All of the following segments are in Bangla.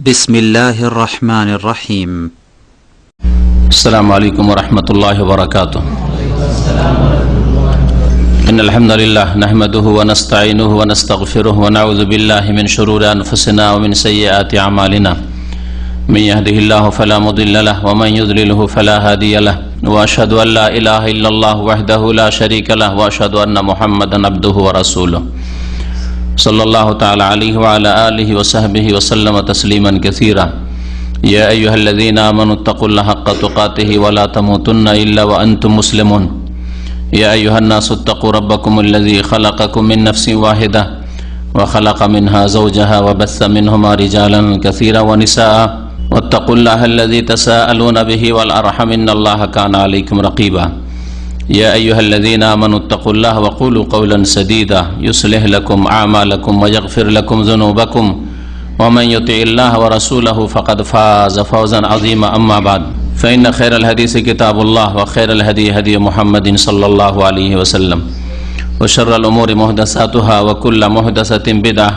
بسم الله الرحمن الرحيم. السلام عليكم ورحمة الله وبركاته. إن الحمد لله نحمده ونستعينه ونستغفره ونعوذ بالله من شرور أنفسنا ومن سيئات أعمالنا. من يهده الله فلا مضل له ومن يضلله فلا هادي له وأشهد أن لا إله إلا الله وحده لا شريك له وأشهد أن محمدا عبده ورسوله صلى الله تعالى عليه وعلى آله وصحبه وسلم تسليما كثيرا. يا أيها الذين آمنوا اتقوا الله حق تقاته ولا تموتن إلا وأنتم مسلمون. يا أيها الناس اتقوا ربكم الذي خلقكم من نفس واحدة وخلق منها زوجها وبث منهما رجالا كثيرا ونساء واتقوا الله الذي تساءلون به والأرحم إن الله كان عليكم رقيبا. يا أيها الذين آمنوا اتقوا الله وقولوا قولا سديدا يصلح لكم أعمالكم ويغفر لكم ذنوبكم ومن يطع الله ورسوله فقد فاز فوزا عظيما. أما بعد فإن خير الحديث كتاب الله وخير الهدي هدي محمد صلى الله عليه وسلم وشر الأمور محدثاتها وكل محدثة بدعة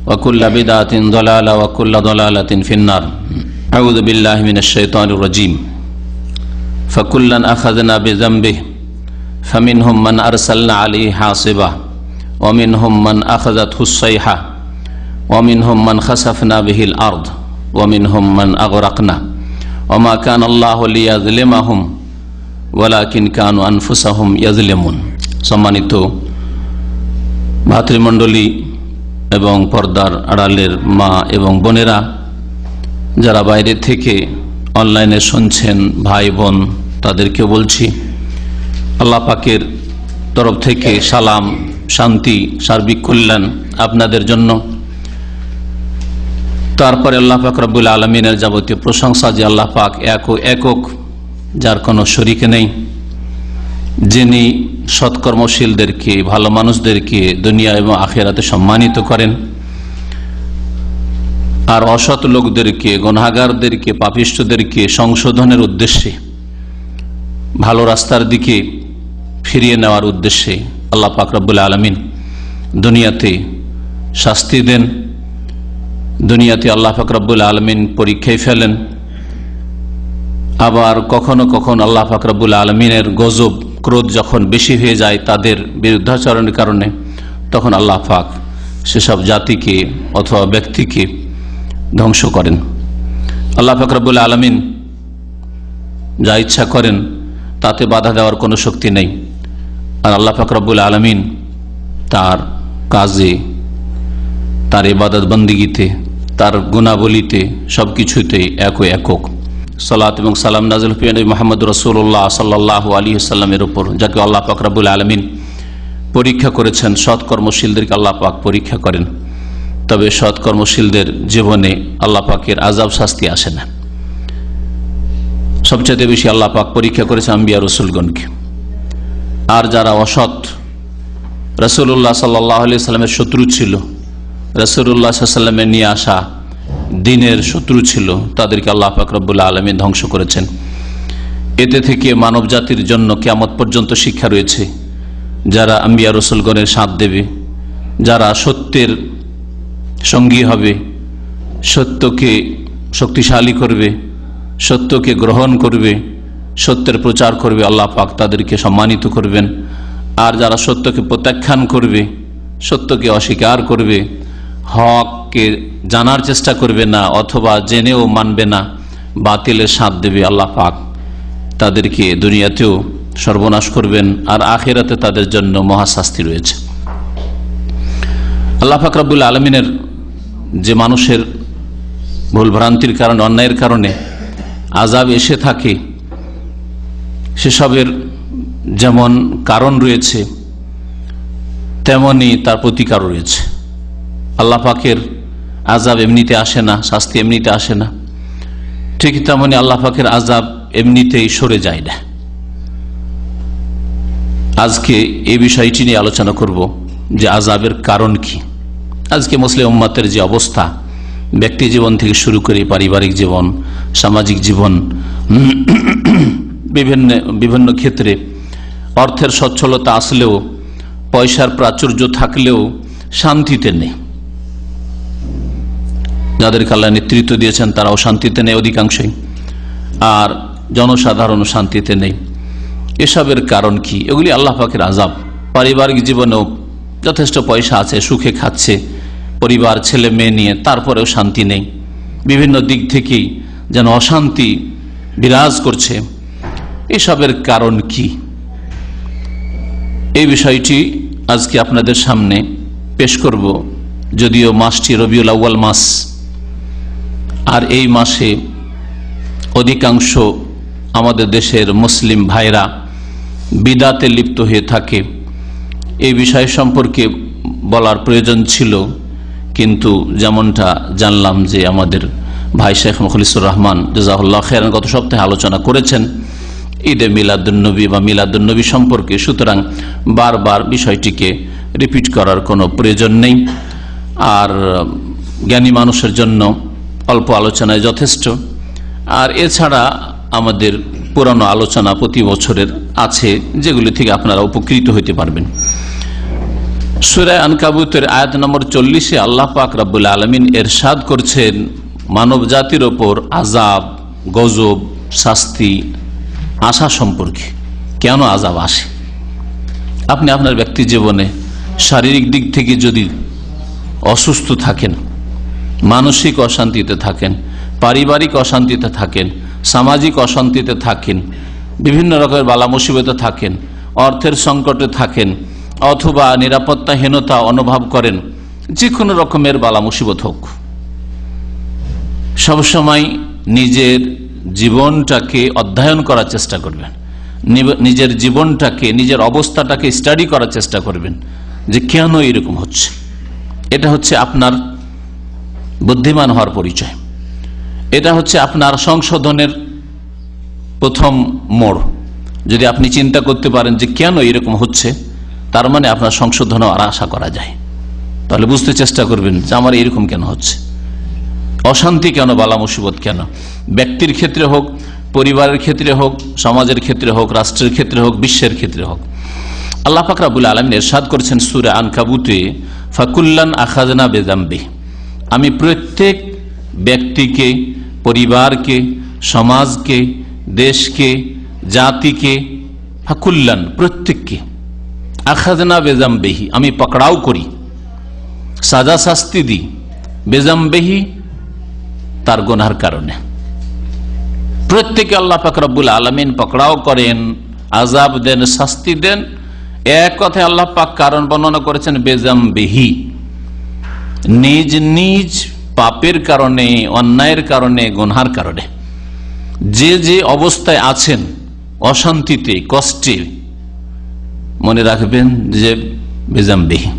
وكل بدعة ضلالة وكل ضلالة في النار. أعوذ بالله من الشيطان الرجيم. فكلا أخذنا بذنبه فمنهم من أرسلنا عليه حاصبا ومنهم من أخذته الصيحة ومنهم من خسفنا به الأرض ومنهم من أغرقنا وما كان الله ليظلمهم ولكن كانوا أنفسهم يظلمون. সম্মানিত ভাতৃমণ্ডলী এবং পর্দার আড়ালের মা এবং বোনেরা, যারা বাইরে থেকে অনলাইনে শুনছেন ভাই বোন, তাদেরকে বলছি আল্লাহ পাকের তরফ থেকে সালাম, শান্তি, সার্বিক কল্যাণ আপনাদের জন্য। তারপরে আল্লাহ পাক রব্বুল আলমিনের যাবতীয় প্রশংসা যে আল্লাহ পাক একক, যার কোনো শরীক নেই, যিনি সৎকর্মশীলদেরকে, ভালো মানুষদেরকে দুনিয়া এবং আখিরাতে সম্মানিত করেন আর অসৎ লোকদেরকে, গুনাহগারদেরকে, পাপিষ্ঠদেরকে সংশোধনের উদ্দেশ্যে, ভালো রাস্তার দিকে ফিরিয়ে নেওয়ার উদ্দেশ্যে আল্লাহ পাক রব্বুল আলামিন দুনিয়াতে শাস্তি দেন। দুনিয়াতে আল্লাহ পাক রব্বুল আলামিন পরীক্ষায় ফেলেন। আবার কখনো কখনো আল্লাহ পাক রব্বুল আলামিনের গজব, ক্রোধ যখন বেশি হয়ে যায় তাদের বিরুদ্ধাচরণের কারণে, তখন আল্লাহ পাক সেসব জাতিকে অথবা ব্যক্তিকে ধ্বংস করেন। আল্লাহ পাক রব্বুল আলামিন যা ইচ্ছা করেন তাতে বাধা দেওয়ার কোনো শক্তি নেই। আর আল্লাহ পাক রব্বুল আলামিন তার কাজে, তার ইবাদত বন্দিগিতে, তার গুণাবলিতে, সবকিছুতেই একক। সালাত এবং সালাম নাযিল হয়ে নবী মুহাম্মদ রাসূলুল্লাহ সাল্লাল্লাহু আলাইহি ওয়াসাল্লামের উপর, যাকে আল্লাহ পাক রব্বুল আলামিন পরীক্ষা করেছেন। সৎকর্মশীলদেরকে আল্লাহ পাক পরীক্ষা করেন, তবে সৎকর্মশীলদের জীবনে আল্লাহ পাকের আযাব শাস্তি আসে না। সবচেয়ে বেশি আল্লাহ পাক পরীক্ষা করেছে আম্বিয়া রাসূলগণকে। আর যারা অসৎ, রাসূলুল্লাহ সাল্লাল্লাহু আলাইহি ওয়াসাল্লামের শত্রু ছিল, রাসূলুল্লাহ সাল্লাল্লাহু আলাইহি ওয়াসাল্লামের নিয়ে আসা দ্বীনের শত্রু ছিল, তাদেরকে আল্লাহ পাক রব্বুল আলামিন ধ্বংস করেছেন। এতে থেকে মানব জাতির জন্য কিয়ামত পর্যন্ত শিক্ষা রয়েছে। যারা আম্বিয়া রাসূলগণের সাথ দেবে, যারা সত্যের সঙ্গী হবে, সত্যকে শক্তিশালী করবে, সত্যকে গ্রহণ করবে, সত্যের প্রচার করবে, আল্লাহ পাক তাদেরকে সম্মানিত করবেন। আর যারা সত্যকে প্রত্যাখ্যান করবে, সত্যকে অস্বীকার করবে, হককে জানার চেষ্টা করবে না অথবা জেনেও মানবে না, বাতিলের সাথ দেবে, আল্লাহ পাক তাদেরকে দুনিয়াতেও সর্বনাশ করবেন আর আখিরাতে তাদের জন্য মহাশাস্তি রয়েছে। আল্লাহ পাক রব্বুল আলামিনের যে মানুষের ভুলভ্রান্তির কারণে, অন্যায়ের কারণে আযাব এসে থাকে, সেসবের যেমন কারণ রয়েছে তেমনি তার প্রতিকার রয়েছে। আল্লাহ পাকের আযাব এমনিতে আসে না, শাস্তি এমনিতে আসে না, ঠিক তেমনি আল্লাহ পাকের আযাব এমনিতেই সরে যায় না। আজকে এই বিষয়টি নিয়ে আলোচনা করব যে আযাবের কারণ কি। আজকে মুসলিম উম্মতের যে অবস্থা, ব্যক্তি জীবন থেকে শুরু করে পারিবারিক জীবন, সামাজিক জীবন, বিভিন্ন ক্ষেত্রে অর্থের সচ্ছলতা আসলেও, পয়সার প্রাচুর্য থাকলেও শান্তিতে নেই। যাদেরকে আল্লাহ নেতৃত্ব দিয়েছেন তারাও শান্তিতে নেই অধিকাংশই, আর জনসাধারণও শান্তিতে নেই। এসবের কারণ কি? এগুলি আল্লাহ পাকের আযাব। পারিবারিক জীবনেও যথেষ্ট পয়সা আছে, সুখে খাচ্ছে পরিবার ছেলে মেয়ে নিয়ে, তারপরেও শান্তি নেই। বিভিন্ন দিক থেকেই যেন অশান্তি বিরাজ করছে। এসবের কারণ কি? এই বিষয়টি আজকে আপনাদের সামনে পেশ করব। যদিও মাসটি রবিউল আউয়াল মাস, আর এই মাসে অধিকাংশ আমাদের দেশের মুসলিম ভাইরা বিদাতে লিপ্ত হয়ে থাকে। এই বিষয় সম্পর্কে বলার প্রয়োজন ছিল, কিন্তু যেমনটা জানলাম যে আমাদের ভাই শেখ মুখলিসুর রহমান জাযাহুল্লাহ খায়রান গত সপ্তাহে আলোচনা করেছেন ঈদে মিলাদুন্নবী বা মিলাদুন্নবী সম্পর্কে, সুতরাং বারবার বিষয়টিকে রিপিট করার কোনো প্রয়োজন নেই। আর জ্ঞানী মানুষের জন্য অল্প আলোচনায় যথেষ্ট। আর এছাড়া আমাদের পুরানো আলোচনা প্রতি বছরের আছে, যেগুলি থেকে আপনারা উপকৃত হইতে পারবেন। সূরা আনকাবুতের আয়াত নম্বর 40-এ আল্লাহ পাক রব্বুল আলামিন এরশাদ করছেন মানব জাতির ওপর আযাব, গজব, শাস্তি আসা সম্পর্কে। কেন আযাব আসে? আপনি আপনার ব্যক্তি জীবনে শারীরিক দিক থেকে যদি অসুস্থ থাকেন, মানসিক অশান্তিতে থাকেন, পারিবারিক অশান্তিতে থাকেন, সামাজিক অশান্তিতে থাকেন, বিভিন্ন রকমের বালা মুসিবতে থাকেন, অর্থের সংকটে থাকেন, অথবা নিরাপত্তাহীনতা অনুভব করেন, যে কোনো রকমের বালা মুসিবত হোক, সবসময় নিজের জীবনটাকে অধ্যয়ন করার চেষ্টা করবেন, নিজের জীবনটাকে, নিজের অবস্থাটাকে স্টাডি করার চেষ্টা করবেন যে কেন এরকম হচ্ছে। এটা হচ্ছে আপনার বুদ্ধিমান হওয়ার পরিচয়। এটা হচ্ছে আপনার সংশোধনের প্রথম মোড়। যদি আপনি চিন্তা করতে পারেন যে কেন এরকম হচ্ছে, তার মানে আপনার সংশোধনও আর আশা করা যায়। তাহলে বুঝতে চেষ্টা করবেন যে আমার এরকম কেন হচ্ছে, অশান্তি কেন, বালা মুসিবত কেন, ব্যক্তির ক্ষেত্রে হোক, পরিবারের ক্ষেত্রে হোক, সমাজের ক্ষেত্রে হোক, রাষ্ট্রের ক্ষেত্রে হোক, বিশ্বের ক্ষেত্রে হোক। আল্লাহ পাক রব্বুল আলামিন ইরশাদ করেছেন সূরা আনকাবুতে, ফাকুল্লান আখাযনা বিযামবিহি, আমি প্রত্যেক ব্যক্তিকে, পরিবারকে, সমাজকে, দেশকে, জাতিকে, ফাকুল্লান প্রত্যেককে, আখাযনা বিযামবিহি আমি পকড়াও করি, সাজা শাস্তি দিই, বিযামবিহি তার গুনাহের কারণে। প্রত্যেকে আল্লাহ পাক রব্বুল আলামিন পকড়াও করেন, আযাব দেন, শাস্তি দেন। এক কথায় আল্লাহ পাক কারণ বর্ণনা করেছেন বিযামবিহি, নিজ নিজ পাপের কারণে, অন্যায়ের কারণে, গুনাহের কারণে। যে যে অবস্থায় আছেন, অশান্তিতে, কষ্টে, মনে রাখবেন যে বিযামবিহি,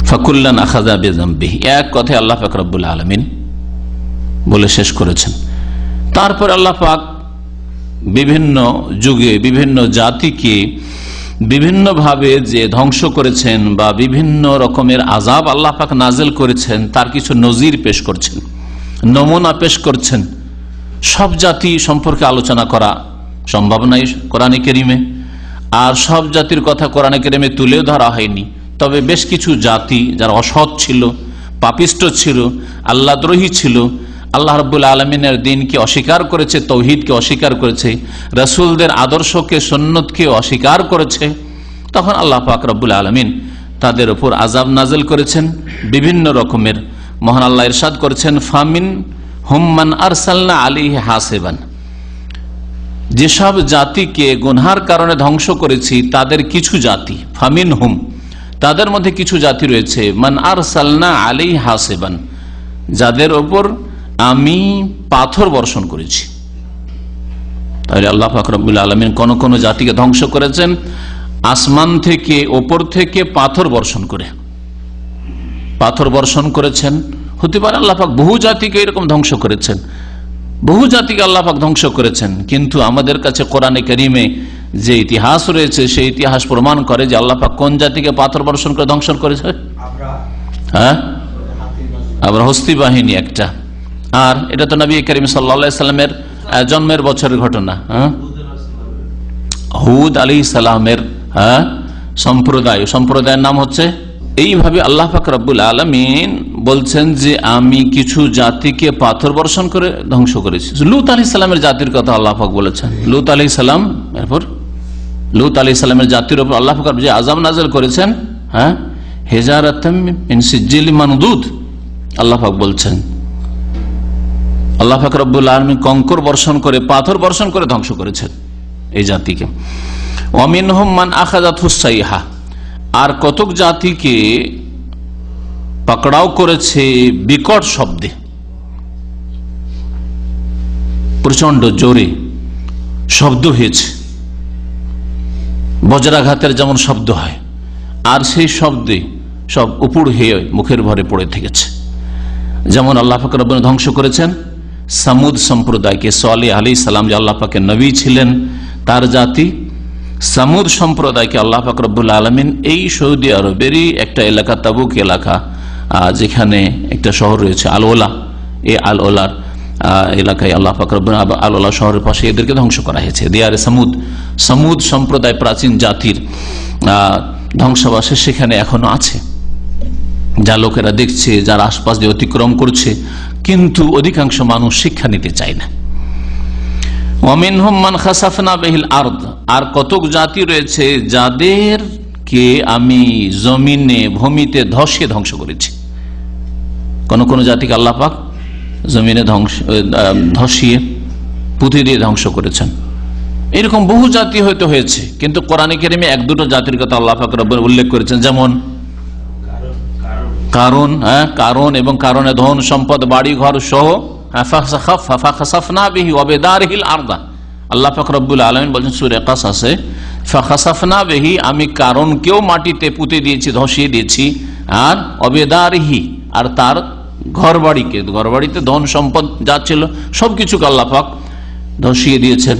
ফাকুল্লান আখাযা বিযামবিহি, এক কথায় আল্লাহ পাক রব্বুল আলামিন বলে শেষ করেছেন। তারপর আল্লাহ পাক বিভিন্ন যুগে বিভিন্ন জাতিকে বিভিন্নভাবে যে ধ্বংস করেছেন বা বিভিন্ন রকমের আযাব আল্লাহ পাক নাযিল করেছেন, তার কিছু নজির পেশ করছেন, নমুনা পেশ করছেন। সব জাতি সম্পর্কে আলোচনা করা সম্ভব নয় কোরআনে কারীমে, আর সব জাতির কথা কোরআনে কারীমে তুলে ধরা হয়নি। তবে বেশ কিছু জাতি যারা অসৎ ছিল, পাপিষ্ট ছিল, আল্লাহদ্রোহী ছিল, আল্লাহ রাব্বুল আলামিনের দ্বীনকে অস্বীকার করেছে, তাওহীদকে অস্বীকার করেছে, রাসূলদের আদর্শকে, সুন্নতকে অস্বীকার করেছে, তখন আল্লাহ পাক রব্বুল আলামিন তাদের উপর আযাব নাযিল করেছেন বিভিন্ন রকমের। মহান আল্লাহ ইরশাদ করেছেন, ফামিন হুম্মান আরসালনা আলাইহি হাসিবান, যেসব জাতিকে গুনহার কারণে ধ্বংস করেছি তাদের কিছু জাতি, ফামিন হুম তাদের মধ্যে কিছু জাতি রয়েছে, মান আরসালনা আলাইহি হাসিবান, যাদের ওপর আমি পাথর বর্ষণ করেছি। তাহলে আল্লাহ পাক রব্বুল আলামিন কোন কোন জাতিকে ধ্বংস করেছেন আসমান থেকে, ওপর থেকে পাথর বর্ষণ করে। পাথর বর্ষণ করেছেন, হতে পারে আল্লাহ পাক বহু জাতিকে এরকম ধ্বংস করেছেন, বহু জাতিকে আল্লাহ পাক ধ্বংস করেছেন। কিন্তু আমাদের কাছে কোরআনে কারীমে যে ইতিহাস রয়েছে, সেই ইতিহাস প্রমাণ করে যে আল্লাহ পাক কোন জাতিকে পাথর বর্ষণ করে ধ্বংস করেছে। হ্যাঁ, আবার হস্তি বাহিনী একটা। আর এটা তো নবী করিম সাল্লাল্লাহু আলাইহি সাল্লামের জন্মের বছরের ঘটনা। হুদ আলাইহিস সালামের সম্প্রদায়ের নাম হচ্ছে। এইভাবে আল্লাহ পাক রব্বুল আলামিন বলছেন যে আমি কিছু জাতিকে পাথর বর্ষণ করে ধ্বংস করেছি। লূত আলাইহিস সালামের জাতির কথা আল্লাহ পাক বলেছেন। লূত আলাইহিস সালাম, এরপর লূত আলাইহিস সালামের জাতির উপর আল্লাহ পাক যে আযাব নাযিল করেছেন, হ্যাঁ, হিজারাতাম মিন সিজিল মানদুদ, আল্লাহ পাক বলছেন আল্লাহ পাক রব্বুল আলামিন কঙ্কর বর্ষণ করে, পাথর বর্ষণ করে ধ্বংস করেছেন এই জাতিকে। ওয়া মিনহুম মান আখাযাতহুস সাইহা, আর কতক জাতিকে পাকড়াও করেছে বিকট শব্দে, প্রচন্ড জোরে শব্দ হয়েছে, বজ্রাঘাতের যেমন শব্দ হয়, আর সেই শব্দে সব উপুড় হয়ে মুখের ভরে পড়ে থেকেছে। যেমন আল্লাহ পাক রব্বুল ধ্বংস করেছেন সামুদ সম্প্রদায়কে। সালেহ আলাইহিস সালাম যে আল্লাহ পাকের নবী ছিলেন, তার জাতি সামুদ সম্প্রদায়কে আল্লাহ পাক রব্বুল আলামিন এই সৌদি আরবেরই একটা এলাকা, তাবুক এলাকা, যেখানে একটা শহর রয়েছে আল-ওলা, এই আল-ওলার এলাকায় আল্লাহ পাক রব্বুল আল-ওলা শহরের পাশে এদেরকে ধ্বংস করা হয়েছে। দিয়ারে সামুদ, সামুদ সম্প্রদায় প্রাচীন জাতির ধ্বংসাবশেষ সেখানে এখনো আছে, যা লোকেরা দেখছে, যারা আশপাশ দিয়ে অতিক্রম করছে, কিন্তু অধিকাংশ মানুষ শিক্ষা নিতে চায় না। ওয়ামিনহুম মান খাসাফনা বিহিল আরদ, আর কতক জাতি রয়েছে যাদেরকে আমি জমিনে, ভূমিতে ধসিয়ে ধ্বংস করেছি। কোন কোন জাতিকে আল্লাহ পাক জমিনে ধসিয়ে পুঁতে দিয়ে ধ্বংস করেছেন। এরকম বহু জাতি হয়তো হয়েছে, কিন্তু কোরআনে কারিমে এক দুটো জাতির কথা আল্লাহ পাক রব্বুল উল্লেখ করেছেন, যেমন কারণ, কারণ এবং কারণে ধন সম্পদ বাড়ি ঘর সহ, আল্লাহ পাক রব্বুল আলামিন বলেন সূরা কাসাসে, ফাখাসাফনা বিহি, আমি কারণকেও মাটিতে পুঁতে দিয়েছি, ধসিয়ে দিয়েছি, আর অবেদারিহি, আর তার ঘর বাড়িকে, ঘর বাড়িতে ধন সম্পদ যা ছিল সবকিছুকে আল্লাহ পাক ধসিয়ে দিয়েছেন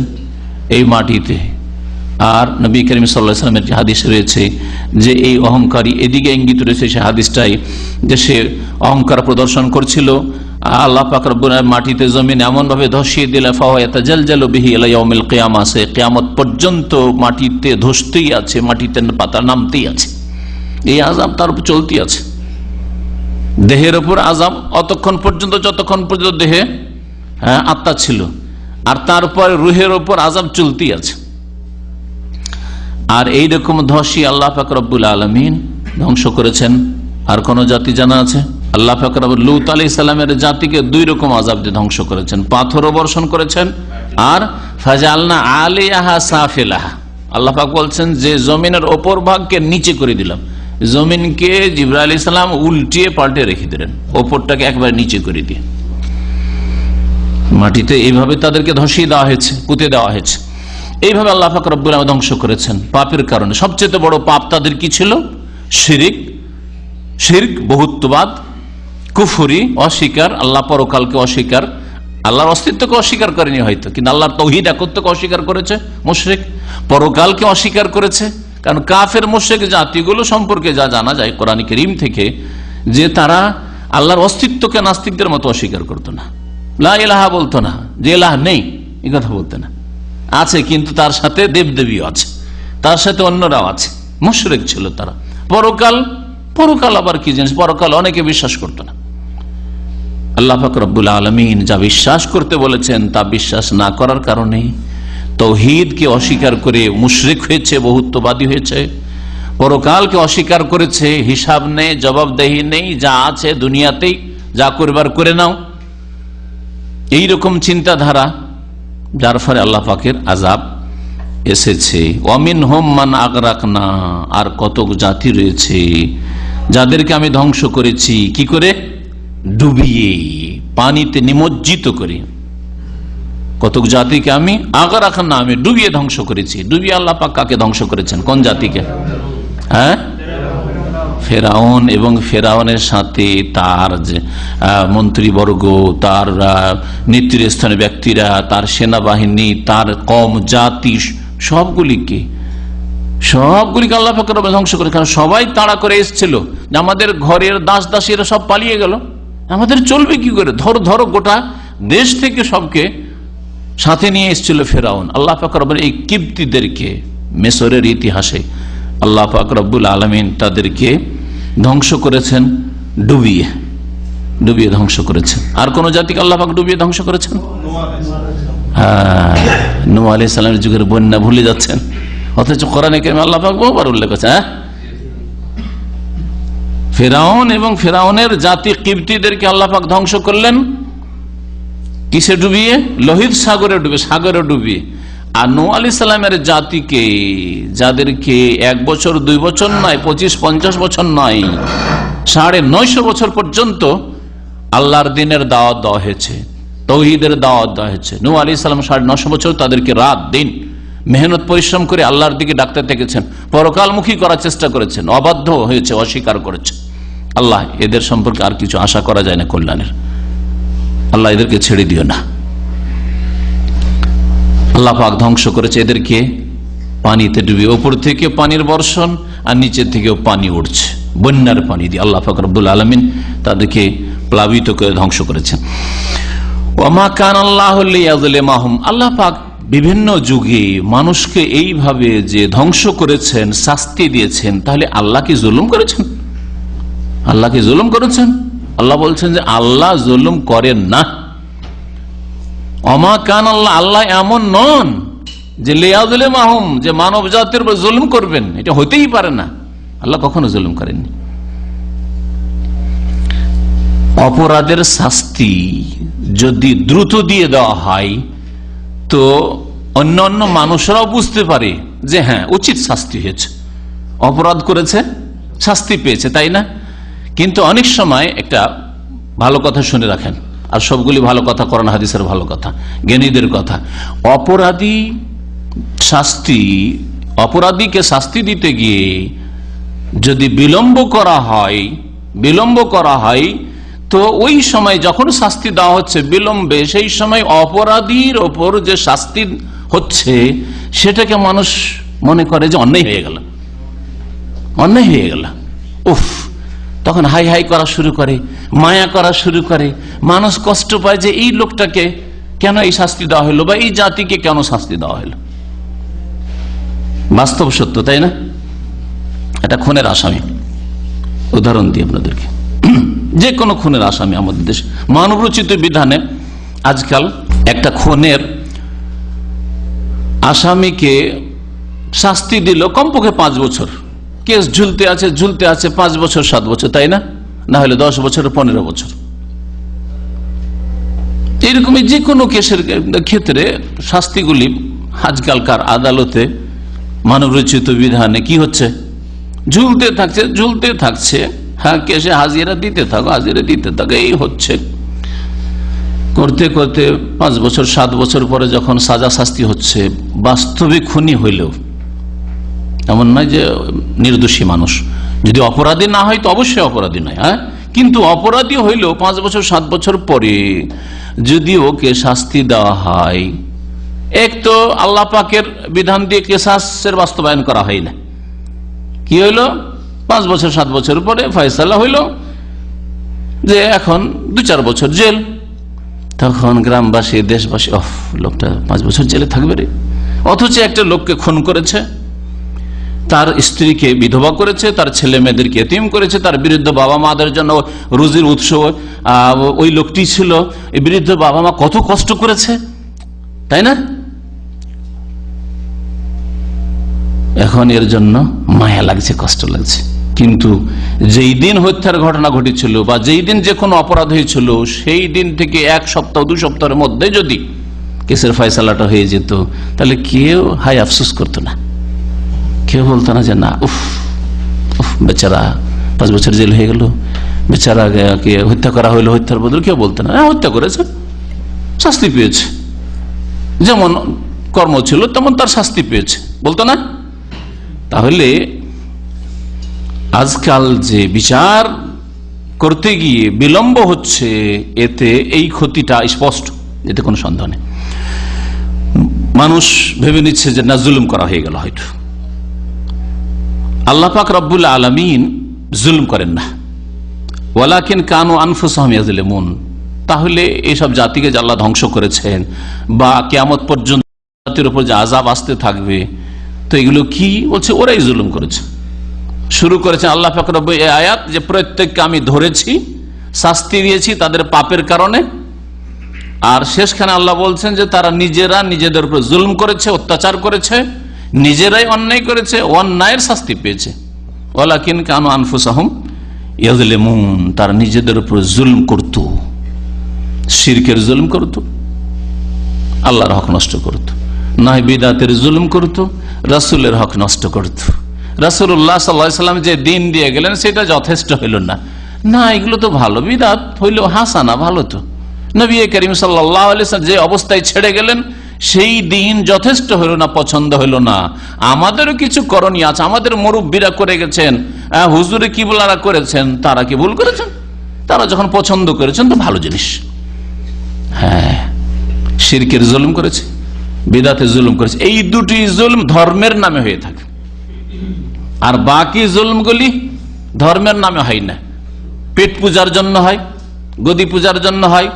এই মাটিতে। আর নবী করিম সাল্লাল্লাহু আলাইহি ওয়াসাল্লামের যে হাদিস রয়েছে যে এই অহংকারী, এদিকে ইঙ্গিত রয়েছে সে হাদিসটাই, যে সে অহংকার প্রদর্শন করছিল, আল্লাহ পাক রব্বুল আলামিন মাটিতে জমিন এমন ভাবে ধসিয়ে দিলে ফাওয়া ইয়াতাজালজালু বিহি ইলা ইয়াউমিল কিয়ামা, সে কিয়ামত পর্যন্ত মাটিতে ধসতেই আছে, মাটিতে পাতা নামতেই আছে, এই আযাব তার উপর চলতেই আছে। দেহের উপর আযাব অতক্ষণ পর্যন্ত যতক্ষণ পর্যন্ত দেহে আত্মা ছিল, আর তারপরে রুহের উপর আযাব চলতেই আছে। আর এইরকম ধসি আল্লাহ পাক রব্বুল আলামিন ধ্বংস করেছেন। আর কোন জাতি জানা আছে? আল্লাহ পাক রব্বুল লূত আলাইহিস সালামের জাতিকে দুই রকম আযাব দিয়ে ধ্বংস করেছেন, পাথরও বর্ষণ করেছেন, আর ফাজালনা আলিয়াহা সাফিলাহা, আল্লাহ পাক বলছেন যে জমিনের ওপর ভাগকে নিচে করে দিলাম, জমিনকে জিবরাইল আলাইহিস সালাম উল্টিয়ে পাল্টে রেখে দিলেন, ওপরটাকে একবার নিচে করে দিয়ে মাটিতে এইভাবে তাদেরকে ধসিয়ে দেওয়া হয়েছে, পুঁতে দেওয়া হয়েছে। এইভাবে আল্লাহ পাক রব্বুল আলামিন ধ্বংস করেছেন পাপের কারণে। সবচেয়ে বড় পাপ তাদের কি ছিল? শিরক, বহুত্ববাদ, কুফরি, অস্বীকার, আল্লাহ পরকালকে অস্বীকার, আল্লাহর অস্তিত্বকে অস্বীকার করেনি হয়তো, কিন্তু আল্লাহর তাওহীদ একত্বকে অস্বীকার করেছে মুশরিক, পরকালকে অস্বীকার করেছে। কারণ কাফের মুশরিক জাতিগুলো সম্পর্কে যা জানা যায় কোরআন কারীম থেকে, যে তারা আল্লাহর অস্তিত্বকে নাস্তিকদের মতো অস্বীকার করতো না, লা ইলাহা বলতো না, যে ইলাহ নেই এই কথা বলতো না, আছে কিন্তু তার সাথে দেবদেবীও আছে, তার সাথে অন্যরাও আছে, মুশরিক ছিল তারা। পরকাল আবার কি জিনিস, পরকাল অনেকে বিশ্বাস করতো না। আল্লাহ পাক রব্বুল আলামিন যা বিশ্বাস করতে বলেছেন তা বিশ্বাস না করার কারণে তাওহীদকে অস্বীকার করে মুশরিক হয়েছে, বহুত্ববাদী হয়েছে, পরকালকে অস্বীকার করেছে, হিসাব নেই, জবাবদেহি নেই, যা আছে দুনিয়াতেই যা করবার করে নাও, এইরকম চিন্তাধারা, যার ফলে আল্লাহ পাকের আযাব এসেছে। ওয়ামিনহুম মান আগরাকনা, আর কতক জাতি রয়েছে যাদেরকে আমি ধ্বংস করেছি, কি করে? ডুবিয়ে, পানিতে নিমজ্জিত করে। কতক জাতিকে আমি আগরাকনা, আমি ডুবিয়ে ধ্বংস করেছি। ডুবিয়ে আল্লাহ পাক কাকে ধ্বংস করেছেন? কোন জাতিকে? ফেরাউন এবং ফেরাউনের সাথে তার যে মন্ত্রীবর্গ, তার নেতৃস্থানীয় ব্যক্তিরা, তার সেনাবাহিনী, তার কম জাতি, সবগুলিকে আল্লাহ পাক ধ্বংস করে। কারণ সবাই তাড়া করে এসেছিল যে আমাদের ঘরের দাস দাসীরা সব পালিয়ে গেল, আমাদের চলবে কি করে? ধরো গোটা দেশ থেকে সবকে সাথে নিয়ে এসেছিল ফেরাউন। আল্লাহ পাক রব্বুল এই কিপ্তিদেরকে মিসরের ইতিহাসে আল্লাহ পাক রব্বুল আলামিন তাদেরকে ধ্বংস করেছেন ডুবিয়ে। ডুবিয়ে ধ্বংস করেছেন। আর কোন জাতিকে আল্লাহ পাক ডুবিয়ে ধ্বংস করেছেন? নূহ আলাইহিস সালামের যুগের বন্যা ভুলে যাচ্ছেন, অথচ কোরআনে কারিমে আল্লাহ পাক বহুবার উল্লেখ করেছেন। ফিরআউন এবং ফিরআউনের জাতি কিবতীদেরকে আল্লাহ পাক ধ্বংস করলেন কিসে ডুবিয়ে? লোহিত সাগরে ডুবিয়ে, সাগরে ডুবিয়ে। আর নূহ আলাইহিস সালামের জাতিকে, যাদেরকে 1 বছর 2 বছর নয়, 25-50 বছর নয়, 950 বছর পর্যন্ত আল্লাহর দিনের দাওয়াত দেওয়া হয়েছে, তৌহিদের দাওয়াত দেওয়া হয়েছে। নূহ আলাইহিস সালাম 950 বছর তাদেরকে রাত দিন মেহনত পরিশ্রম করে আল্লাহর দিকে ডাকতে থেকেছেন, পরকালমুখী করার চেষ্টা করেছেন, অবাধ্য হয়েছে, অস্বীকার করেছে। আল্লাহ এদের সম্পর্কে আর কিছু আশা করা যায় না কল্যাণের। আল্লাহ এদেরকে ছেড়ে দিও না। আল্লাহ পাক ধ্বংস করেছে এদেরকে পানিতে ডুবিয়ে, ওপর থেকে পানির বর্ষণ আর নিচের থেকেও পানি উঠছে, বন্যার পানি দিয়ে আল্লাহ পাক রব্বুল আলামিন তাদেরকে প্লাবিত করে ধ্বংস করেছেন। ওমা কান আল্লাহু লিয়াযলিমাহুম, আল্লাহ পাক বিভিন্ন যুগে মানুষকে এইভাবে যে ধ্বংস করেছেন, শাস্তি দিয়েছেন, তাহলে আল্লাহ কি জুলুম করেছেন? আল্লাহ কি জুলুম করেছেন? আল্লাহ বলছেন যে আল্লাহ জুলুম করেন না। ওমা কান আল্লাহ, আল্লাহ এমন নন যে লিয়াযলিমাহুম, যে মানব জাতির উপর জুলুম করবেন, এটা হতেই পারে না। আল্লাহ কখনো জুলুম করেননি। অপরাধের শাস্তি যদি দ্রুত দিয়ে দেওয়া হয় তো অন্যান্য মানুষরাও বুঝতে পারে যে হ্যাঁ উচিত শাস্তি হয়েছে, অপরাধ করেছে, শাস্তি পেয়েছে, তাই না? কিন্তু অনেক সময় একটা ভালো কথা শুনে রাখেন, আর সবগুলি ভালো কথা কোরআন হাদিসের ভালো কথা, জ্ঞানীদের কথা। অপরাধীকে শাস্তি দিতে গিয়ে যদি বিলম্ব করা হয় তো ওই সময় যখন শাস্তি দেওয়া হচ্ছে বিলম্বে, সেই সময় অপরাধীর ওপর যে শাস্তি হচ্ছে সেটাকে মানুষ মনে করে যে অন্যায় হয়ে গেল। উফ, তখন হাই হাই করা শুরু করে, মায়া করা শুরু করে, মানুষ কষ্ট পায় যে এই লোকটাকে কেন এই শাস্তি দেওয়া হলো, বা এই জাতিকে কেন শাস্তি দেওয়া হলো। বাস্তব সত্য, তাই না? এটা খুনের আসামি, উদাহরণ দিই আপনাদেরকে। যে কোনো খুনের আসামি আমাদের দেশে মানবরচিত বিধানে আজকাল একটা খুনের আসামিকে শাস্তি দিল কমপক্ষে 5 বছর, কেস ঝুলতে আছে 5 বছর 7 বছর, তাই না? না হলে 10 বছর 15 বছর। এইরকমই যে কোনো কেসের ক্ষেত্রে শাস্তিগুলি আজকালকার আদালতে মানবরচিত বিধানে কি হচ্ছে, ঝুলতে থাকছে। হ্যাঁ, কেসে হাজিরা দিতে থাকো, এই হচ্ছে। করতে করতে 5 বছর 7 বছর পরে যখন সাজা শাস্তি হচ্ছে, বাস্তবিক খুনি হইলেও, এমন নয় যে নির্দোষী মানুষ, যদি অপরাধী না হয় তো অবশ্যই অপরাধী নয়, হ্যাঁ, কিন্তু অপরাধী হইলেও 5 বছর 7 বছর পরে যদি ওকে শাস্তি দেওয়া হয়, এক তো আল্লাহ পাকের বিধান দিয়ে কিসাসের বাস্তবায়ন করা হয় না, কি হইলো 5 বছর 7 বছর পরে ফয়সালা হইল যে এখন 2-4 বছর জেল। তখন গ্রামবাসী, দেশবাসী, লোকটা 5 বছর জেলে থাকবে রে। অথচ একটা লোককে খুন করেছে, তার স্ত্রীকে বিধবা করেছে, তার ছেলে মেয়েদেরকে এতিম করেছে, তার বিরুদ্ধে বাবা মাদের জন্য রুজির উৎস ওই লোকটি ছিল, এই বিরুদ্ধে বাবা মা কত কষ্ট করেছে, তাই না? এখন এর জন্য মায়া লাগছে, কষ্ট লাগছে। কিন্তু যেই দিন হত্যার ঘটনা ঘটেছিল বা যেই দিন যে কোনো অপরাধ হয়েছিল, সেই দিন থেকে 1 সপ্তাহ 2 সপ্তাহের মধ্যে যদি কেসের ফয়সালাটা হয়ে যেত, তাহলে কেউ হাই আফসোস করতো না, কেউ বলতো না যে না উফ বেচারা 5 বছর জেল হয়ে গেল, বেচারাকে হত্যা করা হইলো, হত্যার বদল কেউ বলতো না, হত্যা করেছে, শাস্তি পেয়েছে, যেমন কর্ম ছিল তেমন তার শাস্তি পেয়েছে, বলতো না। তাহলে আজকাল যে বিচার করতে গিয়ে বিলম্ব হচ্ছে, এতে এই ক্ষতিটা স্পষ্ট, এতে কোনো সন্দেহ নেই। মানুষ ভেবে নিচ্ছে যে না জুলুম করা হয়ে গেল হয়তো। আল্লাহ পাক রব্বুল আলামিন জুলুম করেন না, ওয়ালাকিন কানু আনফুসাহুম ইয়াজলিমুন। তাহলে এইসব জাতিকে যে আল্লাহ ধ্বংস করেছেন বা কিয়ামত পর্যন্ত জাতির উপর যে আযাব আসতে থাকবে, তো এগুলো কি বলছে, ওরাই জুলুম করেছে। শুরু করেছেন আল্লাহ পাক রব্বুল এই আয়াত যে প্রত্যেককে আমি ধরেছি, শাস্তি দিয়েছি তাদের পাপের কারণে। আর শেষখানে আল্লাহ বলছেন যে তারা নিজেরা নিজেদের উপর জুলম করেছে, অত্যাচার করেছে, নিজেরাই অন্যায় করেছে, অন্যায়ের শাস্তি পেয়েছে। ওয়ালাকিন কানু আনফুসাহুম ইয়াজলিমুন, তারা নিজেদের উপর জুলম করত, শিরকের জুলম করত, আল্লাহর হক নষ্ট করত, নয় বিদাতের জুলম করত, রাসূলের হক নষ্ট করত। রাসূলুল্লাহ সাল্লাল্লাহু আলাইহি সাল্লাম যে দিন দিয়ে গেলেন সেটা যথেষ্ট হইল না, না এগুলো তো ভালো, বিদাত হইল হাসানা, ভালো তো। নবী করিম সাল্লাল্লাহু আলাইহি ওয়াসাল্লাম যে অবস্থায় ছেড়ে গেলেন সেই দিন যথেষ্ট হইল না, পছন্দ হইল না। আমাদেরও কিছু করণীয় আছে, আমাদের মুরব্বীরা করে গেছেন, হুজুরে কিবলারা করেছেন, তারা কি ভুল করেছেন? তারা যখন পছন্দ করেছেন তো ভালো জিনিস। হ্যাঁ, শিরকের জুলুম করেছে, বিদাতের জুলুম করেছে, এই দুটি জুলুম ধর্মের নামে হয়ে থাকে। আর বাকি জুলুমগুলি ধর্মের নামে হয় না, পেট পূজার জন্য হয়, গদি পূজার জন্য হয়,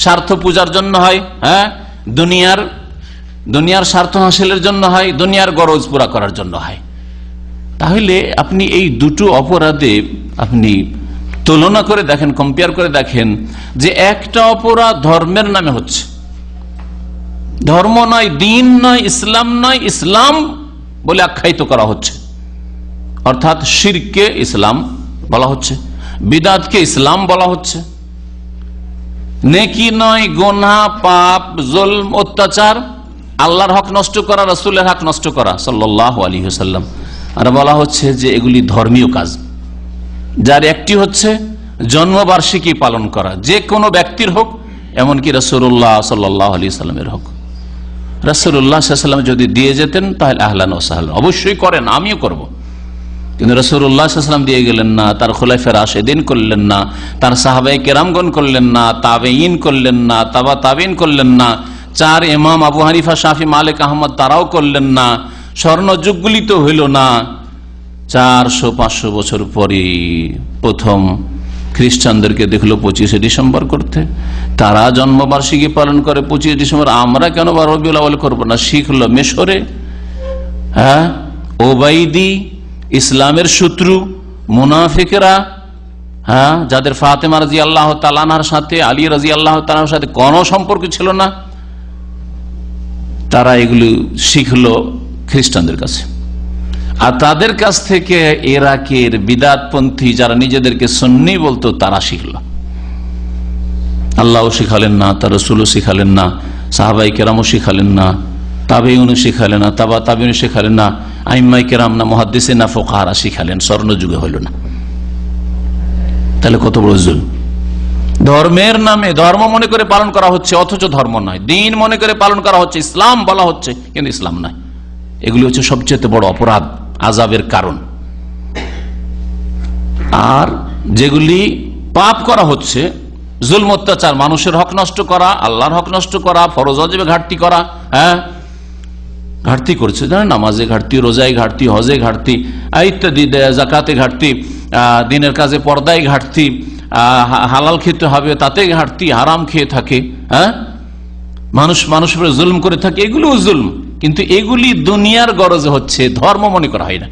স্বার্থ পূজার জন্য হয়, হ্যাঁ, দুনিয়ার স্বার্থ হাসিলের জন্য হয়, দুনিয়ার গরজ পুরা করার জন্য হয়। তাহলে আপনি এই দুটো অপরাধে আপনি তুলনা করে দেখেন, কম্পেয়ার করে দেখেন যে একটা অপরাধ ধর্মের নামে হচ্ছে, ধর্ম নয়, দিন নয়, ইসলাম নয়, ইসলাম বলে আখ্যায়িত করা হচ্ছে, অর্থাৎ শিরকে ইসলাম বলা হচ্ছে, বিদাতকে ইসলাম বলা হচ্ছে। নেকি নয়, গুনাহ, পাপ, জুলম, অত্যাচার, আল্লাহর হক নষ্ট করা, রাসূলের হক নষ্ট করা সাল্লাল্লাহু আলাইহি ওয়াসাল্লাম, আর বলা হচ্ছে যে এগুলি ধর্মীয় কাজ, যার একটি হচ্ছে জন্মবার্ষিকী পালন করা, যে কোনো ব্যক্তির হোক, এমনকি রাসূলুল্লাহ সাল্লাল্লাহু আলাইহি ওয়াসাল্লামের হোক। রাসূলুল্লাহ সাল্লাল্লাহু আলাইহি ওয়াসাল্লাম যদি দিয়ে যেতেন তাহলে আহলান ওয়া সাহলান, অবশ্যই করেন, আমিও করব। কিন্তু রাসূলুল্লাহ সাল্লাল্লাহু আলাইহি ওয়াসাল্লাম দিয়ে গেলেন না, তার খুলাফায়ে রাশিদিন করলেন না, তার সাহাবায়ে কেরামগণ করলেন না, তাবেঈন করলেন না, তাবা তাবেঈন করলেন না, চার ইমাম আবু হানিফা, শাফি, মালিক, আহমদ তারাও করলেন না, স্বর্ণযুগগুলি তো হইল না। 400-500 বছর পরে প্রথম খ্রিস্টানদেরকে দেখলো 25শে ডিসেম্বর করতে, তারা জন্মবার্ষিকী পালন করে 25শে ডিসেম্বর, আমরা কেন রবিউল আউয়াল করবো না? শিখলো মিশরে, হ্যাঁ, ওবাইদি, ইসলামের শত্রু মুনাফিকরা, হ্যাঁ, যাদের ফাতেমা রাদিয়াল্লাহু তাআলা আনহার সাথে, আলী রাদিয়াল্লাহু তাআলা আনহুর সাথে কোনো সম্পর্ক ছিল না, তারা এগুলো শিখলো খ্রিস্টানদের কাছে। আর তাদের কাছ থেকে ইরাকের বিদাতপন্থী যারা নিজেদেরকে সুন্নি বলতো তারা শিখলো। আল্লাহও শিখালেন না, তার রাসূলও শিখালেন না, সাহাবায়ে কেরামও শিখালেন না, তাবেঈনও শিখালেন না, তাবা তাবেঈন শিখালেন না, আইম্মায়ে কেরাম না, মুহাদ্দিসিন না, ফুকাহারা শিখালেন, স্বর্ণযুগে হইল না। তাহলে কত বড় জুলম! ধর্মের নামে ধর্ম মনে করে পালন করা হচ্ছে, অথচ ধর্ম নয়, দিন মনে করে পালন করা হচ্ছে, ইসলাম বলা হচ্ছে কিন্তু ইসলাম নয়। এগুলি হচ্ছে সবচেয়ে বড় অপরাধ, আযাবের কারণ। আর যেগুলি পাপ করা হচ্ছে, জুলম, অত্যাচার, মানুষের হক নষ্ট করা, আল্লাহর হক নষ্ট করা, ফরজ ওয়াজিবে ঘাটতি করা, হ্যাঁ, ঘাটতি করছে, জানেন, নামাজে ঘাটতি, রোজায় ঘাটতি, হজে ঘাটতি ইত্যাদি, যাকাতে ঘাটতি, দিনের কাজে পর্দায় ঘাটতি, হালাল খেতে হবে তাতে ঘাটতি, হারাম খেয়ে থাকে, হ্যাঁ, মানুষের উপরে জুলম করে থাকে, এগুলো জুলম। কিন্তু এগুলি দুনিয়ার গরজে হচ্ছে, ধর্ম মনে করা হয় না।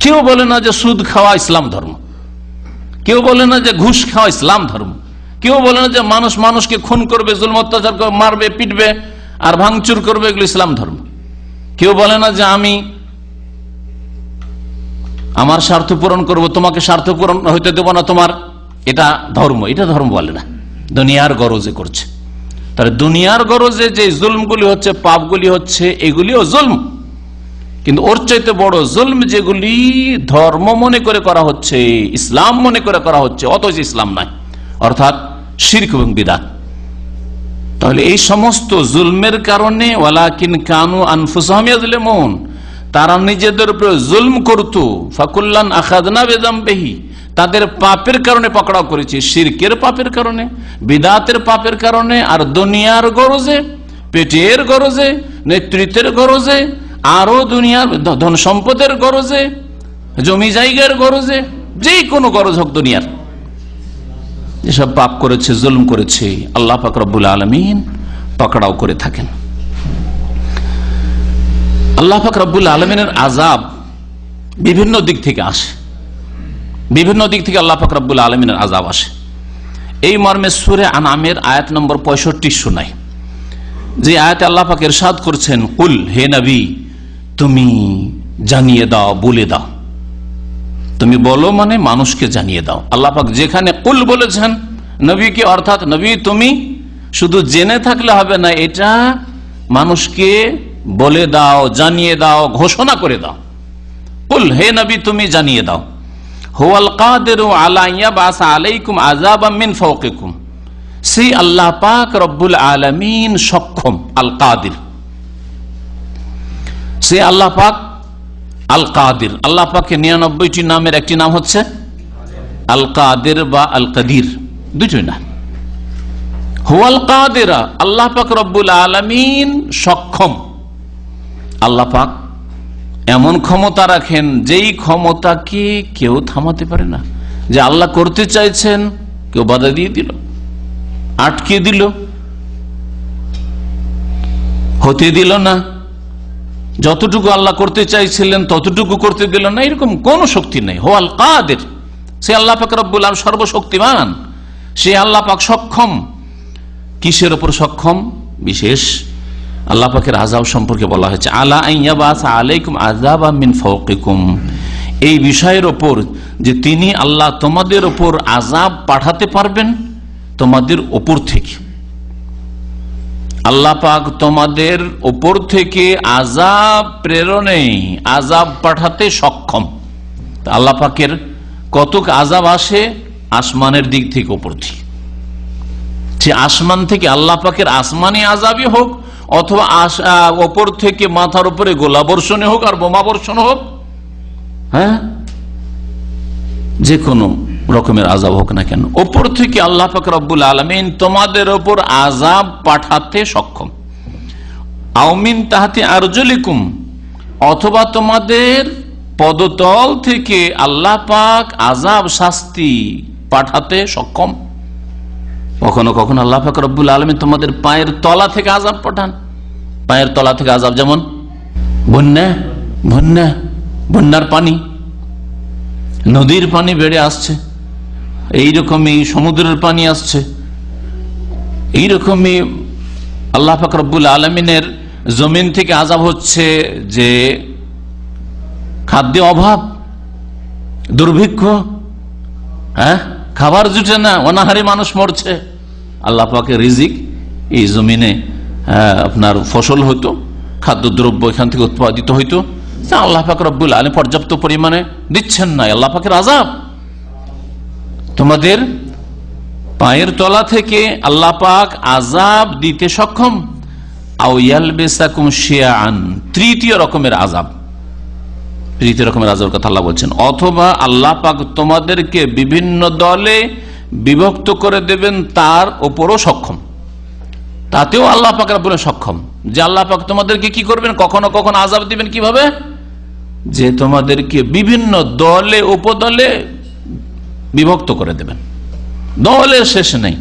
কেউ বলে না যে সুদ খাওয়া ইসলাম ধর্ম, কেউ বলে না যে ঘুষ খাওয়া ইসলাম ধর্ম, কেউ বলে না যে মানুষকে খুন করবে, জুলম অত্যাচার করবে, মারবে, পিটবে আর ভাঙচুর করবে, এগুলো ইসলাম ধর্ম। কেউ বলে না যে আমি আমার স্বার্থ পূরণ করবো, তোমাকে স্বার্থ পূরণ হইতে দেবো না তোমার, এটা ধর্ম, এটা ধর্ম বলে না, দুনিয়ার গরজে করছে। তাহলে দুনিয়ার গরজে যে জুলমগুলি হচ্ছে, পাপগুলি হচ্ছে, এগুলিও জুলম। কিন্তু ওর চাইতে বড় জুলম যেগুলি ধর্ম মনে করে করা হচ্ছে, ইসলাম মনে করে করা হচ্ছে, অথচ ইসলাম নাই, অর্থাৎ শিরক এবং বিদআত। তাহলে এই সমস্ত জুলমের কারণে ওয়ালাকিন কানু আনফুসাহুম ইয়াজলিমুন, তারা নিজেদের উপরে জুলম করত, ফাকুল্লান আখাযনা বিযামবিহি, তাদের পাপের কারণে পকড়াও করেছে, শিরকের পাপের কারণে, বিদআতের পাপের কারণে, আর দুনিয়ার গরজে, পেটের গরজে, নেতৃত্বের গরজে, আরো দুনিয়ার ধন সম্পদের গরজে, জমি জায়গার গরজে, যে কোনো গরজ হোক দুনিয়ার, যেসব পাপ করেছে, জুলম করেছে, আল্লাহ পাক রব্বুল আলামিন পকড়াও করে থাকেন। আল্লাহ পাক রব্বুল আলামিনের আযাব বিভিন্ন দিক থেকে আসে, বিভিন্ন দিক থেকে আল্লাহ পাক রব্বুল আলামিনের আযাব আসে। এই মর্মে সূরা আনআমের আয়াত নম্বর 65 শোনাই, যে আয়াতে আল্লাহ পাক ইরশাদ করছেন, কুল, হে নবী তুমি জানিয়ে দাও, বলে দাও। তুমি বলো মানে মানুষকে জানিয়ে দাও। আল্লাহ পাক যেখানে কুল বলেছেন নবীকে, অর্থাৎ নবী তুমি শুধু জেনে থাকলে হবে না, এটা মানুষকে বলে দাও, জানিয়ে দাও, ঘোষণা করে দাও। কুল, হে নবী তুমি জানিয়ে দাও, হুয়াল কাদিরু আলা ইয়াবাসা আলাইকুম আযাবাম মিন ফাওকিকুম, সেই আল্লাহ পাক রব্বুল আলামিন সক্ষম। আল কাদির, সে আল্লাহ পাক আল কাদির। আল্লাহ পাকের 99টি নামের একটি নাম হচ্ছে আল কাদির বা আল কাদির, দুটোই না। হুয়াল কাদিরা, আল্লাহ পাক রব্বুল আলামিন সক্ষম। আল্লাহ পাক এমন ক্ষমতা রাখেন যেই ক্ষমতাকে কেউ থামাতে পারে না। যে আল্লাহ করতে চাইছেন, কেউ বাধা দিয়ে দিল, আটকে দিল, হতে দিল না। যতটুকু আল্লাহ করতে চাইছিলেন ততটুকু করতে দিল না, এরকম কোন শক্তি নেই। হুয়াল কাদির, সে আল্লাহ পাক রব্বুল আলামিন সর্বশক্তিমান, সে আল্লাহ পাক সক্ষম। কিসের উপর সক্ষম? বিশেষ আল্লাহ পাকের আযাব সম্পর্কে বলা হয়েছে, আলা আইয়াবাসা আলাইকুম আযাবাম মিন ফাওকিকুম, এই বিষয়ের উপর যে তিনি আল্লাহ তোমাদের উপর আযাব পাঠাতে পারবেন তোমাদের উপর থেকে। আল্লাহ পাক তোমাদের উপর থেকে আযাব প্রেরণে, আযাব পাঠাতে সক্ষম। আল্লাহ পাকের কতক আযাব আসে আসমানের দিক থেকে, উপর থেকে। সে আসমান থেকে আল্লাহ পাকের আসমানি আযাবই হোক, অথবা ওপর থেকে মাথার উপরে গোলা বর্ষণে হোক আর বোমা বর্ষণ হোক, হ্যাঁ, যে কোনো রকমের আযাব হোক না কেন, ওপর থেকে আল্লাহ পাক রব্বুল আলামিন তোমাদের ওপর আযাব পাঠাতে সক্ষম। আও মিন তাহতি আরজুলিকুম, অথবা তোমাদের পদতল থেকে আল্লাহ পাক আযাব, শাস্তি পাঠাতে সক্ষম। কখনো কখনো আল্লাহ পাক রব্বুল আলামিন তোমাদের পায়ের তলা থেকে আযাব পাঠান। পায়ের তলা থেকে আযাব, যেমন বন্যার পানি, নদীর পানি বেড়ে আসছে, এইরকমই সমুদ্রের পানি আসছে, এইরকমই আল্লাহ পাক রব্বুল আলামিনের জমিন থেকে আযাব হচ্ছে যে খাদ্য অভাব, দুর্ভিক্ষ, হ্যাঁ, খাবার জুটে না, অনাহারে মানুষ মরছে। আল্লাহ পাকের রিজিক এই জমিনে আপনার ফসল হইতো, খাদ্যদ্রব্য এখান থেকে উৎপাদিত হইতো, আল্লাহ পাক রব্বুল আলামিন পর্যাপ্ত পরিমাণে দিচ্ছেন না। আল্লাহ পাকের আযাব। তোমাদের পায়ের তলা থেকে আল্লাহ পাক আযাব দিতে সক্ষম। আও ইয়ালবিসাকুম শিয়াআন, তৃতীয় রকমের আযাব, তৃতীয় রকমের আযাবের কথা আল্লাহ বলছেন। অথবা আল্লাহ পাক তোমাদেরকে বিভিন্ন দলে বিভক্ত করে দেবেন, তার উপরও সক্ষম। তাতেও আল্লাহ পাক রব্বুল আলামিন সক্ষম। যে আল্লাহ পাক তোমাদেরকে কি করবেন, কখনো কখনো আযাব দিবেন। কিভাবে? যে তোমাদেরকে বিভিন্ন দলে, উপদলে বিভক্ত করে দেবেন। দলের শেষ নেই,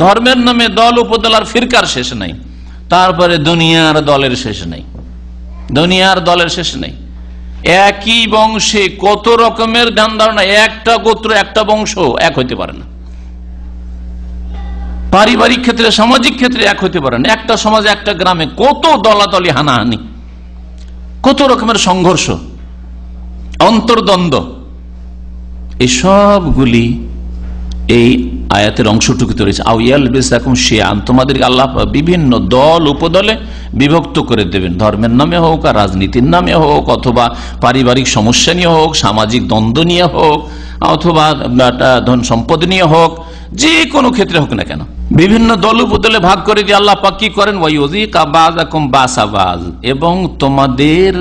ধর্মের নামে দল, উপদল আর ফিরকার শেষ নেই। তারপরে দুনিয়ার দলের শেষ নেই, দুনিয়ার দলের শেষ নেই। একই বংশে কত রকমের ধ্যান ধারণা, একটা গোত্র, একটা বংশ এক হইতে পারে না। পারিবারিক ক্ষেত্রে, সামাজিক ক্ষেত্রে এক হইতে পারে না। একটা সমাজে, একটা গ্রামে কত দলাদলি, হানাহানি, কত রকমের সংঘর্ষ, অন্তর্দ্বন্দ্ব, এই সবগুলি এই আয়াতের অংশটুকুতে রয়েছে। আও ইয়ালবিসাকুম শিয়াআন, তোমাদেরকে আল্লাহ বিভিন্ন দল, উপদলে বিভক্ত করে দেবেন। ধর্মের নামে হোক, আর রাজনীতির নামে হোক, অথবা পারিবারিক সমস্যা নিয়ে হোক, সামাজিক দ্বন্দ্ব নিয়ে হোক, অথবা ধন সম্পদ নিয়ে হোক, যে কোনো ক্ষেত্রে হোক না কেন, বিভিন্ন দল উপদলে ভাগ করে দিয়ে আল্লাহ পাক কি করেন, ওয়ায়ুযিকা বাযাকুম বাসা বায, এবং তোমাদের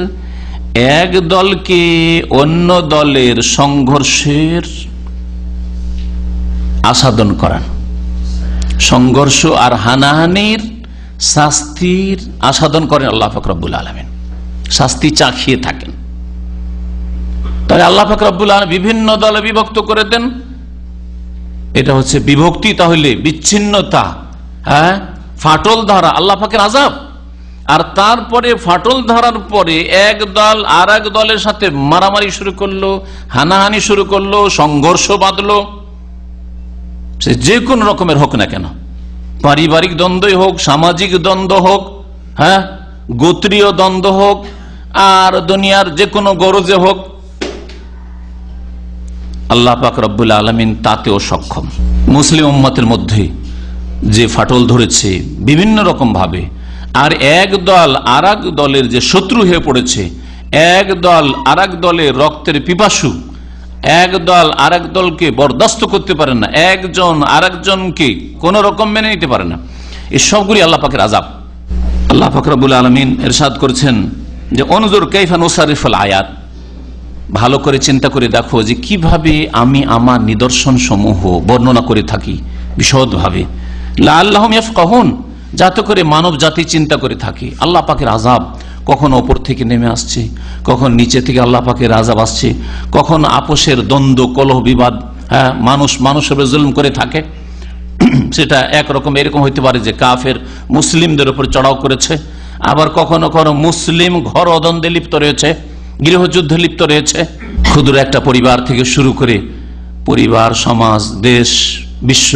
এক দলকে অন্য দলের সংঘর্ষের আস্বাদন করান, সংঘর্ষ আর হানাহানির শাস্তির আস্বাদন করেন আল্লাহ পাক রব্বুল আলামিন, শাস্তি চাখিয়ে থাকেন। তাহলে আল্লাহ পাক রব্বুল আলামিন বিভিন্ন দলে বিভক্ত করে দেন। এটা হচ্ছে বিভক্তি, তাহলে বিচ্ছিন্নতা, হ্যাঁ, ফাটল ধরা আল্লাহ পাকের আযাব। আর তারপরে ফাটল ধরার পরে এক দল আর এক দলের সাথে মারামারি শুরু করলো, হানাহানি শুরু করলো, সংঘর্ষ বাঁধলো, সে যে কোন রকমের হোক না কেন, পারিবারিক দ্বন্দ্বই হোক, সামাজিক দ্বন্দ্ব হোক, হ্যাঁ, গোত্রীয় দ্বন্দ্ব হোক, আর দুনিয়ার যে কোনো গরজে হোক, আল্লাহ পাক রব্বুল আলামিন তাতেও সক্ষম। মুসলিম উম্মতের মধ্যে যে ফাটল ধরেছে বিভিন্ন রকম ভাবে, আর এক দল আর এক দলের যে শত্রু হয়ে পড়েছে, এক দল আর এক দলের রক্তের পিপাসু, এক দল আর এক দলকে বরদাস্ত করতে পারে না, একজন আর একজনকে কোন রকম মেনে নিতে পারে না, এই সবগুলি আল্লাহ পাকের আযাব। আল্লাহ পাক রব্বুল আলামিন ইরশাদ করেছেন যে অনজুর কাইফা নুসারিফুল আয়াত, ভালো করে চিন্তা করে দেখো যে কিভাবে আমি আমার নিদর্শন সমূহ বর্ণনা করে থাকি বিশদভাবে, লাআল্লাহুম ইয়াফকাহুন, যাতে করে মানব জাতি চিন্তা করে থাকে। আল্লাহ পাকের আযাব কখন ওপর থেকে নেমে আসছে, কখন নিচে থেকে আল্লাহ পাকের আযাব আসছে, কখন আপোষের দ্বন্দ্ব কলহ বিবাদ, হ্যাঁ, মানুষের উপর জুলুম করে থাকে। সেটা একরকম এরকম হইতে পারে যে কাফের মুসলিমদের উপর চড়াও করেছে, আবার কখনো কখনো মুসলিম ঘর দ্বন্দ্বে লিপ্ত রয়েছে, গৃহযুদ্ধে লিপ্ত রয়েছে। ক্ষুদ্র একটা পরিবার থেকে শুরু করে পরিবার, সমাজ, দেশ, বিশ্ব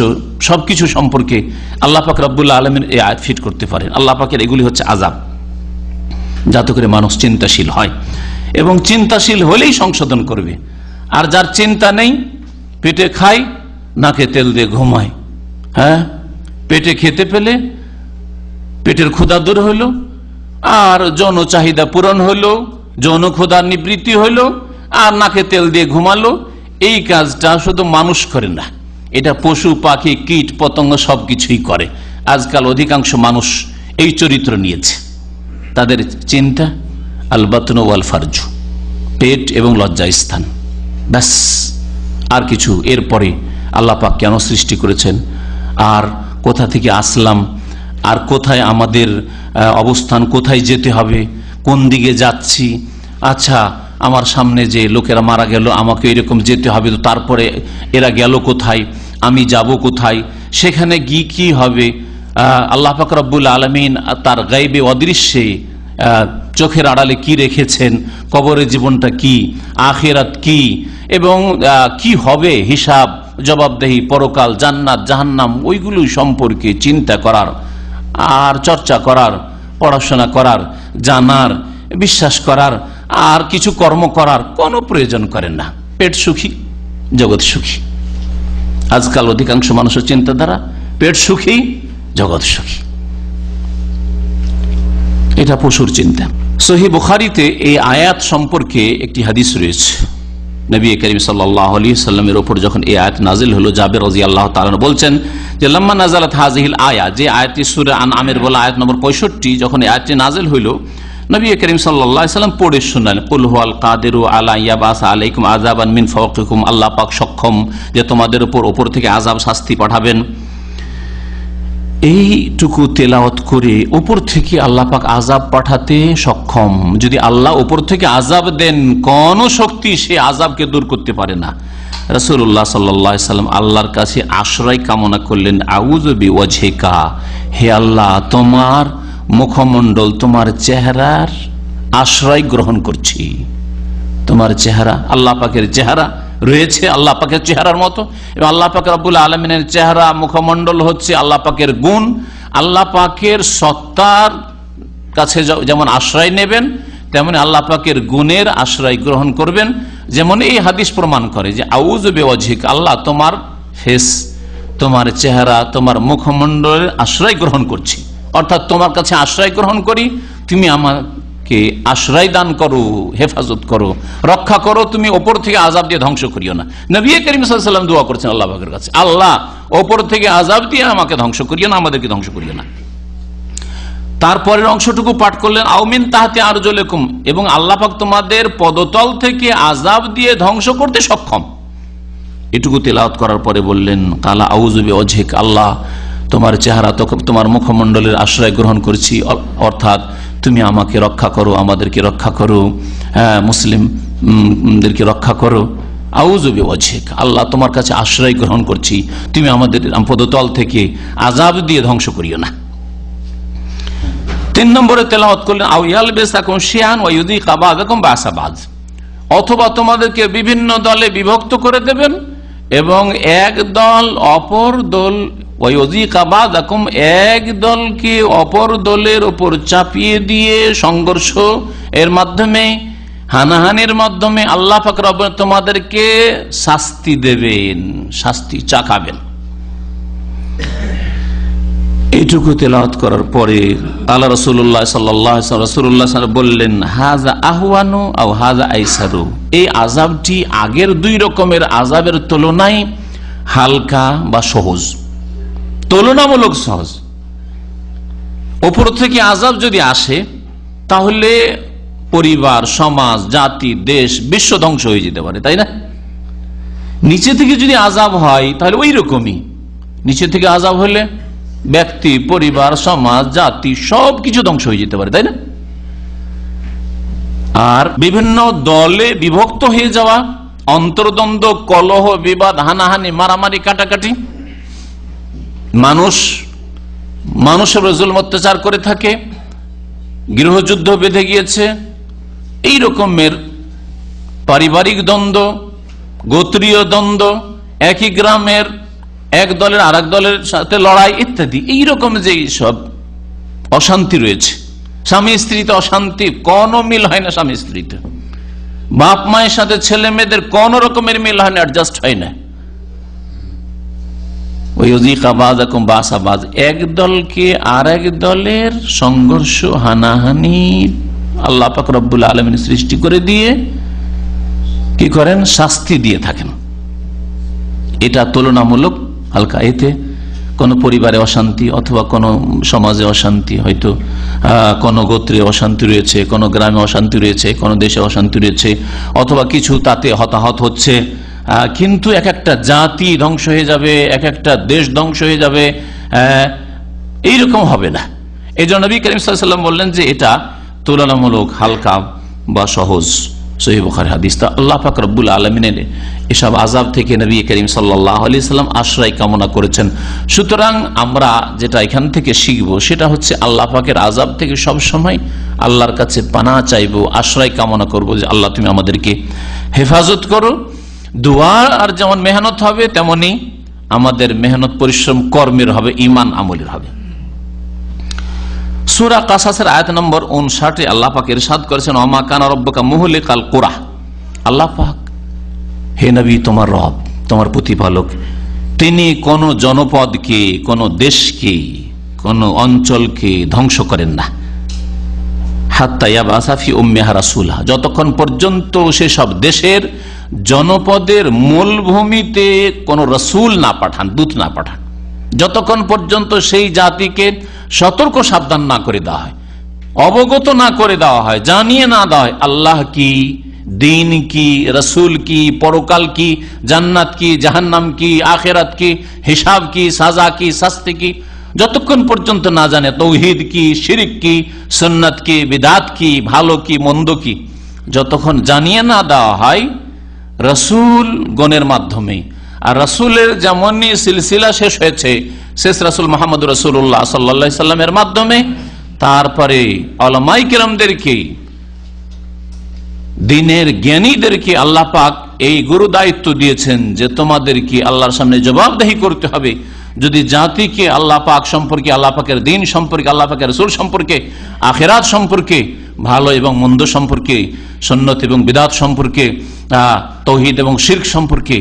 সবকিছু সম্পর্কে আল্লাহ পাক রব্বুল আলামিন এই আয়াত ফিট করতে পারেন। আল্লাহ পাকের এগুলি হচ্ছে আযাব, যাতে করে মানুষ চিন্তাশীল হয়, এবং চিন্তাশীল হলেই সংশোধন করবে। আর যার চিন্তা নেই, পেটে খায়, নাকে তেল দিয়ে ঘুমায়, হ্যাঁ, পেটে খেতে পেলে পেটের ক্ষুধা দূর হইল, আর যৌন চাহিদা পূরণ হইল, যৌন ক্ষুধার নিবৃত্তি হইল, আর নাকে তেল দিয়ে ঘুমালো। এই কাজটা শুধু মানুষ করে না, এটা পশু পাখি কীট পতঙ্গ সবকিছুই করে। আজকাল অধিকাংশ মানুষ এই চরিত্র নিয়েছে। তাদের চিন্তা আল বাতন ওয়াল ফারজু, পেট এবং লজ্জা স্থান, ব্যাস, আর কিছু। এরপরে আল্লাহ পাক কেন সৃষ্টি করেছেন, আর কোথা থেকে আসলাম, আর কোথায় আমাদের অবস্থান, কোথায় যেতে হবে, কোন দিকে যাচ্ছি, আচ্ছা আমার সামনে যে লোকেরা মারা গেল, আমাকে এরকম যেতে হবে, তো তারপরে এরা গেল কোথায়, আমি যাব কোথায়, সেখানে গিয়ে কি হবে। আল্লাহ পাক রব্বুল আলামিন তার গায়বে অদৃশ্যে চোখের আড়ালে কি রেখেছেন, কবরের জীবনটা কি, আখিরাত কি, এবং কি হবে, হিসাব জবাবদেহি, পরকাল, জান্নাত জাহান্নাম, ওইগুলো সম্পর্কে চিন্তা করার আর চর্চা করার, পড়াশোনা করার, জানার, বিশ্বাস করার আর কিছু কর্ম করার কোনো প্রয়োজন করেন না। পেট সুখী, জগৎ সুখী। আজকাল অধিকাংশ মানুষের চিন্তাধারা পেট সুখী, জগৎ সুখী, এটা পশুর চিন্তা। সহিহ বুখারীতে এই আয়াত সম্পর্কে একটি হাদিস রয়েছে। নবী করিম সাল্লাল্লাহু আলাইহি সাল্লামের উপর যখন এই আয়াত নাজিল হলো, জাবের রাদিয়াল্লাহু তাআলা বলছেন যে লাম্মা নাযালাত হাযিহিল আয়া, যে আয়াতটি সূরা আনআমের বলা আয়াত নম্বর 65, যখন এই আয়াতটি নাজিল হইল, নবী করিম সাল্লাল্লাহু আলাইহি সাল্লাম পড়ে শোনালেন, কুল হুয়াল কাদিরু আলা ইয়াবাসা আলাইকুম আযাবান মিন ফাওকিকুম, আল্লাহ পাক সক্ষম যে তোমাদের উপর থেকে আযাব শাস্তি পাঠাবেন। এইটুকু তেলাওয়াত করে উপর থেকে আল্লাহ পাক আযাব পাঠাতে সক্ষম। যদি আল্লাহ উপর থেকে আযাব দেন, কোন শক্তি সে আযাবকে দূর করতে পারে না। রাসূলুল্লাহ সাল্লাল্লাহু আলাইহি সাল্লাম আল্লাহর কাছে আশ্রয় কামনা করলেন, আউযু বিওয়াজহিকা, হে আল্লাহ তোমার মুখমণ্ডল, তোমার চেহারার আশ্রয় গ্রহণ করছি। তোমার চেহারা, আল্লাহ পাকের চেহারা রয়েছে আল্লাহ পাকের চেহারার মতো, এবং আল্লাহ পাক রব্বুল আলামিনের চেহারা, মুখমণ্ডল হচ্ছে আল্লাহ পাকের গুণ। আল্লাহ পাকের সত্তার কাছে যেমন আশ্রয় নেবেন, তেমনি আল্লাহ পাকের গুণের আশ্রয় গ্রহণ করবেন। যেমন এই হাদিস প্রমাণ করে যে আউযু বিওয়াজহিক, আল্লাহ তোমার ফেস, তোমার চেহারা, তোমার মুখমণ্ডলের আশ্রয় গ্রহণ করছি, অর্থাৎ তোমার কাছে আশ্রয় গ্রহণ করি, তুমি আমাকে আশ্রয় দান করো, হেফাজত করো, রক্ষা করো, তুমি ওপর থেকে আযাব দিয়ে ধ্বংস করিও না। নবী করিম সাল্লাল্লাহু আলাইহি ওয়াসাল্লাম দোয়া করছেন আল্লাহ পাকের কাছে, আল্লাহ ওপর থেকে আযাব দিয়ে আমাকে ধ্বংস করিও না, আমাদেরকে ধ্বংস করিও না। তারপরের অংশটুকু পাঠ করলেন, আউমিন তাহতি আরজুলিকুম, এবং আল্লাহ পাক তোমাদের পদতল থেকে আযাব দিয়ে ধ্বংস করতে সক্ষম। এটুকু তেলাওয়াত করার পরে বললেন, কালা আউযু বিওয়াজহিক, আল্লাহ তোমার চেহারা, তোমার মুখমণ্ডলের আশ্রয় গ্রহণ করছি, অর্থাৎ তুমি আমাকে রক্ষা করো, আমাদেরকে রক্ষা করো, মুসলিমদেরকে রক্ষা করো। আউযু বিওয়াজহিক, আল্লাহ তোমার কাছে আশ্রয় গ্রহণ করছি, তুমি আমাদের পদতল থেকে আযাব দিয়ে ধ্বংস করিও না। 3 নম্বরে তেলাওয়াত করলেন, আও ইয়ালবিসাকুম শিয়ান ওয়া ইউযিকা বাযাকুম বা'সা বা'য, অথবা তোমাদেরকে বিভিন্ন দলে বিভক্ত করে দেবেন এবং এক দল অপর দল এক দলকে অপর দলের উপর চাপিয়ে দিয়ে সংঘর্ষ এর মাধ্যমে, হানাহানির মাধ্যমে আল্লাহ পাক রব্বুল তোমাদেরকে শাস্তি দেবেন, শাস্তি চাকাবেন। এইটুকু তেলাওয়াত করার পরে আল্লাহ রাসূলুল্লাহ সাল্লাল্লাহু আলাইহি ওয়াসাল্লাম বললেন, হাযা আহওয়ানু আও হাযা আইসারু, এই আযাবটি আগের দুই রকমের আযাবের তুলনায় হালকা বা সহজ, তুলনামূলক সহজ। উপর থেকে আযাব যদি আসে তাহলে পরিবার, সমাজ, জাতি, দেশ, বিশ্ব ধ্বংস হয়ে যেতে পারে, তাই না? নিচে থেকে যদি আযাব হয় তাহলে ওই রকমই, নিচে থেকে আযাব হলে ব্যক্তি, পরিবার, সমাজ, জাতি সবকিছু ধ্বংস হয়ে যেতে পারে, তাই না? আর বিভিন্ন দলে বিভক্ত হয়ে যাওয়া, অন্তর্দ্বন্দ্ব, কলহ, বিবাদ, হানাহানি, মারামারি, কাটাকাটি, মানুষের জুলম অত্যাচার করে থাকে, গৃহযুদ্ধ বেঁধে গিয়েছে, এই রকমের পারিবারিক দ্বন্দ্ব, গোত্রীয় দ্বন্দ্ব, একই গ্রামের এক দলের আর এক দলের সাথে লড়াই ইত্যাদি, এইরকম যে সব অশান্তি রয়েছে, স্বামী স্ত্রীতে অশান্তি, কোনো মিল হয় না, স্বামী স্ত্রীতে, বাপ মায়ের সাথে ছেলে মেয়েদের কোন রকমের মিল হয় না, অ্যাডজাস্ট হয় না, এক দলকে আর এক দলের সংঘর্ষ, হানাহানি আল্লাহ পাক রব্বুল আলামিন সৃষ্টি করে দিয়ে কি করেন? শাস্তি দিয়ে থাকেন। এটা তুলনামূলক হালকা। এতে কোন পরিবারে অশান্তি অথবা কোন সমাজে অশান্তি, হয়তো কোন গোত্রে অশান্তি রয়েছে, কোন গ্রামে অশান্তি রয়েছে, কোন দেশে অশান্তি রয়েছে, অথবা কিছু তাতে হতাহত হচ্ছে, কিন্তু এক একটা জাতি ধ্বংস হয়ে যাবে, এক একটা দেশ ধ্বংস হয়ে যাবে, এইরকম হবে না। এই জন্য নবী করিম সাল্লাল্লাহু আলাইহি ওয়াসাল্লাম বললেন যে এটা তুলনামূলক হালকা বা সহজ। সহিহ বুখারী হাদিস। আল্লাহ পাক রব্বুল আলামিনের এসব আযাব থেকে নবী করিম সাল্লাল্লাহু আলাইহি ওয়াসাল্লাম আশ্রয় কামনা করেছেন। সুতরাং আমরা যেটা এখান থেকে শিখব সেটা হচ্ছে আল্লাহ পাকের আযাব থেকে সব সময় আল্লাহর কাছে পানাহ চাইবো, আশ্রয় কামনা করব যে আল্লাহ তুমি আমাদেরকে হেফাজত করো। দোয়া আর যেমন মেহনত হবে তেমনি আমাদের মেহনত, পরিশ্রম, কর্মের হবে, ঈমান আমলের হবে। সূরা কাসাসের আয়াত নম্বর 59 আল্লাহ পাক ইরশাদ করেছেন, ওমা কানা রব্বুকা মুহলিকাল কুরা, আল্লাহ পাক হে নবী তোমার রব, তোমার প্রতিপালক, তিনি কোন জনপদকে, কোন দেশকে, কোন অঞ্চলকে ধ্বংস করেন না, হাত্তা ইয়াবআসা ফি উম্মিহা রাসূলা, যতক্ষণ পর্যন্ত সেসব দেশের জনপদের মূলভূমিতে কোন রাসূল না পাঠান, দূত না পাঠান, যতক্ষণ পর্যন্ত সেই জাতিকে সতর্ক সাবধান না করে দেওয়া হয়, অবগত না করে দেওয়া হয়, জানিয়ে না দেওয়া হয় আল্লাহ কি, দিন কি, রসুল কি, পরকাল কি, জান্নাত কি, জাহান্নাম কি, আখেরাত কি, হিসাব কি, সাজা কি, শাস্তি কি, যতক্ষণ পর্যন্ত না জানে তৌহিদ কি, শিরিক কি, সুন্নাত কি, বিদআত কি, ভালো কি, মন্দ কি, যতক্ষণ জানিয়ে না দেওয়া হয় রসুল গণের মাধ্যমে। আর রসুলের যেমনই সিলসিলা শেষ হয়েছে, শেষ রসুল মুহাম্মদ রাসূলুল্লাহ সাল্লাল্লাহু আলাইহি সাল্লামের মাধ্যমে, তারপরে উলামায়ে কেরামদেরকে, দ্বীনের জ্ঞানীদেরকে আল্লাহ পাক এই গুরু দায়িত্ব দিয়েছেন যে তোমাদেরকে আল্লাহর সামনে জবাবদিহি করতে হবে। যদি জাতিকে আল্লাহ পাক সম্পর্কে, আল্লাহ পাকের দ্বীন সম্পর্কে, আল্লাহ পাকের রাসূল সম্পর্কে, আখিরাত সম্পর্কে, ভালো এবং মন্দ সম্পর্কে, সুন্নাত এবং বিদআত সম্পর্কে, তাওহীদ এবং শিরক সম্পর্কে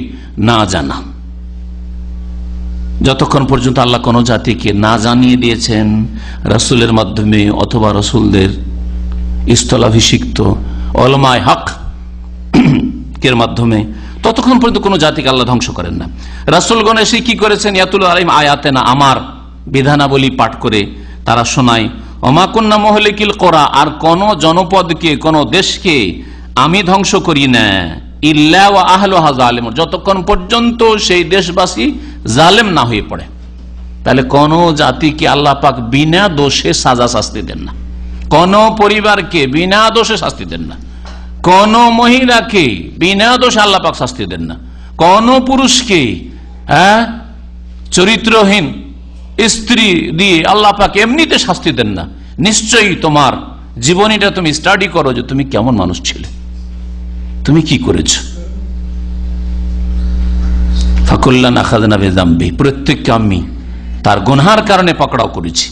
না জানা, যতক্ষণ পর্যন্ত আল্লাহ কোন জাতিকে না জানিয়ে দিয়েছেন রাসূলের মাধ্যমে অথবা রাসূলদের স্থলাভিষিক্ত উলামায়ে হক এর মাধ্যমে, ততক্ষণ পর্যন্ত কোন জাতিকে আল্লাহ ধ্বংস করেন না। রাসূলগণ এসে কি করেছেন? ইয়াতুলু আলাইহিম আয়াতিনা, আমার বিধানাবলী পাঠ করে তারা শোনায়। ওমা কুন্না মুহলিকিল কুরা, আর কোন জনপদকে, কোন দেশকে আমি ধ্বংস করি না, ইল্লা ওয়া আহলুহা যালিমুন, যতক্ষণ পর্যন্ত সেই দেশবাসী জালেম না হয়ে পড়ে। তাহলে কোন জাতিকে আল্লাহ পাক বিনা দোষে সাজা শাস্তি দেন না, কোন পরিবারকে বিনা দোষে শাস্তি দেন না, কোন মহিলাকে বিনা দোষে আল্লাহ পাক শাস্তি দেন না, কোন পুরুষকে চরিত্রহীন স্ত্রী দিয়ে আল্লাহ পাক এমনিতে শাস্তি দেন না। নিশ্চয়ই তোমার জীবনীটা তুমি স্টাডি করো যে তুমি কেমন মানুষ ছিলে, তুমি কি করেছ। কুল্লান আখাযনা বিযামবি, প্রত্যেককে আমি তার গুনহার কারণে পকড়াও করেছি।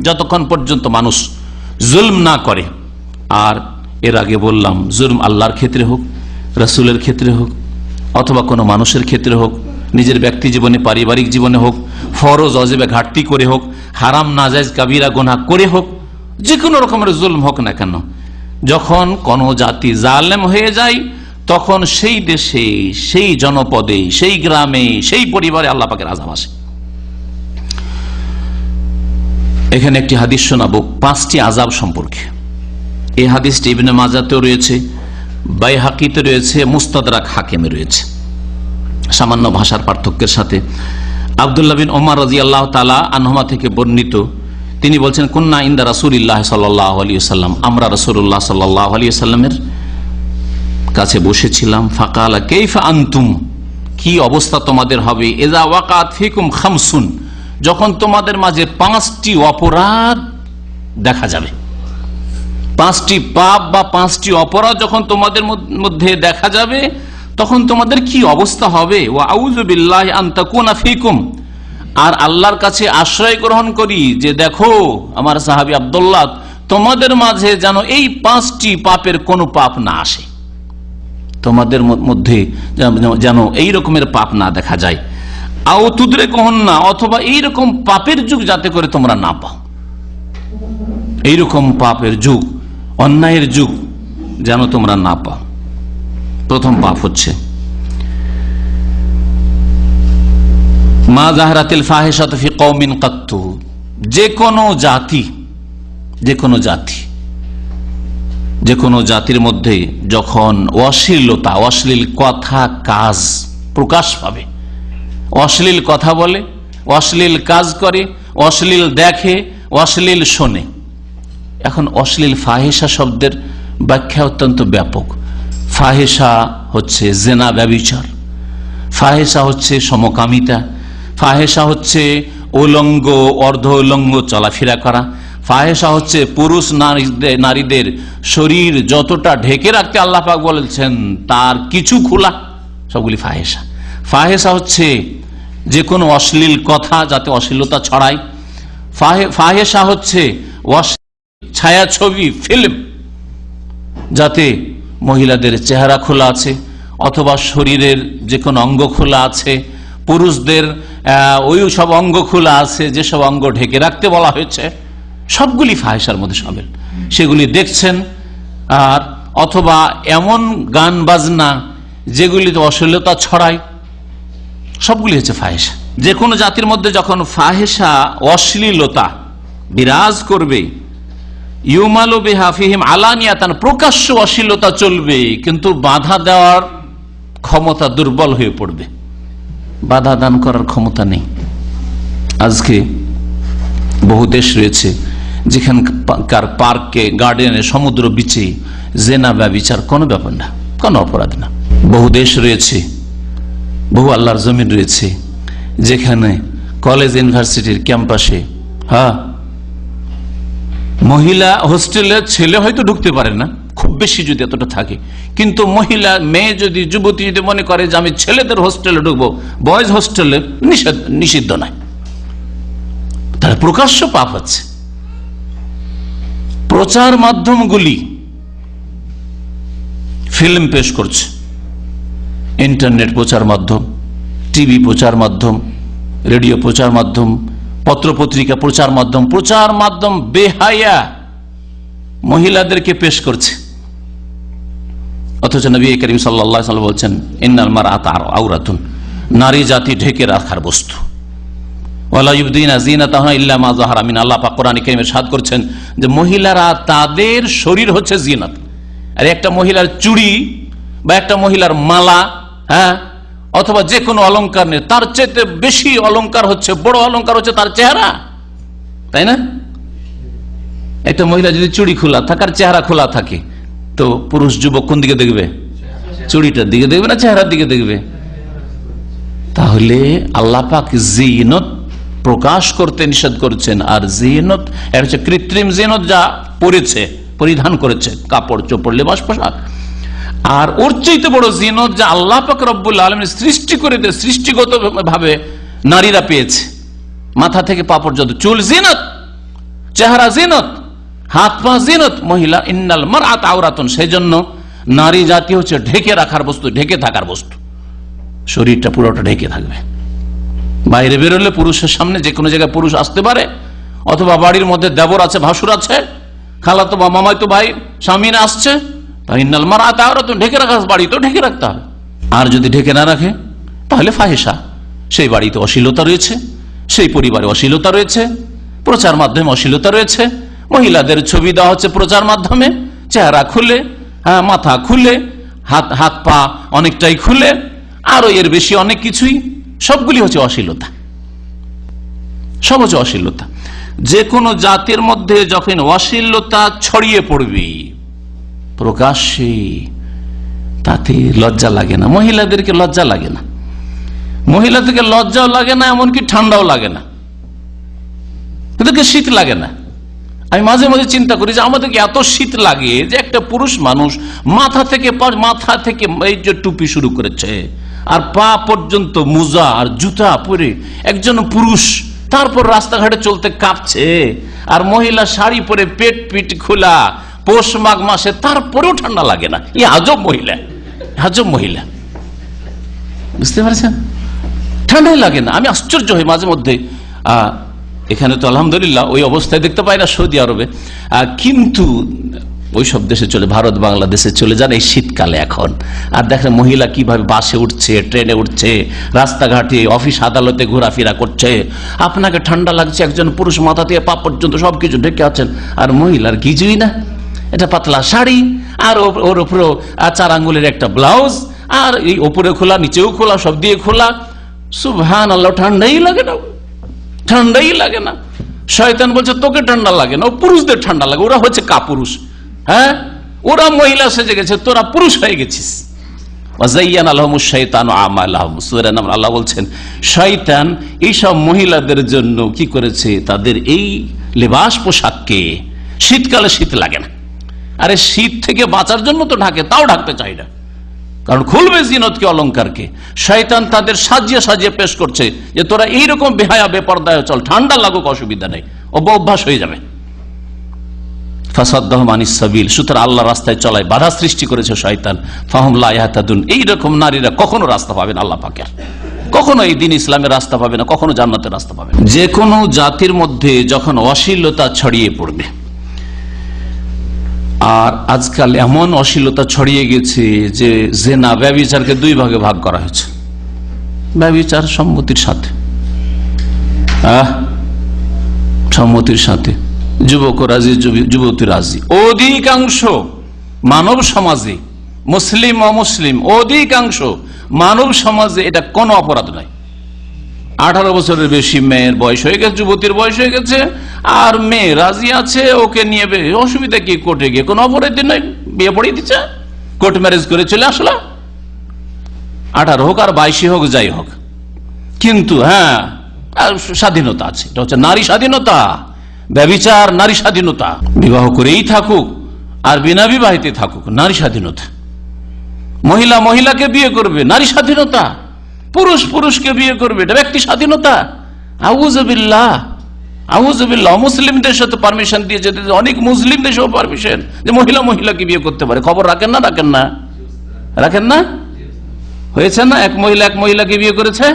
যতক্ষণ পর্যন্ত মানুষ জুলম না করে। আর এর আগে বললাম, জুলম আল্লাহর ক্ষেত্রে হোক, রাসূলের ক্ষেত্রে হোক, অথবা কোনো মানুষের ক্ষেত্রে হোক, নিজের ব্যক্তি জীবনে, পারিবারিক জীবনে হোক, ফরজ অজেবে ঘাটতি করে হোক, হারাম নাজায়েজ কাবিরা গুনাহ করে হোক, যে কোনো রকমের জুলম হোক না কেন, যখন কোনো জাতি জালেম হয়ে যায় তখন সেই দেশে, সেই জনপদে, সেই গ্রামে, সেই পরিবারে আল্লাহ পাকের আযাব আসে। এখানে একটি হাদিস শোনাবো 5টি আযাব সম্পর্কে। এই হাদিসটি ইবনে মাজাতেও রয়েছে, বাইহাকিতে রয়েছে, মুস্তাদরাক হাকিমে রয়েছে, সামান্য ভাষার পার্থক্যের সাথে। আব্দুল্লাহ বিন ওমর রাদিয়াল্লাহু তাআলা আনহুমা থেকে বর্ণিত, তিনি বলছেন, কুন্না ইনদা রাসূলিল্লাহ সাল্লাল্লাহু আলাইহি ওয়াসাল্লাম, আমরা রাসূলুল্লাহ সাল্লাল্লাহু আলাইহি ওয়াসাল্লামের কাছে বসেছিলাম। ফাকালা কাইফা আনতুম, কি অবস্থা তোমাদের হবে, ইযা ওয়াকাত ফিকুম খামসুন, যখন তোমাদের মাঝে 5টি অপরাধ দেখা যাবে, 5টি পাপ বা 5টি অপরাধ যখন তোমাদের মধ্যে দেখা যাবে তখন তোমাদের কি অবস্থা হবে। ওয়া আউযু বিল্লাহি আন তাকুনা ফিকুম, আর আল্লাহর কাছে আশ্রয় গ্রহণ করি যে দেখো আমার সাহাবী আব্দুল্লাহ, তোমাদের মাঝে যেন এই 5টি পাপের কোনো পাপ না আসে, তোমাদের মধ্যে যেন এই রকমের পাপ না দেখা যায়। আও তুদরিকুহুন্না, অথবা এইরকম পাপের যুগ যাতে করে তোমরা না পাও, এইরকম পাপের যুগ, অন্যায়ের যুগ যেন তোমরা না পাও। প্রথম পাপ হচ্ছে মা যাহরাতিল ফাহিশাতু ফি কওমিন কাত্তু, যে কোনো জাতির মধ্যে যখন অশ্লীলতা, অশ্লীল কথা কাজ প্রকাশ পাবে, অশ্লীল কথা বলে, অশ্লীল কাজ করে, অশ্লীল দেখে, অশ্লীল শোনে। এখন অশ্লীল ফাহিশা শব্দের ব্যাখ্যা অত্যন্ত ব্যাপক। ফাহিশা হচ্ছে জেনা, ব্যভিচার, ফাহিশা হচ্ছে সমকামিতা, ফাহিশা হচ্ছে উলঙ্গ অর্ধ উলঙ্গ চলাফেরা করা, ফাহিশা হচ্ছে পুরুষ নারীদের শরীর যতটা ঢেকে রাখতে আল্লাহ পাক বলেছেন তার কিছু খোলা, সবগুলি ফাহিশা। ফাহিশা হচ্ছে যে কোনো অশ্লীল কথা যাতে অশ্লীলতা ছড়ায়। ফাহিশা হচ্ছে ছায়াছবি, ফিল্ম যাতে মহিলাদের চেহারা খোলা আছে অথবা শরীরের যে কোনো অঙ্গ খোলা আছে, পুরুষদের ওই সব অঙ্গ খোলা আছে, যেসব অঙ্গ ঢেকে রাখতে বলা হয়েছে, সবগুলি ফাহিশার মধ্যে শামিল। সেগুলি দেখছেন, আর অথবা এমন গান বাজনা যেগুলিতে অশ্লীলতা ছড়ায়, সবগুলি হচ্ছে ফাহিশা। যে কোনো জাতির মধ্যে যখন ফাহিশা, অশ্লীলতা বিরাজ করবে, ইউমালু বিহা ফিহিম আলানিয়াতান, প্রকাশ্য অশ্লীলতা চলবে, কিন্তু বাধা দেওয়ার ক্ষমতা দুর্বল হয়ে পড়বে, বাধা দান করার ক্ষমতা নেই। আজকে বহু দেশ রয়েছে যেখানকার পার্কে, গার্ডেনে, সমুদ্র বিচে জেনা ব্যভিচার কোনো ব্যাপার না, কোনো অপরাধ না। বহু দেশ রয়েছে, বহু আল্লাহর জমিন রয়েছে যেখানে কলেজ ইউনিভার্সিটির ক্যাম্পাসে, মহিলা হোস্টেলে ছেলে হয়তো ঢুকতে পারে না, খুব বেশি যদি এতটা থাকে, কিন্তু মহিলা মেয়ে যদি, যুবতী যদি মনে করে যে আমি ছেলেদের হোস্টেলে ঢুকবো, বয়েজ হোস্টেলে নিষিদ্ধ নয়, তার প্রকাশ্য পাপ হচ্ছে। প্রচার মাধ্যমগুলি ফিল্ম পেশ করছে, ইন্টারনেট প্রচার মাধ্যম, টিভি প্রচার মাধ্যম, রেডিও প্রচার মাধ্যম, পত্রপত্রিকা প্রচার মাধ্যম বেহায়া মহিলাদেরকে পেশ করছে। অথচ নবী করিম সাল্লাল্লাহু আলাইহি ওয়াসাল্লাম বলছেন, ইন্নাল মারআতা আওরাতুন, নারী জাতি ঢেকে রাখার বস্তু। ওয়ালা ইউবদিনা যিনাতাহুন্না ইল্লা মা যাহারা মিন, আল্লাহ পাক কোরআনে কারীমে ইরশাদ করছেন যে মহিলারা, তাদের শরীর হচ্ছে জিনাত। আর একটা মহিলার চুড়ি বা একটা মহিলার মালা, অথবা যে কোনো অলংকার নেই, তার চেয়ে বেশি অলংকার হচ্ছে, বড় অলংকার হচ্ছে তার চেহারা, তাই না? একটা মহিলা যদি চুড়ি খোলা থাকে আর চেহারা খোলা থাকে, তো পুরুষ যুবক কোন দিকে দেখবে? চুড়িটার দিকে দেখবে না চেহারার দিকে দেখবে? তাহলে আল্লাহ পাক জিনত প্রকাশ করতে নিষেধ করছেন। আর জিনত এর হচ্ছে কৃত্রিম জিনত, যা পরিধান করেছে, কাপড় চোপড়, লেবাস পোশাক। আর ওর চাইতে বড় জিনত যে আল্লাহ পাক রব্বুল আলামিন সৃষ্টি করে দিয়ে সৃষ্টিগত ভাবে নারীরা পেয়েছে, মাথা থেকে পা পর্যন্ত চুল জিনত, চেহারা জিনত, হাত পা জিনত। মহিলা ইন্নাল মারআত আওরাতুন, সেই জন্য নারী জাতি হচ্ছে ঢেকে রাখার বস্তু, ঢেকে থাকার বস্তু। শরীরটা পুরোটা ঢেকে থাকবে। বাইরে বেরোলে পুরুষের সামনে যে কোনো জায়গায় পুরুষ আসতে পারে, অথবা বাড়ির মধ্যে দেবর আছে, ভাসুর আছে, খালাতো বা মামাতো ভাই স্বামীরা আসছে, ইন্নাল মারআত আওরাতুন, ঢেকে রাখা, বাড়ি তো ঢেকে রাখতে হবে। আর যদি ঢেকে না রাখে তাহলে ফাহিশা, সেই বাড়িতে অশ্লীলতা রয়েছে, সেই পরিবারে অশ্লীলতা রয়েছে, প্রচার মাধ্যমে অশ্লীলতা রয়েছে। মহিলাদের ছবি দেওয়া হচ্ছে প্রচার মাধ্যমে, চেহারা খুলে, মাথা খুলে, হাত পা অনেকটাই খুলে, আরো এর বেশি অনেক কিছুই, সবগুলি হচ্ছে অশ্লীলতা, সব হচ্ছে অশ্লীলতা। যে কোনো জাতির মধ্যে যখন অশ্লীলতা ছড়িয়ে পড়বে প্রকাশ্যে, তাতে লজ্জা লাগে না। মহিলাদেরকে লজ্জা লাগে না, মহিলাদেরকে লজ্জাও লাগে না, এমনকি ঠান্ডাও লাগে না, এদেরকে শীত লাগে না। আমি মাঝে মাঝে চিন্তা করি যে আমাদেরকে এত শীত লাগে যে একটা পুরুষ মানুষ মাথা থেকে এই যে টুপি শুরু করেছে আর পা পর্যন্ত মোজা আর জুতা পরে একজন পুরুষ, তারপর রাস্তাঘাটে চলতে কাঁপছে, আর মহিলা শাড়ি পরে পেট পিট খোলা, পৌষ মাঘ মাসে, তারপরেও ঠান্ডা লাগে না। এই আজব মহিলা, আজব মহিলা, বুঝতে পারছেন? ঠান্ডাই লাগে না। আমি আশ্চর্য হই মাঝে মধ্যে। এখানে তো আলহামদুলিল্লাহ ওই অবস্থায় দেখতে পাই না সৌদি আরবে, কিন্তু ওই সব দেশে চলে, ভারত বাংলাদেশে চলে যান এই শীতকালে এখন, আর দেখেন মহিলা কিভাবে বাসে উঠছে, ট্রেনে উঠছে, রাস্তাঘাটে, অফিস আদালতে ঘোরাফেরা করছে। আপনাকে ঠান্ডা লাগছে, একজন পুরুষ মাথা থেকে পা পর্যন্ত সবকিছু ঢেকে আছেন, আর মহিলার কিছুই না, এটা পাতলা শাড়ি, আর ওর উপরে 4 আঙ্গুলের একটা ব্লাউজ, আর এই ওপরে খোলা, নিচেও খোলা, সব দিয়ে খোলা। সুবহানাল্লাহ, ঠান্ডাই লাগে না, ঠান্ডাই লাগে না। শয়তান বলছে তোকে ঠান্ডা লাগে না, ও পুরুষদের ঠান্ডা লাগে, ওরা হচ্ছে কাপুরুষ। হ্যাঁ, ওরা মহিলা সেজে গেছে, তোরা পুরুষ হয়ে গেছিস। আল্লাহ বলছেন শয়তান এইসব মহিলাদের জন্য কি করেছে, তাদের এই লেবাস পোশাককে শীতকালে শীত লাগে না। আরে শীত থেকে বাঁচার জন্য তো ঢাকে, তাও ঢাকতে চাই না, কারণ খুলবে জিনতকে, অলঙ্কারকে। শয়তান তাদের সাজিয়ে সাজিয়ে পেশ করছে যে তোরা এইরকম বেহায়া বেপরদায় চল, ঠান্ডা লাগুক অসুবিধা নেই, অভ্যাস হয়ে যাবে। ফাসাদ্দাহুম আনিস সাবিল, সুতরাং আল্লাহ রাস্তায় চলায় বাধা সৃষ্টি করেছে শয়তান। ফাহুম লা ইয়াহতাদুন, এইরকম নারীরা কখনো রাস্তা পাবে না আল্লাহ পাকের, কখনো এই দিন ইসলামের রাস্তা পাবে না, কখনো জান্নাতের রাস্তা পাবে না। যে কোনো জাতির মধ্যে যখন অশ্লীলতা ছড়িয়ে পড়বে, আর আজকাল এমন অশ্লীলতা ছড়িয়ে গেছে যে জেনা, ব্যভিচারকে 2 ভাগে ভাগ করা হয়েছে। ব্যভিচার সম্মতির সাথে, সম্মতির সাথে, যুবক রাজি, যুবতী রাজি। অধিকাংশ মানব সমাজে, মুসলিম অমুসলিম, অধিকাংশ মানব সমাজে এটা কোনো অপরাধ নয়। 18 বছরের বেশি মেয়ের বয়স হয়ে গেছে, যুবতীর বয়স হয়ে গেছে, আর মেয়ে রাজি আছে, ওকে নিয়ে অসুবিধা কি, কোর্টে গিয়ে কোনো অপরাধ নয়, বিয়ে পড়িয়ে দিচ্ছে, কোর্ট ম্যারেজ করে চলে আসলো। 18 হোক আর 22 হোক, যাই হোক, কিন্তু হ্যাঁ স্বাধীনতা আছে, এটা হচ্ছে নারী স্বাধীনতা। ব্যভিচার নারী স্বাধীনতা, বিবাহ করেই থাকুক আর বিনা বিবাহিতে থাকুক, নারী স্বাধীনতা। মহিলা মহিলাকে বিয়ে করবে, নারী স্বাধীনতা। পুরুষ পুরুষকে বিয়ে করবে, এটা ব্যক্তি স্বাধীনতা। আউযুবিল্লাহ, আউযুবিল্লাহ। মুসলিম দেশে তো পারমিশন দিয়ে যেতে, অনেক মুসলিম দেশেও পারমিশন যে মহিলা মহিলাকে বিয়ে করতে পারে। খবর রাখেন না, রাখেন না, রাখেন না? হয়েছে না, এক মহিলাকে বিয়ে করেছে,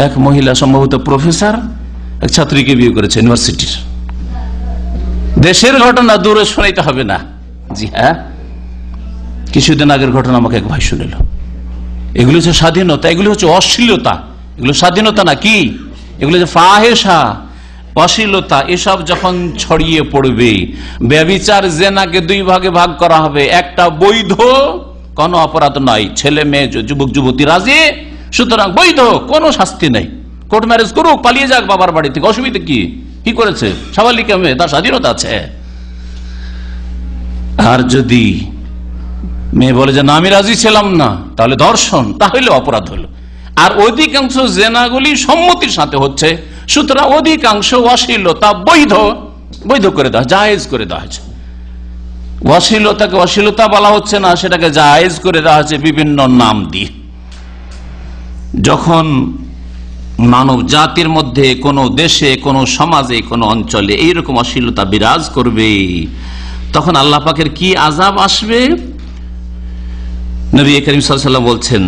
এক মহিলা সম্ভবত প্রফেসর, এক ছাত্রীকে বিয়ে করেছে ইউনিভার্সিটির। দেশের ঘটনা দূরে শোনাইতে হবে না। জি হ্যাঁ, কিছুদিন আগের ঘটনা আমাকে এক ভাই শুনিল। এগুলো হচ্ছে স্বাধীনতা, এগুলো হচ্ছে অশ্লীলতা। এগুলো স্বাধীনতা না, কি এগুলো যে ফাহেসা, অশ্লীলতা। এসব যখন ছড়িয়ে পড়বে, ব্যভিচার জেনাকে 2 ভাগে ভাগ করা হবে। একটা বৈধ, কোনো অপরাধ নয়, ছেলে মেয়ে যুবক যুবতী রাজি, সুতরাং বৈধ, কোনো শাস্তি নেই, কোর্ট ম্যারেজ করুক, পালিয়ে যাক বাবার বাড়ি থেকে, অসুবিধা কি করেছে, স্বাভাবিক মেয়ে, তার স্বাধীনতা আছে। আর যদি মেয়ে বলে যে না আমি রাজি ছিলাম না, তাহলে ধর্ষণ, তাহলে অপরাধ হলো। আর অধিকাংশ জেনাগুলি সম্মতির সাথে হচ্ছে, সুতরাং অধিকাংশ অশ্লীলতা বৈধ করে দেওয়া, জায়েজ করে দেওয়া হয়েছে। অশ্লীলতাকে অশ্লীলতা বলা হচ্ছে না, সেটাকে জায়েজ করে দেওয়া হচ্ছে বিভিন্ন নাম দিয়ে। যখন মানব জাতির মধ্যে, কোনো দেশে, কোনো সমাজে, কোনো অঞ্চলে এইরকম অশ্লীলতা বিরাজ করবে, তখন আল্লাহ পাকের কি আযাব আসবে। নবী করিম সাল্লাল্লাহু আলাইহি ওয়াসাল্লাম বলছেন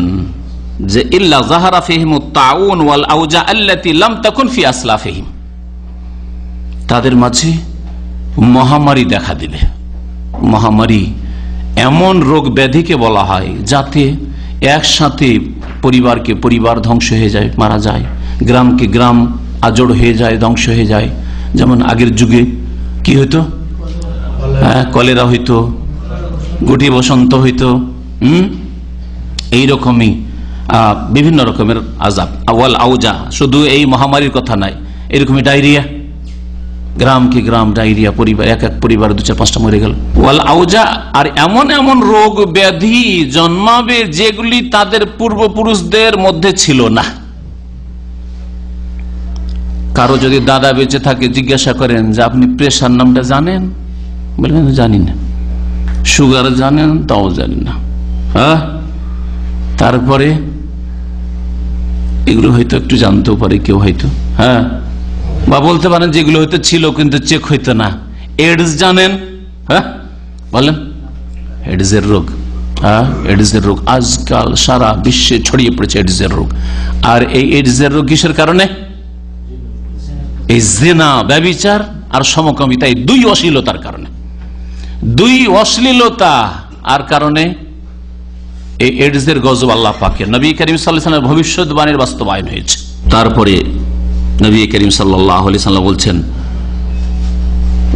যে ইল্লা যাহারা ফিহিমুত তাউন ওয়াল আওজা আল্লাতী লাম তাকুন ফি আসলাফিহিম, তাদের মাঝে মহামারী দেখা দিবে। মহামারী এমন রোগ ব্যাধিকে বলা হয় যাতে একসাথে পরিবারকে পরিবার ধ্বংস হয়ে যায়, মারা যায়, গ্রামকে গ্রাম আজড় হয়ে যায়, ধ্বংস হয়ে যায়। যেমন আগের যুগে কি হইতো, কলেরা হইতো, গুটি বসন্ত হইতো, এইরকমই বিভিন্ন রকমের আযাব। ওয়াল আওজা, শুধু এই মহামারীর কথা নাই, এরকমই ডায়রিয়া, গ্রামকে গ্রাম ডায়রিয়া, পরিবার এক এক পরিবার 2-4-5টা মরে গেল। ওয়াল আওজা, আর এমন এমন রোগ ব্যাধি জন্মাবে যেগুলি তাদের পূর্বপুরুষদের মধ্যে ছিল না। কারো যদি দাদা বেঁচে থাকে জিজ্ঞাসা করেন যে আপনি প্রেশার নামটা জানেন, বলবেন জানি না। সুগার জানেন, তাও জানি না। হ্যাঁ, তারপরে এগুলো হয়তো একটু জানতেও পারে কেউ হয়তো, হ্যাঁ, বা বলতে পারেন যেগুলো হয়তো ছিল কিন্তু চেক হইতো না। এডস জানেন? হ্যাঁ বলেন, এডসের রোগ, হ্যাঁ এডসের রোগ আজকাল সারা বিশ্বে ছড়িয়ে পড়েছে এডসের রোগ। আর এই এডসের রোগ কিসের কারণে? এই জিনা, ব্যভিচার আর সমকামিতা, এই দুই অশ্লীলতার কারণে, দুই অশ্লীলতা আর কারণে এই এডসের গজব আল্লাহ পাকের নবী করিম সাল্লাল্লাহু আলাইহি ওয়াসাল্লামের ভবিষ্যদ্বাণীর বাস্তবায়ন হয়েছে। তারপরে নবী করিম সাল্লাল্লাহু আলাইহি ওয়াসাল্লাম বলছেন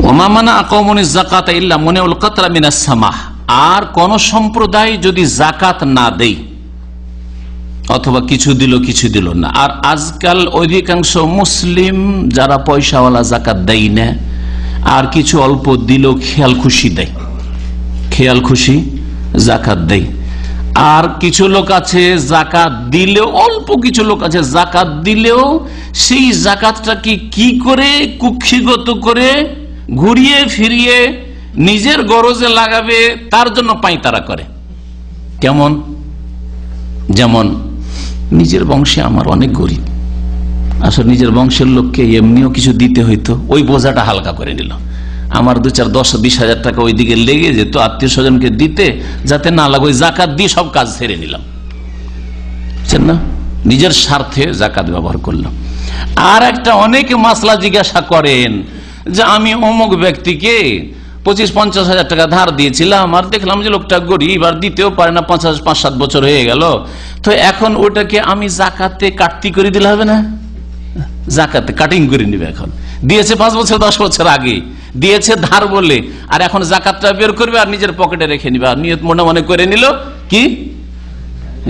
ওমা মানা কওমুনিজ যাকাতা ইল্লা মুনিউল কাতরা মিনাস সামাহ, আর কোন সম্প্রদায় যদি যাকাত না দেয়, অথবা কিছু দিল কিছু দিল না। আর আজকাল অধিকাংশ মুসলিম যারা পয়সাওয়ালা যাকাত দেয় না, আর কিছু অল্প দিল খেয়াল খুশি দেয়, খেয়াল খুশি যাকাত দেয়। আর কিছু লোক আছে যাকাত দিলেও, অল্প কিছু লোক আছে যাকাত দিলেও সেই যাকাতটাকে কি করে কুক্ষিগত করে ঘুরিয়ে ফিরিয়ে নিজের গরজে লাগাবে তার জন্য পাঁয়তারা করে। কেমন? যেমন নিজের বংশে আমার অনেক গরিব, আসলে নিজের বংশের লোককে এমনিও কিছু দিতে হইতো, ওই বোঝাটা হালকা করে নিল। আমার 2-4-10-20 হাজার টাকা ওই দিকে লেগে যেত আত্মীয় স্বজনকে দিতে, যাতে না লাগে ওই জাকাত দিয়ে সব কাজ সেরে নিলাম, বুঝছেন না? নিজের স্বার্থে জাকাত ব্যবহার করলাম। আর একটা অনেকে মাসলা জিজ্ঞাসা করেন যে আমি অমুক ব্যক্তিকে 25-50 হাজার টাকা ধার দিয়েছিলাম, আর দেখলাম যে লোকটা গরিব আর দিতেও পারে না, 5-7 বছর হয়ে গেল, তো এখন ওটাকে আমি জাকাতে কাটতি করে দিলে হবে না? জাকাতে কাটিং করে নিবে। এখন দিয়েছে 5 বছর 10 বছর আগে দিয়েছে ধার বলে, আর এখন জাকাতটা বের করবে আর নিজের পকেটে রেখে নিবে, আর নিয়ত মনে মনে করে নিল কি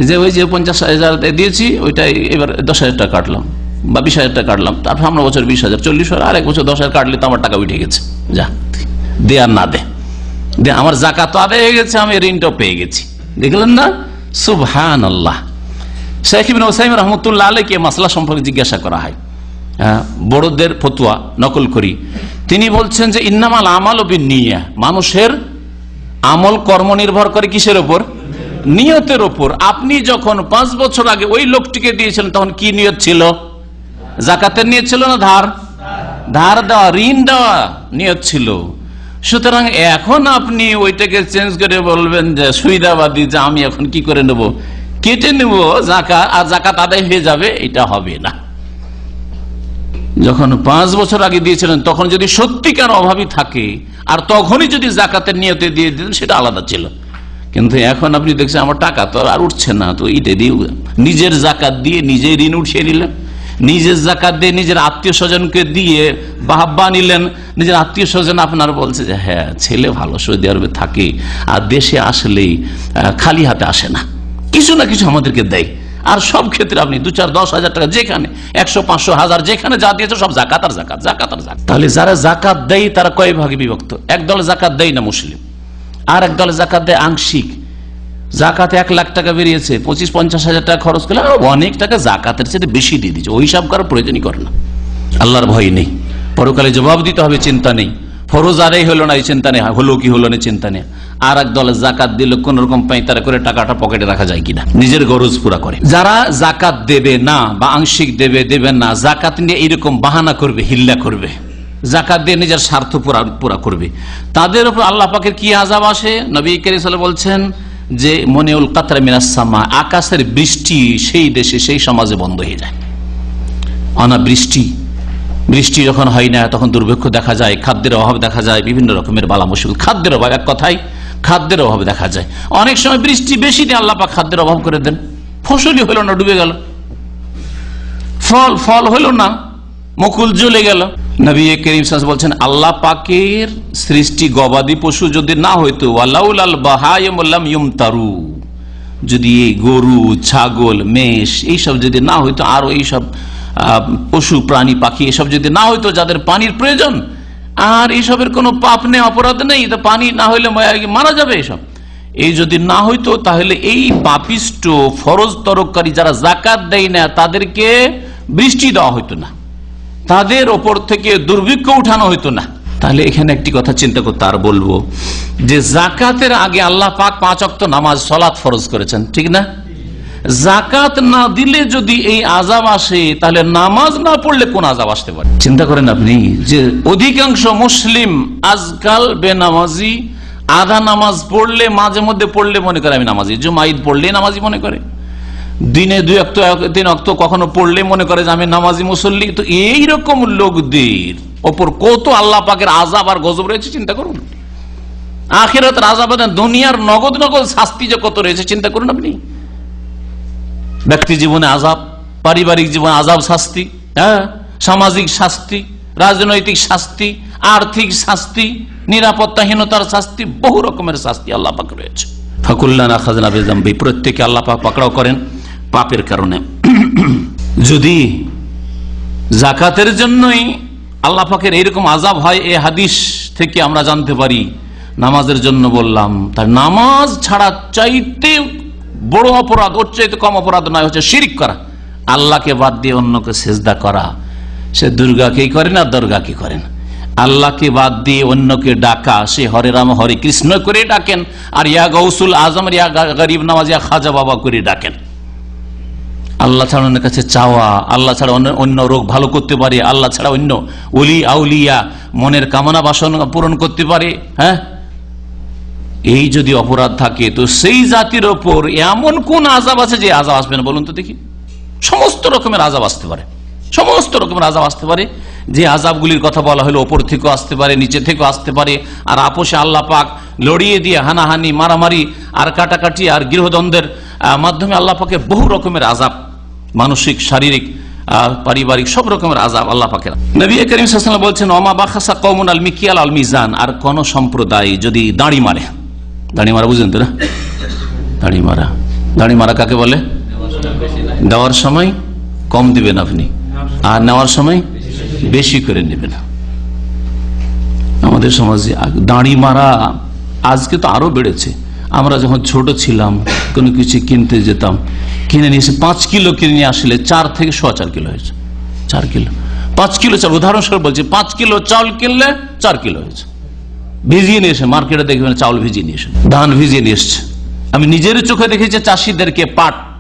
যে ওই যে 50,000 দিয়েছি ওইটাই এবার 10,000 টাকা কাটলাম বা 20,000 টাকা কাটলাম, তারপর সামনে বছর 20,000, 40,000, আর এক বছর 10,000 কাটলে তো আমার টাকা উঠে গেছে, যা দে আর না দে, আমার জাকাত তো আদায় হয়ে গেছে, আমি ঋণটাও পেয়ে গেছি। দেখলেন না? সুবহানাল্লাহ। শেখ ইবনে উসাইমিন রাহমাতুল্লাহ আলাইহি মাসলা সম্পর্কে জিজ্ঞাসা করা হয়, বড়দের ফতোয়া নকল করি। তিনি বলছেন যে ইন্নামাল আমালু বিন্নিয়া, মানুষের আমল কর্ম নির্ভর করে কিসের উপর? নিয়তের উপর। আপনি যখন 5 বছর আগে ওই লোকটিকে দিয়েছিলেন তখন কি নিয়ত ছিল? যাকাতের নিয়ত ছিল না ধার দেওয়া, ঋণ দেওয়া নিয়ত ছিল। সুতরাং এখন আপনি ওইটাকে চেঞ্জ করে বলবেন যে সুবিধাবাদী, যে আমি এখন কি করে নেব, কেটে নেব জাকাত আর জাকাত আদায় হয়ে যাবে, এটা হবে না। যখন 5 বছর আগে দিয়েছিলেন তখন যদি সত্যিকার অভাবী থাকে আর তখনই যদি জাকাতের নিয়তে দিয়ে দিতেন সেটা আলাদা ছিল, কিন্তু এখন আপনি দেখছেন আমার টাকা তো আর উঠছে না, তো এটা দিয়ে নিজের জাকাত দিয়ে নিজেই ঋণ উঠিয়ে নিলেন, নিজের জাকাত দিয়ে নিজের আত্মীয় স্বজনকে দিয়ে বাহবা নিলেন। নিজের আত্মীয় স্বজন আপনার বলছে যে হ্যাঁ ছেলে ভালো, সৌদি আরবে থাকে আর দেশে আসলেই খালি হাতে আসে না, কিছু না কিছু আমাদেরকে দেয়। আর সব ক্ষেত্রে আপনি 2-4-10 হাজার টাকা যেখানে 100-500-1000 যেখানে যা দিয়েছে সব জাকাত আর জাকাত, জাকাত আর জাকাত। তাহলে যারা জাকাত দেয় তারা কয় ভাগে বিভক্ত? এক দল জাকাত দেয় না মুসলিম, আর এক দল জাকাত দেয় আংশিক। জাকাতে 1 লাখ টাকা বেরিয়েছে, 25-50 হাজার টাকা খরচ করলে অনেক টাকা জাকাতের চেয়ে বেশি দিয়ে দিচ্ছে, ওই হিসাব করার প্রয়োজনই করে না। আল্লাহর ভয় নেই, পরকালে জবাব দিতে হবে চিন্তা নেই, ফরজ আদায় হলো না এই চিন্তা নেই, হলো কি হলো না চিন্তা নেই। আর এক দলে জাকাত দিল কোন রকম পাইতারা করে টাকাটা পকেটে রাখা যায় কিনা, নিজের গরজ পুরা করে। যারা জাকাত দেবে না বা আংশিক দেবে না, জাকাত নিয়ে এইরকম বাহানা করবে, হিল্লা করবে, জাকাত দিয়ে নিজের স্বার্থ পুরা করবে, তাদের উপর আল্লাহ পাকের কি আযাব আসে? নবী কারীম সাল্লাল্লাহু আলাইহি ওয়াসাল্লাম বলছেন যে মনিউল কাতরা মিনাস সামা, আকাশের বৃষ্টি সেই দেশে সেই সমাজে বন্ধ হয়ে যায়। বৃষ্টি যখন হয় না তখন দুর্ভিক্ষ দেখা যায়, খাদ্যের অভাব দেখা যায়, বিভিন্ন রকমের বালা মুশকিল, খাদ্যের অভাব, এক কথায় খাদ্যের অভাব দেখা যায়। অনেক সময় বৃষ্টি বেশি দিয়ে আল্লাহ পাক খাদ্যের অভাব করে দেন, ফসলই হলো না, ডুবে গেল, ফল হলো না, মুকুল জ্বলে গেল। নবী করিম সাল্লাল্লাহু আলাইহি ওয়াসাল্লাম বলছেন আল্লাহ পাকের সৃষ্টি গবাদি পশু যদি না হইতো, ওয়ালাউলাল বাহাইম লাম ইউমতারু, যদি এই গরু, ছাগল, মেষ এইসব যদি না হইতো, আরো এইসব পশু প্রাণী পাখি এসব যদি না হইতো যাদের পানির প্রয়োজন, আর এইসবের কোনো পাপ নেই, অপরাধ নেই, তো পানি না হইলে মারা যাবে, এসব এই যদি না হইতো তাহলে এই পাপিষ্ট ফরজ তরককারী যারা যাকাত দেয় না তাদেরকে বৃষ্টি দেওয়া হইতো না, তাদের ওপর থেকে দুর্ভিক্ষ উঠানো হইতো না। তাহলে এখানে একটি কথা চিন্তা করতে আর বলবো যে জাকাতের আগে আল্লাহ পাক 5 ওয়াক্ত নামাজ সালাত ফরজ করেছেন, ঠিক না? জাকাত না দিলে যদি এই আযাব আসে তাহলে নামাজ না পড়লে কোন আযাব আসতে পারে? চিন্তা করেন আপনি যে অধিকাংশ মুসলিম আজকাল বেনামাজি, আধা নামাজ পড়লে মাঝে মধ্যে পড়লে মনে করে আমি নামাজি, জুমা ঈদ পড়লে নামাজি মনে করে, দিনে 2 ওয়াক্ত 3 ওয়াক্ত কখনো পড়লে মনে করে যে আমি নামাজি মুসল্লি। তো এইরকম লোকদের ওপর কত আল্লাহ পাকের আযাব আর গজব রয়েছে চিন্তা করুন। আখিরাতের আযাব, দুনিয়ার নগদ শাস্তি যে কত রয়েছে চিন্তা করুন আপনি। ব্যক্তি জীবনে আযাব, পারিবারিক জীবনে আযাব শাস্তি, সামাজিক শাস্তি, রাজনৈতিক শাস্তি, আর্থিক শাস্তি, নিরাপত্তাহীনতার শাস্তি, বহু রকমের শাস্তি আল্লাহ পাক রয়েছে। ফাকুল্লানা খাযনা বিযামবি, প্রত্যেকে আল্লাহ পাক পাকড়াও করেন পাপের কারণে। যদি যাকাতের জন্যই আল্লাহ পাকের এইরকম আযাব হয়, এই হাদিস থেকে আমরা জানতে পারি। নামাজের জন্য বললাম, তার নামাজ ছাড়া চাইতে বড় অপরাধ, ওর চাইতে কম অপরাধ নয় হচ্ছে শিরক করা, আল্লাহকে বাদ দিয়ে অন্যকে সেজদা করা। সে দুর্গাকেই করেন আর দুর্গাকে করেন, আল্লাহকে বাদ দিয়ে অন্যকে ডাকা, সে হরে রাম হরে কৃষ্ণ করে ডাকেন, আর ইয়া গৌসুল আজম, ইয়া গরিব নওয়াজ, ইয়া খাজা বাবা করে ডাকেন। আল্লাহ ছাড়া অন্যের কাছে চাওয়া, আল্লাহ ছাড়া অন্য রোগ ভালো করতে পারে, আল্লাহ ছাড়া অন্য ওলি আউলিয়া মনের কামনা বাসনা পূরণ করতে পারে। হ্যাঁ, এই যদি অপরাধ থাকে তো সেই জাতির ওপর এমন কোন আযাব আছে যে আযাব আসবে না বলুন তো দেখি? সমস্ত রকমের আযাব আসতে পারে, সমস্ত রকমের আযাব আসতে পারে। যে আযাবগুলির কথা বলা হলো ওপর থেকেও আসতে পারে, নিচে থেকেও আসতে পারে, আর আপোষে আল্লাহ পাক লড়িয়ে দিয়ে হানাহানি, মারামারি আর কাটাকাটি আর গৃহদ্বন্দ্বের মাধ্যমে আল্লাহ পাকের বহু রকমের আযাব, মানসিক, শারীরিক, পারিবারিক সব রকমের আযাব আল্লাহ পাকের। নবী করিম সাল্লাল্লাহু আলাইহি ওয়াসাল্লাম বলছেন ওমা বাখাসা কওমুন আল মিকিয়াল আল মিজান, আর কোন সম্প্রদায় যদি দাড়ি মারে, দাড়ি মারা বুঝেন তো না? দাড়ি মারা কাকে বলে? দেওয়ার সময় কম দিবেন আপনি, আর নেওয়ার সময় বেশি করে নেবেন। আমাদের সমাজে দাড়ি মারা আজকে তো আরো বেড়েছে। আমরা যখন ছোট ছিলাম কোনো কিছু কিনতে যেতাম, কিনে নিয়ে এসে 5 কিলো কিনে নিয়ে আসলে 4 থেকে 4.25 কিলো হয়েছে। 4 কিলো, 5 কিলো চাল, উদাহরণস্বরূপ বলছি, 5 কিলো চাউল কিনলে 4 কিলো হয়েছে। ভিজিয়ে নিয়ে এসে মার্কেটে দেখবেন চাউল ভিজিয়ে নিয়ে এসে, ধান ভিজিয়ে নিয়ে এসছে। আমি নিজের চোখে দেখেছি চাষিদেরকে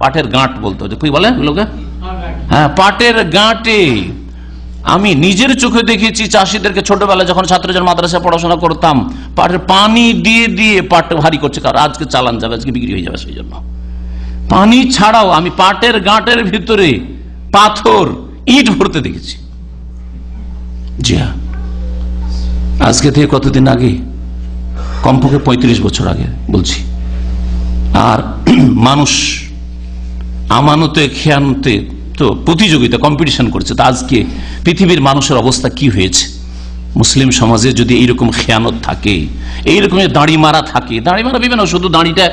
পাটের গাঁট বলতে হচ্ছে, কি বলে লোকে? হ্যাঁ, পাটের গাঁটে আমি নিজের চোখে দেখেছি চাষিদেরকে। ছোটবেলায় যখন ছাত্রজন মাদ্রাসায় পড়াশোনা করতাম, পাটের পানি দিয়ে দিয়ে পাট ভারী করছে, কারণ আজকে চালান যাবে, আজকে বিক্রি হয়ে যাবে, সেই জন্য পানি ছাড়াও আমি পাটের গাঁটের ভিতরে পাথর, ইট ভরতে দেখেছি। জি হ্যাঁ, আজকে থেকে কতদিন আগে, কমপক্ষে 35 বছর আগে বলছি। আর মানুষ আমানতে খেয়ানতে তো প্রতিযোগিতা, কম্পিটিশন করছে। তো আজকে পৃথিবীর মানুষের অবস্থা কি হয়েছে? মুসলিম সমাজে যদি এইরকম খেয়ানত থাকে, এইরকম দাড়ি মারা থাকে, দাড়ি মারা বিভিন্ন, শুধু দাড়িটা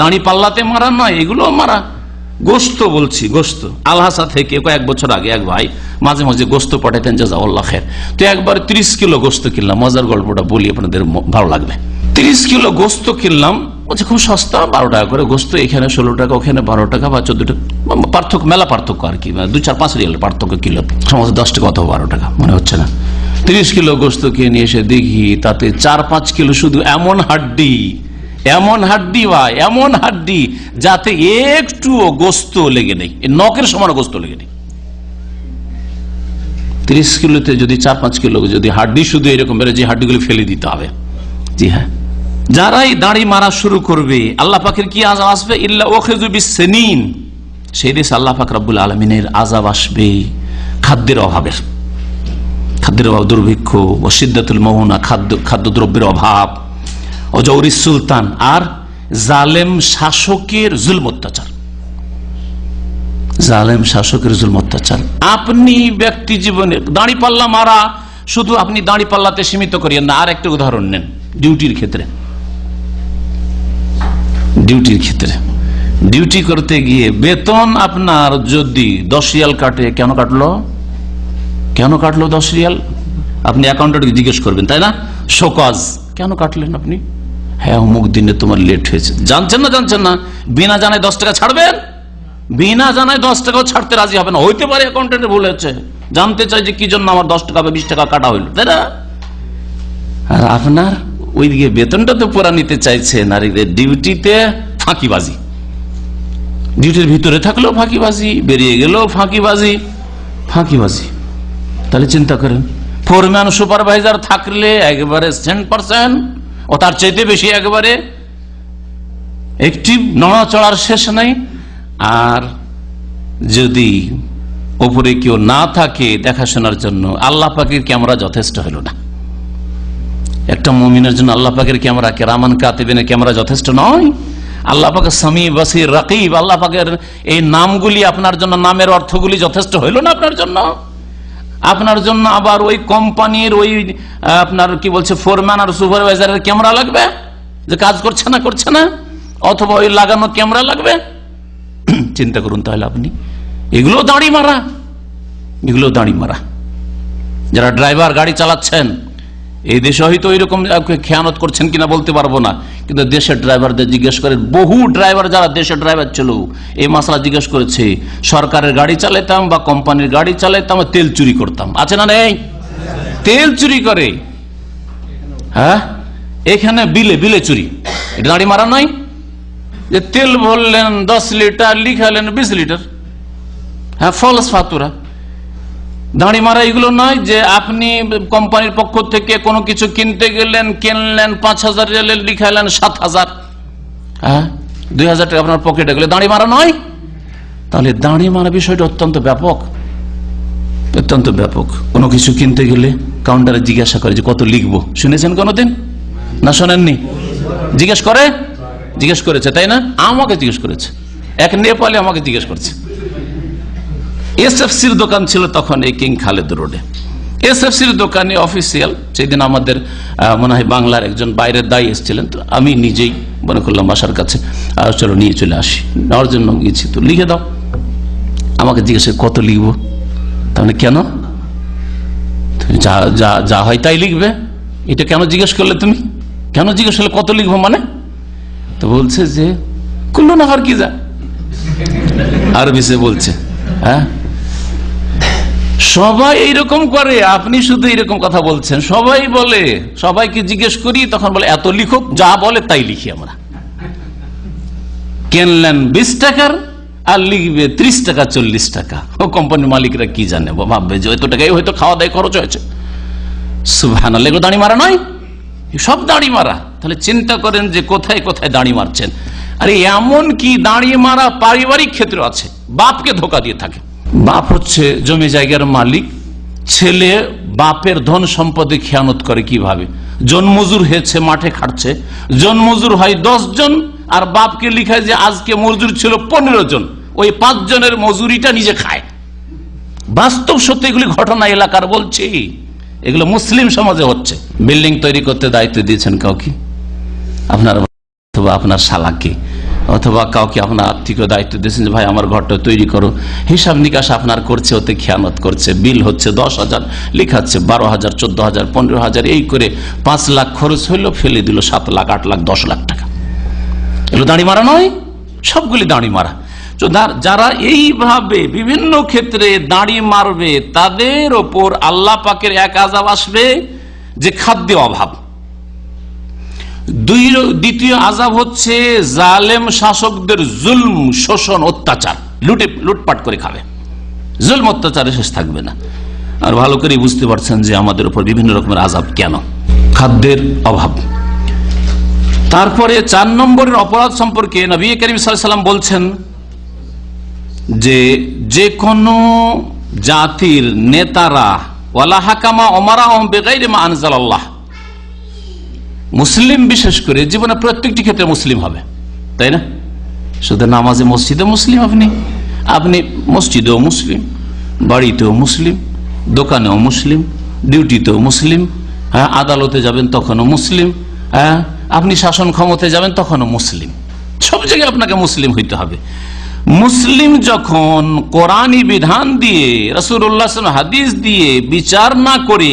দাড়ি পাল্লাতে মারা নয়, এগুলো মারা। গোস্ত বলছি, গোস্ত আলহাসা থেকে কয়েক বছর আগে এক ভাই মাঝে মাঝে গোস্ত পাঠাতেন, জাযাকাল্লাহ খায়ের। তো একবার 30 কিলো গোস্ত কিনলাম, মজার গল্পটা বলি, আপনাদের ভালো লাগবে। 30 কিলো গোস্ত কিনলাম, বলছে খুব সস্তা, 12 টাকা করে গোস্ত, এখানে 16 টাকা, ওখানে 12 টাকা বা 14 টাকা, পার্থক্য, মেলা পার্থক্য আর কি, 2-4-5 রিয়াল পার্থক্য কিলো। সমাজে 10 টাকা অথবা 12 টাকা মনে হচ্ছে না। 30 কিলো গোস্ত খেয়ে নিয়ে এসে দেখি তাতে 4-5 কিলো শুধু এমন হাড্ডি বা এমন হাড্ডি যাতে একটুও গোস্ত লেগে নেই, নখের সমান গোস্ত লেগে নেই। 30 কিলোতে যদি 4-5 কিলো যদি হাড্ডি শুধু এরকম বেড়ে, যে হাড্ডিগুলো ফেলে দিতে হবে। জি হ্যাঁ, যারাই দাড়ি মারা শুরু করবে আল্লাহ পাকের কি আযাব আসবে? ইল্লা উখিযু বিসসিনিন, সেই দেশে আল্লাহ পাক রব্বুল আলামিনের আযাব আসবে খাদ্যের অভাব, দুর্ভিক্ষ, ওয়াশিদ্দাতুল মাউনা, খাদ্যদ্রব্যের অভাব, ওয়াজৌরিস সুলতান, আর জালেম শাসকের জুলম অত্যাচার। আপনি ব্যক্তি জীবনে দাড়ি পাল্লা মারা শুধু আপনি দাড়ি পাল্লাতে সীমিত করিয়েন না, আর একটা উদাহরণ নেন। ডিউটির ক্ষেত্রে ডিউটি করতে গিয়ে বেতন আপনার যদি 10 রিয়াল কাটে, কেন কাটলো 10 রিয়াল? আপনি অ্যাকাউন্টেন্টকে জিজ্ঞেস করবেন, তাই না? শোকজ, কেন কাটলেন আপনি? হ্যাঁ, অমুক দিনে তোমার লেট হয়েছে। জানছেন না বিনা জানায় 10 টাকা ছাড়বেন? বিনা জানায় 10 টাকাও ছাড়তে রাজি হবে না। হইতে পারে অ্যাকাউন্টেন্টে ভুল হয়েছে, জানতে চাই যে কি জন্য আমার 10 টাকা বা 20 টাকা কাটা হইল, তাই না? আর আপনার ওইদিকে বেতনটা তো পুরা নিতে চাইছেন, আর ডিউটিতে ফাঁকিবাজি, ডিউটির ভিতরে থাকলেও ফাঁকিবাজি, বেরিয়ে গেলেও ফাঁকিবাজি। তাহলে চিন্তা করেন, ফোরম্যান সুপারভাইজার থাকলে একেবারে 100%, ও তার চাইতে বেশি একেবারে অ্যাক্টিভ, নড়াচড়ার শেষ নাই। আর যদি উপরে কেউ না থাকে দেখাশোনার জন্য, আল্লাহ পাকের ক্যামেরা যথেষ্ট হলো না। একটা মুমিনের জন্য আল্লাহ পাকের ক্যামেরা, কিরামান কাতিবিনের ক্যামেরা যথেষ্ট নয়। আল্লাহ পাকের সামি, বাসির, রাকিব, আল্লাহ পাকের এই নামগুলি আপনার জন্য, নামের অর্থগুলি যথেষ্ট হইল না আপনার জন্য আবার ওই কোম্পানির ওই আপনার কি বলছে ফোরম্যান আর সুপারভাইজারের ক্যামেরা লাগবে যে কাজ করছে না, অথবা ওই লাগানো ক্যামেরা লাগবে? চিন্তা করুন তাহলে আপনি। এগুলো দাড়ি মারা। যারা ড্রাইভার গাড়ি চালাচ্ছেন, এই দেশে হয়তো এরকম খেয়ানত করছেন কিনা বলতে পারবো না, কিন্তু দেশের ড্রাইভারদের জিজ্ঞেস করেন, বহু ড্রাইভার যারা দেশের ড্রাইভার ছিল এই মাসলা জিজ্ঞেস করেছে, সরকারের গাড়ি চালাইতাম বা কোম্পানির গাড়ি চালাইতাম, তেল চুরি করতাম, আছে না নেই? তেল চুরি করে, হ্যাঁ, এখানে বিলে চুরি, এটা দাড়ি মারা নয়? যে তেল ভরলেন 10 লিটার, লিখালেন 20 লিটার, হ্যাঁ, ফলস ফাতুরা। দাঁড়ি মারা এগুলো নয় যে আপনি কোম্পানির পক্ষ থেকে কোনো কিছু কিনতে গেলেন, কিনলেন 5000 রিয়ালের, লিখালেন 7000, হ্যাঁ, 2000 টাকা আপনার পকেটে গেলে, দাঁড়ি মারা নয়? তাহলে দাঁড়ি মারা বিষয়টা অত্যন্ত ব্যাপক। কোনো কিছু কিনতে গেলে কাউন্টারে জিজ্ঞাসা করে যে কত লিখবো, শুনেছেন কোনোদিন? না শোনেননি? জিজ্ঞেস করেছে, তাই না? আমাকে জিজ্ঞেস করেছে, এক নেপালি আমাকে জিজ্ঞেস করছে। এসএফসির দোকান ছিল তখন এই কিং খালেদ রোডে। এসএফসির দোকানে অফিসিয়াল, সেদিন আমাদের মনে হয় বাংলার একজন বাইরের দায়ী এসেছিলেন, তো আমি নিজেই মনে করলাম বাসার কাছে, চলো নিয়ে চলে আসি, নেওয়ার জন্য গিয়েছি। তো লিখে দাও, আমাকে জিজ্ঞেস কত লিখবো? তাহলে কেন? যা হয় তাই লিখবে। এটা কেন জিজ্ঞেস করলে তুমি? কেন জিজ্ঞেস করলে কত লিখবো মানে? তো বলছে যে কুল্লু নাফার কি যা, আরবি সে বলছে, হ্যাঁ, সবাই এইরকম করে, আপনি শুধু এইরকম কথা বলছেন। সবাই বলে, সবাইকে জিজ্ঞেস করি, তখন বলে এত লিখুক, যা বলে তাই লিখি আমরা। কিনলেন 20 টাকার আর লিখবে 30 টাকা 40 টাকা। ও কোম্পানির মালিকরা কি জানে, ভাববে যে এত টাকাই হয়তো খাওয়া দাওয়া খরচ হয়েছে। সুবহানাল্লাহ, এগুলো দাড়ি মারা নয়? সব দাড়ি মারা। তাহলে চিন্তা করেন যে কোথায় কোথায় দাড়ি মারছেন। আরে এমন কি দাড়ি মারা পারিবারিক ক্ষেত্রে আছে, বাপকে ধোকা দিয়ে থাকে। বাপ হচ্ছে জমি জায়গার মালিক, ছেলে বাপের ধন সম্পদে খেয়ানত করে কিভাবে? জনমজুর হয়েছে, মাঠে খাটছে, জনমজুর হয় 10 জন, আর বাপকে লিখায় যে আজকে মজুর ছিল 15 জন, ওই 5 জনের মজুরিটা নিজে খায়। বাস্তব সত্যি এগুলি ঘটনা, এলাকার বলছি, এগুলো মুসলিম সমাজে হচ্ছে। বিল্ডিং তৈরি করতে দায়িত্ব দিয়েছেন কাউকে, আপনার শালাকে, অথবা কাউকে আপনার আর্থিক দায়িত্ব দিয়েছেন যে ভাই আমার ঘরটা তৈরি করো, হিসাব নিকাশ আপনার করছে, ওতে খেয়ানত করছে, বিল হচ্ছে 10,000, লিখাচ্ছে 12,000, 14,000, 15,000, এই করে 5 লাখ খরচ হইলো, ফেলে দিল 7 লাখ, 8 লাখ, 10 লাখ টাকা। এগুলো দাড়ি মারা নয়? সবগুলি দাড়ি মারা। যারা এইভাবে বিভিন্ন ক্ষেত্রে দাড়ি মারবে তাদের ওপর আল্লাহ পাকের এক আযাব আসবে যে খাদ্য অভাব। দ্বিতীয় আযাব হচ্ছে জালেম শাসকদের জুলম, শোষণ, অত্যাচার, লুটপাট করে খাবে, জুলম অত্যাচারে শেষ থাকবে না। আর ভালো করে বুঝতে পারছেন যে আমাদের উপর বিভিন্ন রকমের আযাব কেন, খাদ্যের অভাব। তারপরে 4 নম্বরের অপরাধ সম্পর্কে নবী করিম সাল্লাল্লাহু আলাইহি ওয়াসাল্লাম বলছেন যে কোনো জাতির নেতারা ওয়ালা হাকামা ওমারাহুম বিগাইরি মা আনজালাল্লাহ, মুসলিম বিশেষ করে জীবনে প্রত্যেকটি ক্ষেত্রে মুসলিম হবে, তাই না? শুধু নামাজে মসজিদে মুসলিম, আপনি মসজিদেও মুসলিম, বাড়িতেও মুসলিম, দোকানেও মুসলিম, ডিউটিতেও মুসলিম, হ্যাঁ, আদালতে যাবেন তখনও মুসলিম, হ্যাঁ, আপনি শাসন ক্ষমতায় যাবেন তখনও মুসলিম, সব জায়গায় আপনাকে মুসলিম হইতে হবে। মুসলিম যখন কোরআনী বিধান দিয়ে, রাসূলুল্লাহ সাল্লাল্লাহু আলাইহি ওয়াসাল্লাম হাদিস দিয়ে বিচার না করে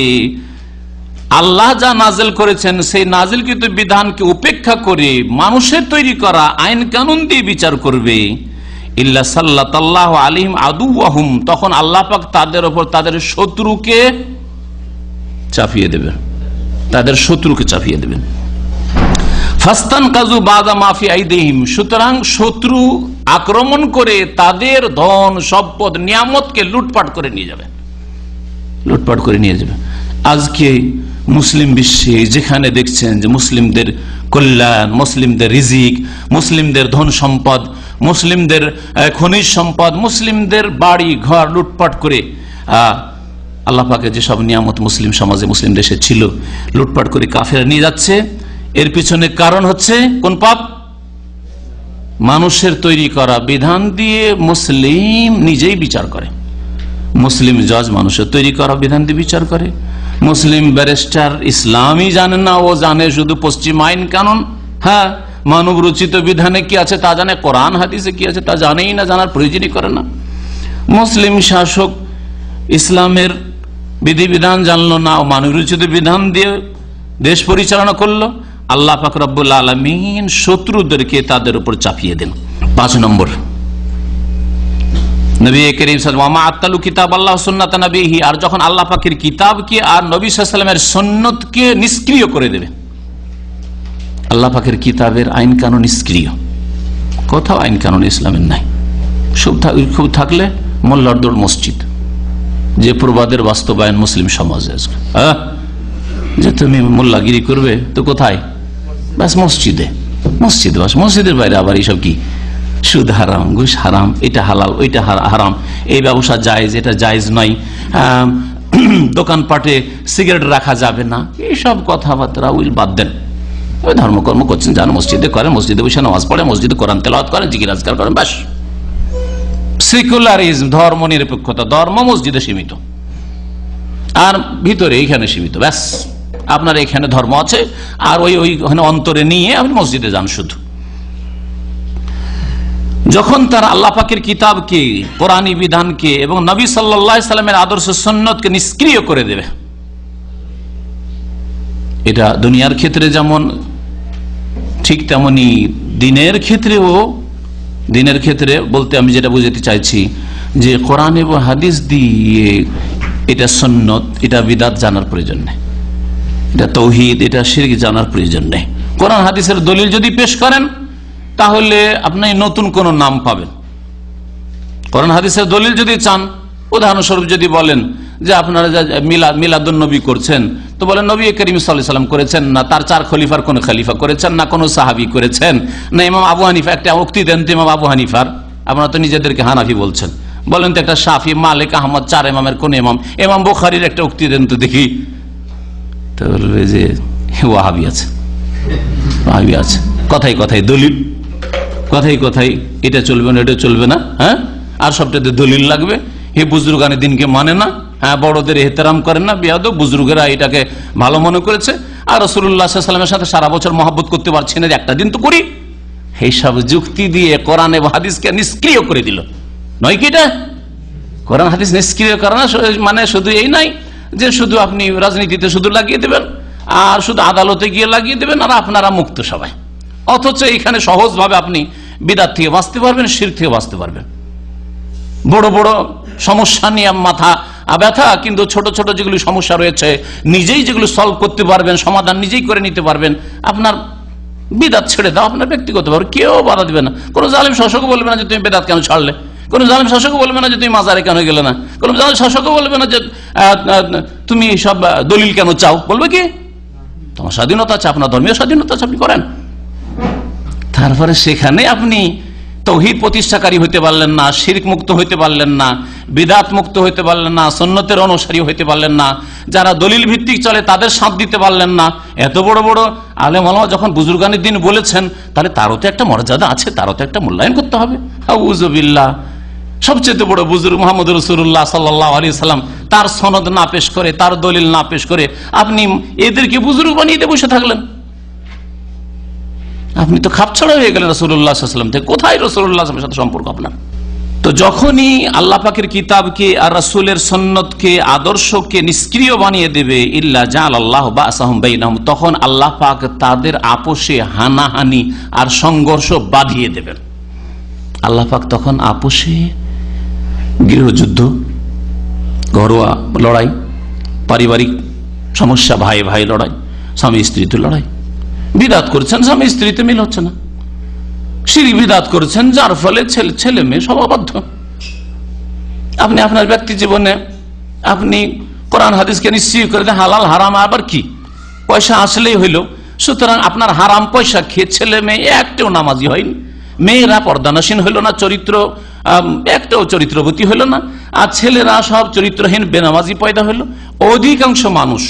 আল্লাহ যা নাজিল করেছেন সেই নাজিলকৃত বিধানকে উপেক্ষা করে মানুষের তৈরি করা আইন কানুন দিয়ে বিচার করবে, ইল্লা সাল্লাল্লাহু আলাইহিম আদুওয়াহুম, তখন আল্লাহ পাক তাদের উপর তাদের শত্রুকে চাপিয়ে দেবেন, তাদের শত্রুকে চাপিয়ে দেবেন। ফাস্তানকাজু বাদা মাফি আইদিহিম, সুতরাং শত্রু আক্রমণ করে তাদের ধন সম্পদ নিয়ামতকে লুটপাট করে নিয়ে যাবে, লুটপাট করে নিয়ে যাবে। আজকে মুসলিম বিশ্বে যেখানে দেখছেন যে মুসলিমদের কল্যাণ, মুসলিমদের রিজিক, মুসলিমদের ধন সম্পদ, মুসলিমদের খনিজ সম্পদ, মুসলিমদের বাড়ি ঘর লুটপাট করে আল্লাহ পাকের যেসব নিয়ামত মুসলিম সমাজে, মুসলিম দেশে ছিল, লুটপাট করে কাফেররা নিয়ে যাচ্ছে। এর পিছনে কারণ হচ্ছে কোন পাপ? মানুষের তৈরি করা বিধান দিয়ে মুসলিম নিজেই বিচার করে, মুসলিম জজ মানুষের তৈরি করা বিধান দিয়ে বিচার করে, মুসলিম ব্যারিস্টার ইসলামই জানে না, ও জানে শুধু পশ্চিম আইন কানুন, হ্যাঁ, মানব রচিত বিধানে কি আছে তা জানে, কোরআন হাদিসে কি আছে তা জানেই না, জানার প্রয়োজনই করে না। মুসলিম শাসক ইসলামের বিধিবিধান জানলো না, ও মানব রচিত বিধান দিয়ে দেশ পরিচালনা করলো। আল্লাহ পাক রব্বুল আলামিন শত্রুদেরকে তাদের উপর চাপিয়ে দেন। 5 নম্বর, নবী করিম সাল্লাল্লাহু আলাইহি ওয়াসাল্লাম আতালু কিতাব আল্লাহ সুন্নাত নবীহি, আর যখন আল্লাহ পাকের কিতাবকে আর নবী সাল্লাল্লাহু আলাইহি ওয়াসাল্লামের সুন্নতকে নিষ্ক্রিয় করে দেবে। আল্লাহ পাকের কিতাবের আইন কানুন নিষ্ক্রিয়, কোথাও আইন কানুন ইসলামের নাই। খুব থাকলে মোল্লার দৌড় মসজিদ, যে প্রবাদের বাস্তবায়ন মুসলিম সমাজে, যে তুমি মোল্লাগিরি করবে তো কোথায়? ব্যাস মসজিদে, মসজিদ বাস, মসজিদের বাইরে আবার এইসব কি সুদ হারাম, ঘুষ হারাম, এটা হালাল, ওইটা হারাম, এই ব্যবসা জায়েজ, এটা জায়েজ নয়, দোকানপাটে সিগারেট রাখা যাবে না, এইসব কথাবার্তা উইল বাদ দেন। ওই ধর্মকর্ম করছেন, যান মসজিদে করেন, মসজিদে বসে নামাজ পড়ে, মসজিদে কোরআন তেলাওয়াত করেন, জিকির আজকার করেন, ব্যাস। সেকুলারিজম, ধর্ম নিরপেক্ষতা, ধর্ম মসজিদে সীমিত আর ভিতরে এইখানে সীমিত, ব্যাস। আপনার এখানে ধর্ম আছে আর ওইখানে অন্তরে নিয়ে আপনি মসজিদে যান শুধু। যখন তারা আল্লাহ পাকের কিতাবকে, কোরআনী বিধানকে এবং নবী সাল্লাল্লাহু আলাইহি সাল্লামের আদর্শ সুন্নতকে নিষ্ক্রিয় করে দেবে, এটা দুনিয়ার ক্ষেত্রে যেমন ঠিক তেমনি দিনের ক্ষেত্রেও, দিনের ক্ষেত্রে বলতে আমি যেটা বুঝাতে চাইছি যে কোরআন এবং হাদিস দিয়ে এটা সুন্নত, এটা বিদআত জানার প্রয়োজন নেই, এটা তাওহীদ, এটা শিরক জানার প্রয়োজন নেই। কোরআন হাদিসের দলিল যদি পেশ করেন তাহলে আপনি নতুন কোন নাম পাবেন। কোরআন হাদিসের দলিল যদি চান, উদাহরণস্বরূপ যদি বলেন যে আপনারা মিলাদুন নবী করছেন, তো বলেন নবী করিম সাল্লাল্লাহু আলাইহি ওয়াসাল্লাম করেছেন না, তার 4 খলিফার কোন খলিফা করেছেন না, কোন সাহাবী করেছেন না, ইমাম আবু হানিফা, একটা উক্তি দেন তো ইমাম আবু হানিফার, আপনারা তো নিজেদেরকে হানাফি বলছেন, বলেন তো একটা শাফি, মালিক, আহমদ, 4 ইমামের কোন ইমাম, ইমাম বুখারীর একটা উক্তি দেন তো দেখি, তো বলবে যে ওয়াহাবি আছে, ওয়াহাবি আছে, কথাই কথাই দলিল, কথাই কথাই এটা চলবে না, এটা চলবে না, হ্যাঁ, আর সবটাতে দলিল লাগবে। হে বুজুর্গানে দিনকে মানে না, হ্যাঁ, বড়দের এহতেরাম করেন না, বিয়াদব, বুজুর্গেরা এটাকে ভালো মনে করেছে, আর রাসূলুল্লাহ সাল্লাল্লাহু আলাইহি ওয়াসাল্লামের সাথে সারা বছর মহব্বত করতে পারছি না, একটা দিন তো করি, এইসব যুক্তি দিয়ে কোরআন এবং হাদিসকে নিষ্ক্রিয় করে দিল। নয় কি এটা? কোরআন হাদিস নিষ্ক্রিয় করা না মানে শুধু এই নাই যে শুধু আপনি রাজনীতিতে শুধু লাগিয়ে দেবেন আর শুধু আদালতে গিয়ে লাগিয়ে দেবেন আর আপনারা মুক্ত সবাই, অথচ এইখানে সহজভাবে আপনি বিদআত থেকে বাঁচতে পারবেন, শিরক থেকে বাঁচতে পারবেন। বড় বড় সমস্যা নিয়ে মাথা ব্যথা, কিন্তু ছোট ছোট যেগুলি সমস্যা রয়েছে নিজেই যেগুলো সলভ করতে পারবেন, সমাধান নিজেই করে নিতে পারবেন, আপনার বিদআত ছেড়ে দাও, আপনার ব্যক্তিগত ব্যাপার, কেউ বাধা দিবে না। কোনো জালিম শাসকও বলবে না যে তুমি বিদআত কেন ছাড়লে, কোনো জালিম শাসকও বলবে না যে তুমি মাজারে কেন গেলে না, কোনো জালিম শাসকও বলবে না যে তুমি সব দলিল কেন চাও। বলবে কি? তোমার স্বাধীনতা আছে, আপনার ধর্মীয় স্বাধীনতা আছে, আপনি করেন। তারপরে সেখানে আপনি তৌহিদ প্রতিষ্ঠাকারী হইতে পারলেন না, শিরক মুক্ত হইতে পারলেন না, বিদআত মুক্ত হইতে পারলেন না, সুন্নতের অনুসারী হইতে পারলেন না, যারা দলিল ভিত্তিক চলে তাদের সাথ দিতে পারলেন না। এত বড় বড় আলেম ওলামা যখন বুজুর্গানের দিন বলেছেন, তাহলে তারও তো একটা মর্যাদা আছে, তারও তো একটা মূল্যায়ন করতে হবে। আউযু বিল্লাহ, সবচেয়ে বড় বুজুর্গ মুহাম্মদ রাসূলুল্লাহ সাল্লাল্লাহু আলাইহি সাল্লাম, তার সনদ না পেশ করে, তার দলিল না পেশ করে আপনি এদেরকে বুজুর্গ বানিয়ে দিয়ে বসে থাকলেন। আপনি তো খাপছাড়া হয়ে গেলেন রাসূলুল্লাহ সাল্লাল্লাহু আলাইহি ওয়াসাল্লাম থেকে। কোথায় রাসূলুল্লাহ সাল্লাল্লাহু আলাইহি ওয়াসাল্লামের সাথে সম্পর্ক আপনার? তো যখনই আল্লাহ পাকের কিতাবকে আর রাসূলের সুন্নতকে, আদর্শকে নিষ্ক্রিয় বানিয়ে দেবে, ইল্লা জাআলাল্লাহু বাসাহুম বাইনাহুম, তখন আল্লাহ পাক তাদের আপোষে হানাহানি আর সংঘর্ষ বাঁধিয়ে দেবেন। আল্লাহ পাক তখন আপোষে গৃহযুদ্ধ, ঘরোয়া লড়াই, পারিবারিক সমস্যা, ভাই ভাই লড়াই, স্বামী স্ত্রীতে লড়াই, বিদআত করছেন স্বামী স্ত্রীতে মিল হচ্ছে না, শিরক বিদআত করেছেন যার ফলে ছেলে মেয়ে সব অবাধ্য। আপনি আপনার ব্যক্তি জীবনে আপনি কোরআন হাদিসকে নিশ্চয় করে দেন, হালাল হারাম আবার কি, পয়সা আসলেই হইল। সুতরাং আপনার হারাম পয়সা খেয়ে ছেলে মেয়ে একটাও নামাজি হয়নি, মেয়েরা পর্দানসীন হইল না, চরিত্র একটাও চরিত্রবতী হইল না, আর ছেলেরা সব চরিত্রহীন বেনামাজি পয়দা হইল। অধিকাংশ মানুষ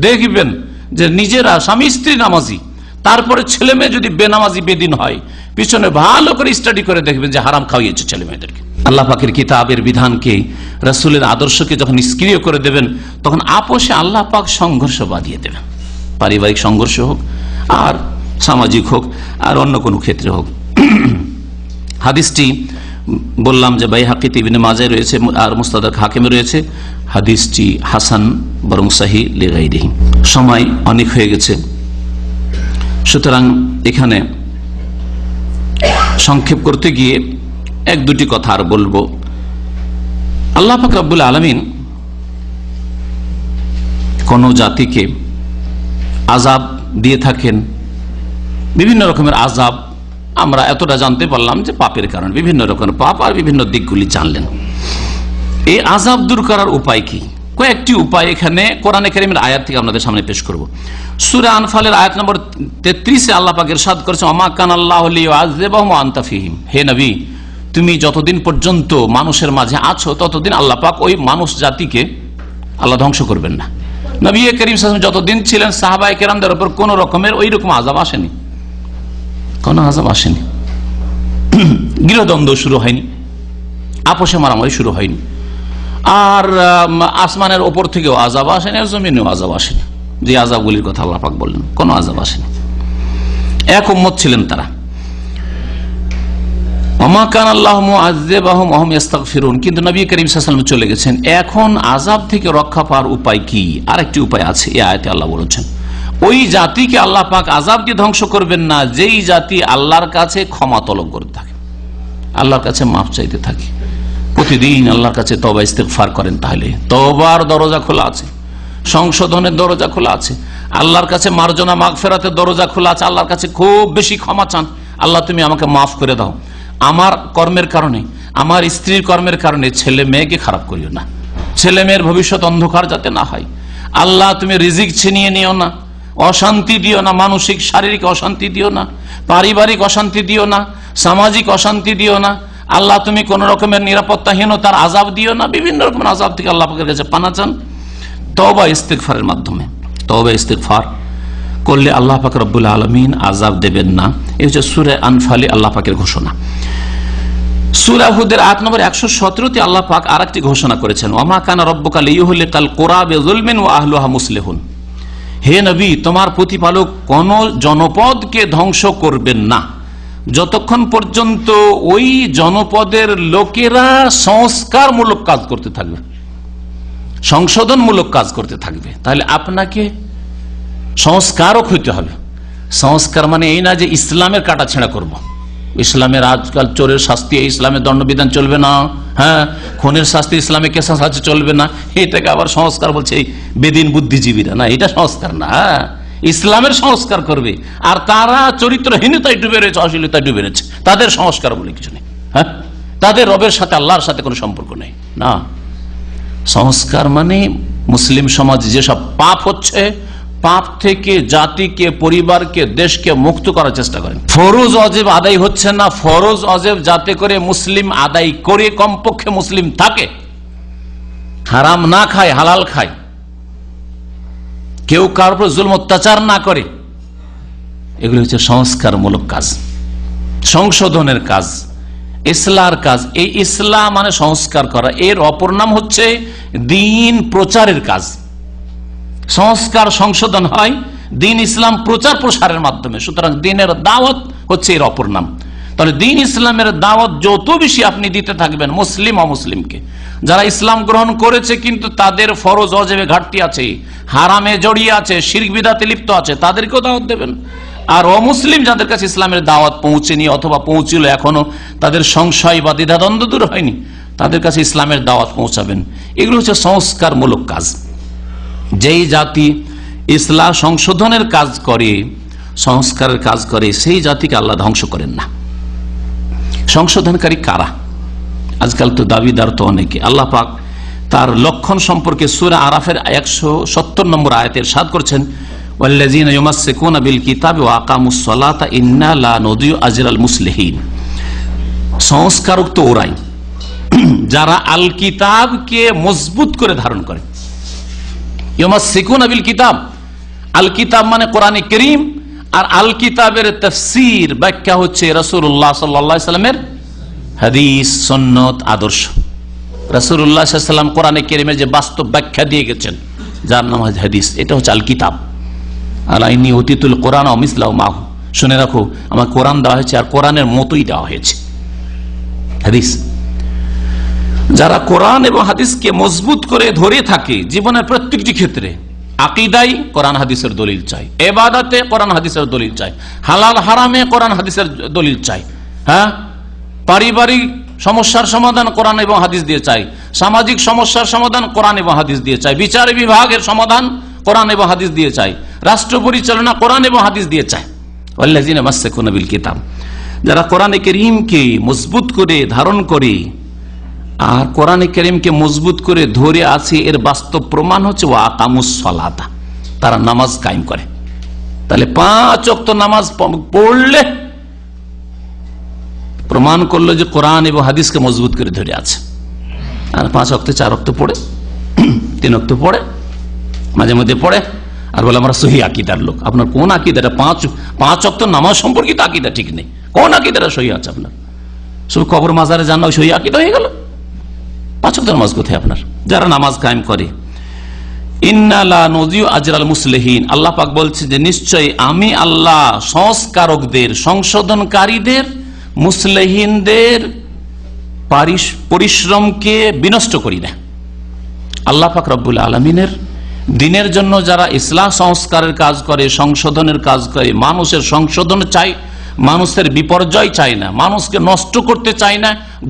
দেখবেন যে নিজেরা স্বামী স্ত্রী নামাজি, তারপরে ছেলে মেয়ে যদি বেনামাজি বেদিন হয়, পিছনে ভালো করে স্টাডি করে দেখবেন যে হারাম খাওয়িয়েছে ছেলে মেয়েদেরকে। আল্লাহ পাকের কিতাবের বিধানকে, রাসূলের আদর্শকে যখন নিষ্ক্রিয় করে দেবেন, তখন আপোষে আল্লাহ পাক সংঘর্ষ বাঁধিয়ে দেবেন। পারিবারিক সংঘর্ষ হোক, আর সামাজিক হোক, আর অন্য কোনো ক্ষেত্রে হোক। হাদিসটি বললাম যে বাইহাকিতে, ইবনে মাজায় রয়েছে, আর মুস্তাদরাক হাকিমে রয়েছে। হাদিসটি হাসান বরং সহিহ লিগাইরিহি। সময় অনেক হয়ে গেছে, সুতরাং এখানে সংক্ষেপ করতে গিয়ে এক দুটি কথা আর বলবো। আল্লাহ পাক রব্বুল আলামিন কোন জাতিকে আযাব দিয়ে থাকেন, বিভিন্ন রকমের আযাব। আমরা এতটা জানতে পারলাম যে পাপের কারণে, বিভিন্ন রকমের পাপ আর বিভিন্ন দিকগুলি জানলেন। এই আযাব দূর করার উপায় কি? কয়েকটি উপায় এখানে কোরআনে কারীমের আয়াত থেকে আপনাদের সামনে পেশ করব। সূরা আনফালের আয়াত নম্বর 33-এ আল্লাহ পাক ইরশাদ করেছেন, ওমা কানাল্লাহু লিয়ুআযযিবাহুম ওয়া আনতা ফীহিম। হে নবী, তুমি যতদিন পর্যন্ত মানুষের মাঝে আছো, ততদিন আল্লাহ পাক ওই মানুষ জাতিকে আল্লাহ ধ্বংস করবেন না। নবী করিম সাল্লাল্লাহু আলাইহি ওয়াসাল্লাম যতদিন ছিলেন, সাহাবায়ে কেরামদের উপর কোন রকমের ওই রকম আযাব আসেনি, কোন আযাব আসেনি। গৃহদ্বন্দ্ব শুরু হয়নি, আপোষে মারামারি শুরু হয়নি, আর আসমানের ওপর থেকেও আযাব আসেনি, আর জমিনেও আযাব আসেনি। যে আযাবগুলির কথা আল্লাহ পাক বললেন, কোনো আযাব আসেনি। এক উম্মত ছিলেন তারা। ওমা কানাল্লাহু মুআযযিবাহুম ওয়া হুম ইস্তাগফিরুন। কিন্তু নবী করিম সাল্লাল্লাহু আলাইহি ওয়াসাল্লাম চলে গেছেন। এখন আযাব থেকে রক্ষা পাওয়ার উপায় কি? আরেকটি উপায় আছে, এই আয়াতে আল্লাহ বলেছেন, ওই জাতিকে আল্লাহ পাক আযাব দিয়ে ধ্বংস করবেন না, যেই জাতি আল্লাহর কাছে ক্ষমা তলব করতে থাকে, আল্লাহর কাছে মাফ চাইতে থাকে, প্রতিদিন আল্লাহর কাছে তওবা ইস্তেগফার করেন, তাহলে তওবার দরজা খোলা আছে, সংশোধনের দরজা খোলা আছে, আল্লাহর কাছে মার্জনা মাগফিরাতের দরজা খোলা আছে। আল্লাহর কাছে খুব বেশি ক্ষমা চান, আল্লাহ তুমি আমাকে মাফ করে দাও, আমার কর্মের কারণে, আমার স্ত্রীর কর্মের কারণে ছেলে মেয়েকে খারাপ করিও না, ছেলে মেয়ের ভবিষ্যৎ অন্ধকার যাতে না হয়। আল্লাহ তুমি রিজিক ছিনিয়ে নিও না, অশান্তি দিও না, মানসিক শারীরিক অশান্তি দিও না, পারিবারিক অশান্তি দিও না, সামাজিক অশান্তি দিও না। আল্লাহ তুমি কোন রকমের নিরাপত্তাহীনতার আযাব দিও না। বিভিন্ন রকমের আযাব থেকে আল্লাহ পাকের কাছে পানা চান তওবা ইস্তেগফারের মাধ্যমে। তওবা ইস্তেগফার করলে আল্লাহ পাক রব্বুল আলামিন আযাব দেবেন না। এই হচ্ছে সূরা আনফালে আল্লাহ পাকের ঘোষণা। সূরা হুদের আয়াত নম্বর 117-তে আল্লাহ পাক আরেকটি ঘোষণা করেছেন, ওমা কানা রব্বুকা লিইহলিকাল কুরা বিযুলমিন ওয়া আহলুহা মুসলিহুন। হে নবী, তোমার প্রতিপালক কোন জনপদকে ধ্বংস করবেন না যতক্ষণ পর্যন্ত ওই জনপদের লোকেরা সংস্কারমূলক কাজ করতে থাকবে, সংশোধনমূলক কাজ করতে থাকবে। তাহলে আপনাকে সংস্কারক হইতে হবে। সংস্কার মানে এই না যে ইসলামের কাটাছেঁড়া করব, ইসলামের আজকাল চোরের শাস্তি, ইসলামের দণ্ডবিধান চলবে না, হ্যাঁ, খুনের শাস্তি ইসলামে কেসাস আছে, চলবে না। এটাকে আবার সংস্কার বলছে এই বেদিন বুদ্ধিজীবীরা। না, এটা সংস্কার না, ইসলামের সংস্কার করবে। আর তারা চরিত্রহীনতায় ডুবে রয়েছে, অশ্লীলতায় ডুবে রয়েছে, তাদের সংস্কার বলে কিছু নেই। হ্যাঁ, তাদের রবের সাথে, আল্লাহর সাথে কোনো সম্পর্ক নেই। না, সংস্কার মানে মুসলিম সমাজ যেসব পাপ হচ্ছে, পাপ থেকে জাতিকে, পরিবারকে, দেশকে মুক্ত করার চেষ্টা করেন। ফরজ অজেব আদায় হচ্ছে না, ফরজ অজেব যাতে করে মুসলিম আদায় করে, কমপক্ষে মুসলিম থাকে, হারাম না খায়, হালাল খায়, কেউ কার উপর জুলম অত্যাচার না করে। এগুলো হচ্ছে সংস্কারমূলক কাজ, সংশোধনের কাজ, ইসলার কাজ। এই ইসলাম মানে সংস্কার করা, এর অপর নাম হচ্ছে দ্বীন প্রচারের কাজ। সংস্কার সংশোধন হয় দ্বীন ইসলাম প্রচার প্রসারের মাধ্যমে। সুতরাং দ্বীনের দাওয়াত হচ্ছে এর অপর নাম। তাহলে দ্বীন ইসলামের দাওয়াত যত বেশি আপনি দিতে থাকবেন মুসলিম অমুসলিমকে, যারা ইসলাম গ্রহণ করেছে কিন্তু তাদের ফরজ অজেবে ঘাটতি আছে, হারামে জড়িয়ে আছে, শিরক বিদআতে লিপ্ত আছে, তাদেরকেও দাওয়াত দেবেন। আর অমুসলিম যাদের কাছে ইসলামের দাওয়াত পৌঁছেনি অথবা পৌঁছিল, এখনো তাদের সংশয় বা দ্বিধাদ্বন্দ্ব দূর হয়নি, তাদের কাছে ইসলামের দাওয়াত পৌঁছাবেন। এগুলো হচ্ছে সংস্কারমূলক কাজ। যেই জাতি ইসলাম সংশোধনের কাজ করে, সংস্কারের কাজ করে, সেই জাতিকে আল্লাহ ধ্বংস করেন না। সংশোধনকারী কারা? আজকাল তো দাবিদার তো অনেকে। আল্লাহ পাক তার লক্ষণ সম্পর্কে সূরা আরাফের 170 নম্বর আয়াতে ইরশাদ করেছেন, ওয়াল্লাযীনা ইউমাসসিকুনা বিল কিতাবি ওয়া আকামুস সালাতা ইন্না লা নুযিউ আজরাল মুসলিহিন। সংস্কারক তো ওরাই যারা আল কিতাবকে মজবুত করে ধারণ করে। ইউমাসসিকুনা বিল কিতাব, আল কিতাব মানে কোরআনে কারীম, আর আল কিতাবের তাফসীর ব্যাখ্যা হচ্ছে রাসূলুল্লাহ সাল্লাল্লাহু আলাইহি সাল্লামের হাদিস, সুন্নাত, আদর্শ। রাসূলুল্লাহ সাল্লাল্লাহু আলাইহি সাল্লাম কোরআনে কারীমের যে বাস্তব ব্যাখ্যা দিয়ে গেছেন, যার নাম হাদিস, এটা হচ্ছে আল কিতাব। আলাইনি উতিতুল কোরআন ওয়া মিসলাহু মাহু, শুনে রাখো আমার কোরআন দেওয়া হয়েছে আর কোরআনের মতোই দেওয়া হয়েছে হাদিস। যারা কোরআন এবং হাদিসকে মজবুত করে ধরে থাকে জীবনের প্রত্যেকটি ক্ষেত্রে, আকীদায় কোরআন হাদিসের দলিল চাই, ইবাদতে কোরআন হাদিসের দলিল চাই, হালাল হারামে কোরআন হাদিসের দলিল চাই, হ্যাঁ, পারিবারিক সমস্যার সমাধান কোরআন এবং হাদিস দিয়ে চাই, সামাজিক সমস্যার সমাধান কোরআন এবং হাদিস দিয়ে চাই, বিচার বিভাগের সমাধান কোরআন এবং হাদিস দিয়ে চাই, রাষ্ট্র পরিচালনা কোরআন এবং হাদিস দিয়ে চাই। ওয়াল্লাযীনা মাসসাকুনা বিল কিতাব, যারা কোরআনে কারীমকে মজবুত করে ধারণ করে আর কোরআনে কারীমকে মজবুত করে ধরে আছে, এর বাস্তব প্রমাণ হচ্ছে ওয়া আকামুস সালাতা, তারা নামাজ কায়েম করে। তাহলে 5 ওয়াক্ত নামাজ পড়লে প্রমাণ করলো যে কোরআন এবং হাদিসকে মজবুত করে ধরে আছে। আর 5 ওয়াক্ত 4 ওয়াক্ত পড়ে, 3 ওয়াক্ত পড়ে, মাঝে মধ্যে পড়ে, আর বলে আমরা সহি আকীদার লোক। আপনার কোন আকীদাটা? 5 ওয়াক্ত নামাজ সম্পর্কিত আকীদা ঠিক নেই। কোন আকীদাটা সহি আছে আপনার? শুধু কবর মাজারে যান না, ওই সহি আকীদা হয়ে গেল? 5 ওয়াক্ত নামাজ কোথায় আপনার? যারা নামাজ কায়েম করে, ইন্না লা নুযিউ আজরাল মুসলিহিন, আল্লাহ পাক বলছে যে নিশ্চয়ই আমি আল্লাহ সংস্কারকদের, সংশোধনকারীদের, মুসলিহিনদের পরিশ্রমকে বিনষ্ট করি না। আল্লাহ পাক রব্বুল আলামিনের দ্বীনের জন্য যারা ইসলাম সংস্কারের কাজ করে, সংশোধনের কাজ করে, মানুষের সংশোধন চাই, মানুষের বিপর্যয় চাই না, মানুষকে নষ্ট করতে চাই না,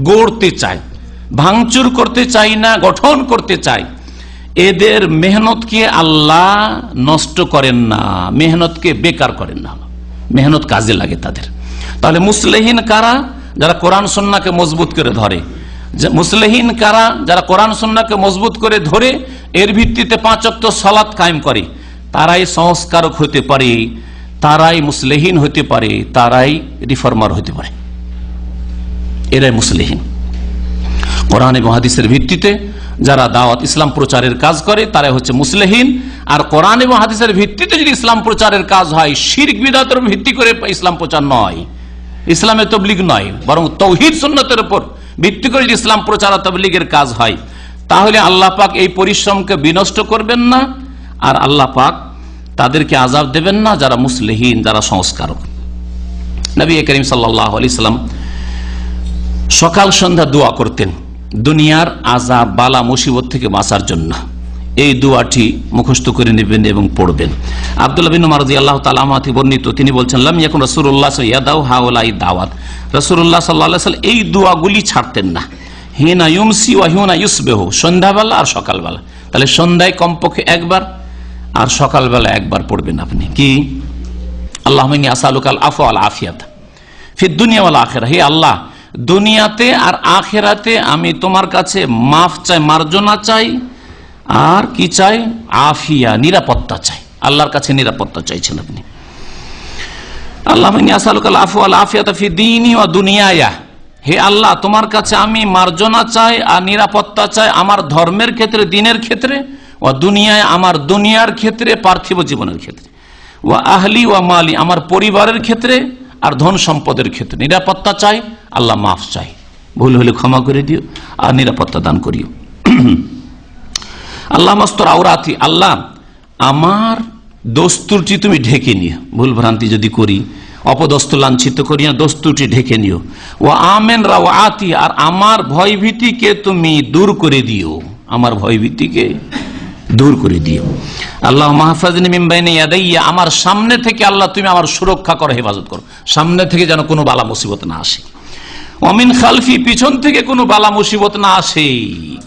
গড়তে চায়, ভাঙচুর করতে চাই না, গঠন করতে চাই। এদের মেহনতকে আল্লাহ নষ্ট করেন না, মেহনতকে বেকার করেন না, মেহনত কাজে লাগে তাদের। তাহলে মুসলিহিন কারা? যারা কোরআন সুন্নাহকে মজবুত করে ধরে। মুসলিহিন কারা? যারা কোরআন সুন্নাহকে মজবুত করে ধরে এর ভিত্তিতে 5 ওয়াক্ত সালাত কায়েম করে। তারাই সংস্কারক হতে পারে, তারাই মুসলিহিন হতে পারে, তারাই রিফর্মার হতে পারে। এরাই মুসলিহিন। কোরআন এবং হাদিসের ভিত্তিতে যারা দাওয়াত ইসলাম প্রচারের কাজ করে তারাই হচ্ছে মুসলিহিন। আর কোরআন এবং হাদিসের ভিত্তিতে যদি ইসলাম প্রচারের কাজ হয়, শিরক বিদআতের ভিত্তি করে ইসলাম প্রচার নয়, ইসলামে তাবলীগ নয়, বরং তাওহীদ সুন্নাতের উপর ভিত্তি করে যদি ইসলাম প্রচার আর তাবলীগের কাজ হয়, তাহলে আল্লাহ পাক এই পরিশ্রমকে বিনষ্ট করবেন না, আর আল্লাহ পাক তাদেরকে আযাব দেবেন না যারা মুসলিহিন, যারা সংস্কারক। নবী করিম সাল্লাল্লাহু আলাইহি সাল্লাম সকাল সন্ধ্যা দোয়া করতেন দুনিয়ার আযাব বালা মুসিবত থেকে বাঁচার জন্য। এই দোয়াটি মুখস্থ করে নেবেন এবং পড়বেন। আব্দুল্লাহ বিন উমর রাদিয়াল্লাহু তাআলা আনহু থেকে বর্ণিত, তিনি বলছেন, লাম ইয়াকুন রাসূলুল্লাহ ইয়াদাউ হাওলাই দাওয়াত, রাসূলুল্লাহ সাল্লাল্লাহু আলাইহি ওয়াসাল্লাম এই দোয়াগুলি ছাড়তেন না। হিনা ইউমসি ওয়া হিনা ইউসবিহু, সন্ধ্যাবেলা আর সকালবেলা। তাহলে সন্ধ্যায় কমপক্ষে একবার আর সকালবেলা একবার পড়বেন আপনি। কি? আল্লাহুম্মা ইন্নী আসআলুকাল আফওয়া ওয়াল আফিয়াত ফিদ দুনিয়া ওয়াল আখিরাহ, হে আল্লাহ দুনিয়াতে আর আখিরাতে আমি তোমার কাছে মাফ চাই, মার্জনা চাই, আর কি চাই? আফিয়া, নিরাপত্তা চাই। আল্লাহর কাছে নিরাপত্তা চাইছেন আপনি। আল্লাহুম্মা ইন্নী আসআলুকাল আফওয়া ওয়াল আফিয়াতা ফি দীনি ওয়া দুনিয়ায়া, হে আল্লাহ তোমার কাছে আমি মার্জনা চাই আর নিরাপত্তা চাই আমার ধর্মের ক্ষেত্রে, দিনের ক্ষেত্রে, ওয়া দুনিয়ায় আমার দুনিয়ার ক্ষেত্রে, পার্থিব জীবনের ক্ষেত্রে, ওয়া আহলি ওয়া মালি আমার পরিবারের ক্ষেত্রে আর ধন সম্পদের ক্ষেত্রে নিরাপত্তা চাই। আল্লাহ মাফ চাই, ভুল হলে ক্ষমা করে দিও আর নিরাপত্তা দান করিও। আল্লাহ মাস্তর আওরাতি, আল্লাহ আমার দস্তুরটি তুমি ঢেকে নিও, ভুল ভ্রান্তি যদি করি, অপদস্থ লাঞ্ছিত করি না, দস্তুরটি ঢেকে নিও। ও আমেন রাওয়াতি, আর আমার ভয়ভীতিকে তুমি দূর করে দিও, আমার ভয়ভীতিকে দূর করে দিও। আল্লাহ মাহফাজনি মিন বাইনি ইয়াদাইয়া, আমার সামনে থেকে আল্লাহ তুমি আমার সুরক্ষা করো, হেফাজত করো, সামনে থেকে যেন কোনো বালা মুসিবত না আসে। ওমিন খালফি, পিছন থেকে কোনো বালা মুসিবত না আসে,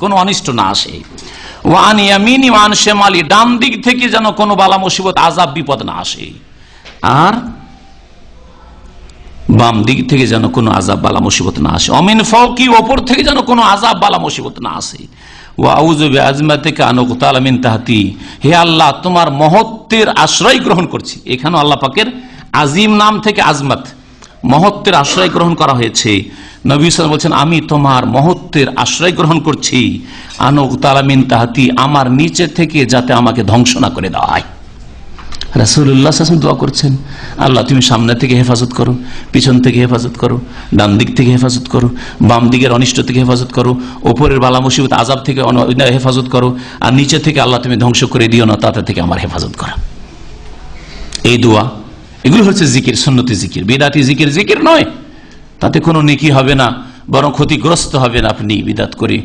কোনো অনিষ্ট না আসে। ওয়ান ইয়ামিনি ওয়ান শিমালি, ডান দিক থেকে যেন কোনো বালা মুসিবত, আযাব, বিপদ না আসে, আর বাম দিক থেকে যেন কোনো আযাব বালা মুসিবত না আসে। অমিন ফাওকি, ওপর থেকে যেন কোনো আযাব বালা মুসিবত না আসে। ওয়া আউযু বিআজমাতিকা আন উকতালা মিন তাহতি, হে আল্লাহ তোমার মহত্বের আশ্রয় গ্রহণ করছি। এখানে আল্লাহ পাকের আজিম নাম থেকে আজমত, মহত্বের আশ্রয় গ্রহণ করা হয়েছে। নবী সাল্লাল্লাহু আলাইহি ওয়াসাল্লাম বলছেন, আমি তোমার মহত্বের আশ্রয় গ্রহণ করছি, আন উকতালা মিন তাহতি, আমার নিচে থেকে যাতে আমাকে ধ্বংস না করে দেওয়া হয়। রাসূলুল্লাহ সাল্লাল্লাহু আলাইহি ওয়াসাল্লাম দোয়া করছেন, আল্লাহ তুমি সামনে থেকে হেফাজত করো, পিছন থেকে হেফাজত করো, ডান দিক থেকে হেফাজত করো, বাম দিকের অনিষ্ট থেকে হেফাজত করো, ওপরের বালা মুসিবত আযাব থেকে হেফাজত করো, আর নিচে থেকে আল্লাহ তুমি ধ্বংস করে দিও না, তাতে থেকে আমার হেফাজত করো। এই দোয়া, এগুলো হচ্ছে জিকির, সুন্নতি জিকির, বিদআতি জিকির, জিকির নয়। তাতে কোনো নেকি হবে না, বরং ক্ষতিগ্রস্ত হবেন আপনি বিদআত করে।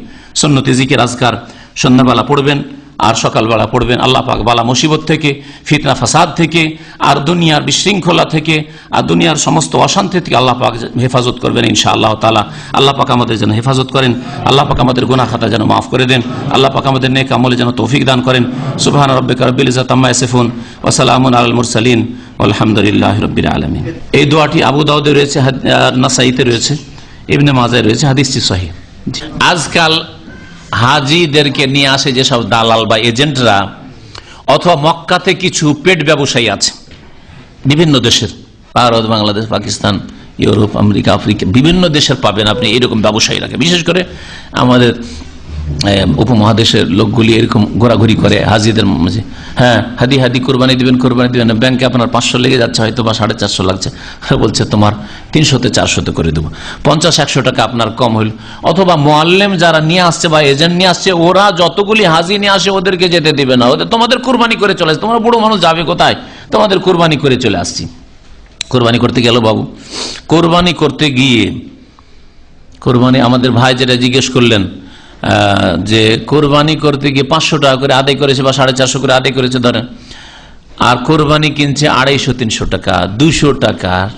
সুন্নতি জিকির আজকার সন্ধ্যাবেলা পড়বেন আর সকালবেলা পড়বেন। আল্লাহ পাক বালা মুসিবত থেকে, ফিতনা ফাসাদ থেকে, আর দুনিয়ার বিশৃঙ্খলা থেকে, আর দুনিয়ার সমস্ত অশান্তি থেকে আল্লাহ পাক হেফাজত করবেন ইনশাআল্লাহ তাআলা। আল্লাহ পাক আমাদের যেন হেফাজত করেন, আল্লাহ পাক আমাদের গুনাহ খাতা যেন মাফ করে দেন, আল্লাহ পাক আমাদের নেক আমলে যেন তৌফিক দান করেন। সুবহান রাব্বিকা রাব্বিল ইজ্জাতি আম্মা ইয়াসিফুন ওয়া সালামুন আলাল মুরসালিন আলহামদুলিল্লাহি রাব্বিল আলামিন। এই দোয়াটি আবু দাউদে রয়েছে, নাসাইতে রয়েছে, ইবনে মাজাহ রয়েছে, হাদিসটি সহিহ। আজকাল হাজিদেরকে নিয়ে আসে যেসব দালাল বা এজেন্টরা, অথবা মক্কাতে কিছু পেট ব্যবসায়ী আছে বিভিন্ন দেশের, Bharat, Bangladesh, Pakistan, Europe, America, Africa, বিভিন্ন দেশের পাবেন আপনি এরকম ব্যবসায়ীরাকে। বিশেষ করে আমাদের উপমহাদেশের লোকগুলি এরকম ঘোরাঘুরি করে হাজিদের মাঝে। হ্যাঁ, হাদি কোরবানি দিবেন, ব্যাংকে আপনার 500 লেগে যাচ্ছে হয়তো, বা 450 লাগছে, বলছে তোমার 300-তে 400-তে করে দেবো, 50-100 টাকা আপনার কম হইল। অথবা মুআল্লিম যারা নিয়ে আসছে বা এজেন্ট নিয়ে আসছে, ওরা যতগুলি হাজি নিয়ে আসে ওদেরকে যেতে দিবে না, ওদের তোমাদের কোরবানি করে চলে আসছে, তোমরা বুড়ো মানুষ যাবে কোথায়, তোমাদের কোরবানি করে চলে আসছি। কোরবানি করতে গেল বাবু, কোরবানি করতে গিয়ে, কোরবানি আমাদের ভাই যেটা জিজ্ঞেস করলেন যে কোরবানি করতে গিয়ে 500 টাকা করে আদায় করেছে বা 450 করে আদায় করেছে ধরেন, আর কোরবানি কিনছে 250-300 টাকা, 200 টাকার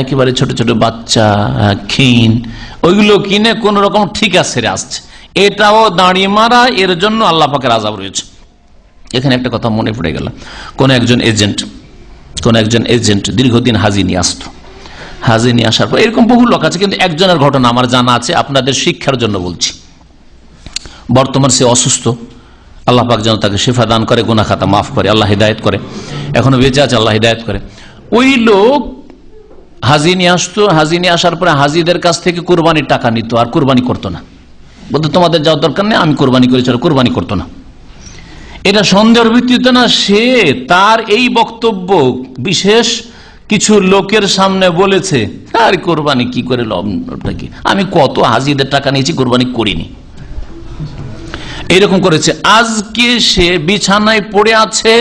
একেবারে ছোট ছোট বাচ্চা ক্ষীণ, ওইগুলো কিনে কোন রকম ঠিক আছে আসছে, এটাও দাঁড়িয়ে মারা, এর জন্য আল্লাহ পাকের আযাব রয়েছে। এখানে একটা কথা মনে পড়ে গেল, কোন একজন এজেন্ট দীর্ঘদিন হাজি নিয়ে আসতো, হাজি নিয়ে আসার পর এরকম বহু লোক আছে, কিন্তু একজনের ঘটনা আমার জানা আছে, আপনাদের শিক্ষার জন্য বলছি। বর্তমান সে অসুস্থ, আল্লাহ পাক যেন তাকে শিফা দান করে, গুনাহ খাতা মাফ করে, আল্লাহ হিদায়াত করে, এখনো বেঁচে আছে, আল্লাহ হিদায়াত করে। ওই লোক হাজি নিয়ে আসতো, হাজি নিয়ে আসার পরে হাজিদের কাছ থেকে কোরবানির টাকা নিত, আর কোরবানি করতো না, বলতো তোমাদের যাওয়ার দরকার নেই, আমি কোরবানি করেছি, আর কোরবানি করতো না। এটা সন্দেহের ভিত্তিতে না, সে তার এই বক্তব্য বিশেষ কিছু লোকের সামনে বলেছে, আর কোরবানি কি করে, আমি কত হাজিদের টাকা নিয়েছি, কোরবানি করিনি, এইরকম করেছে। আজকে সে বিছানায় পড়ে আছে,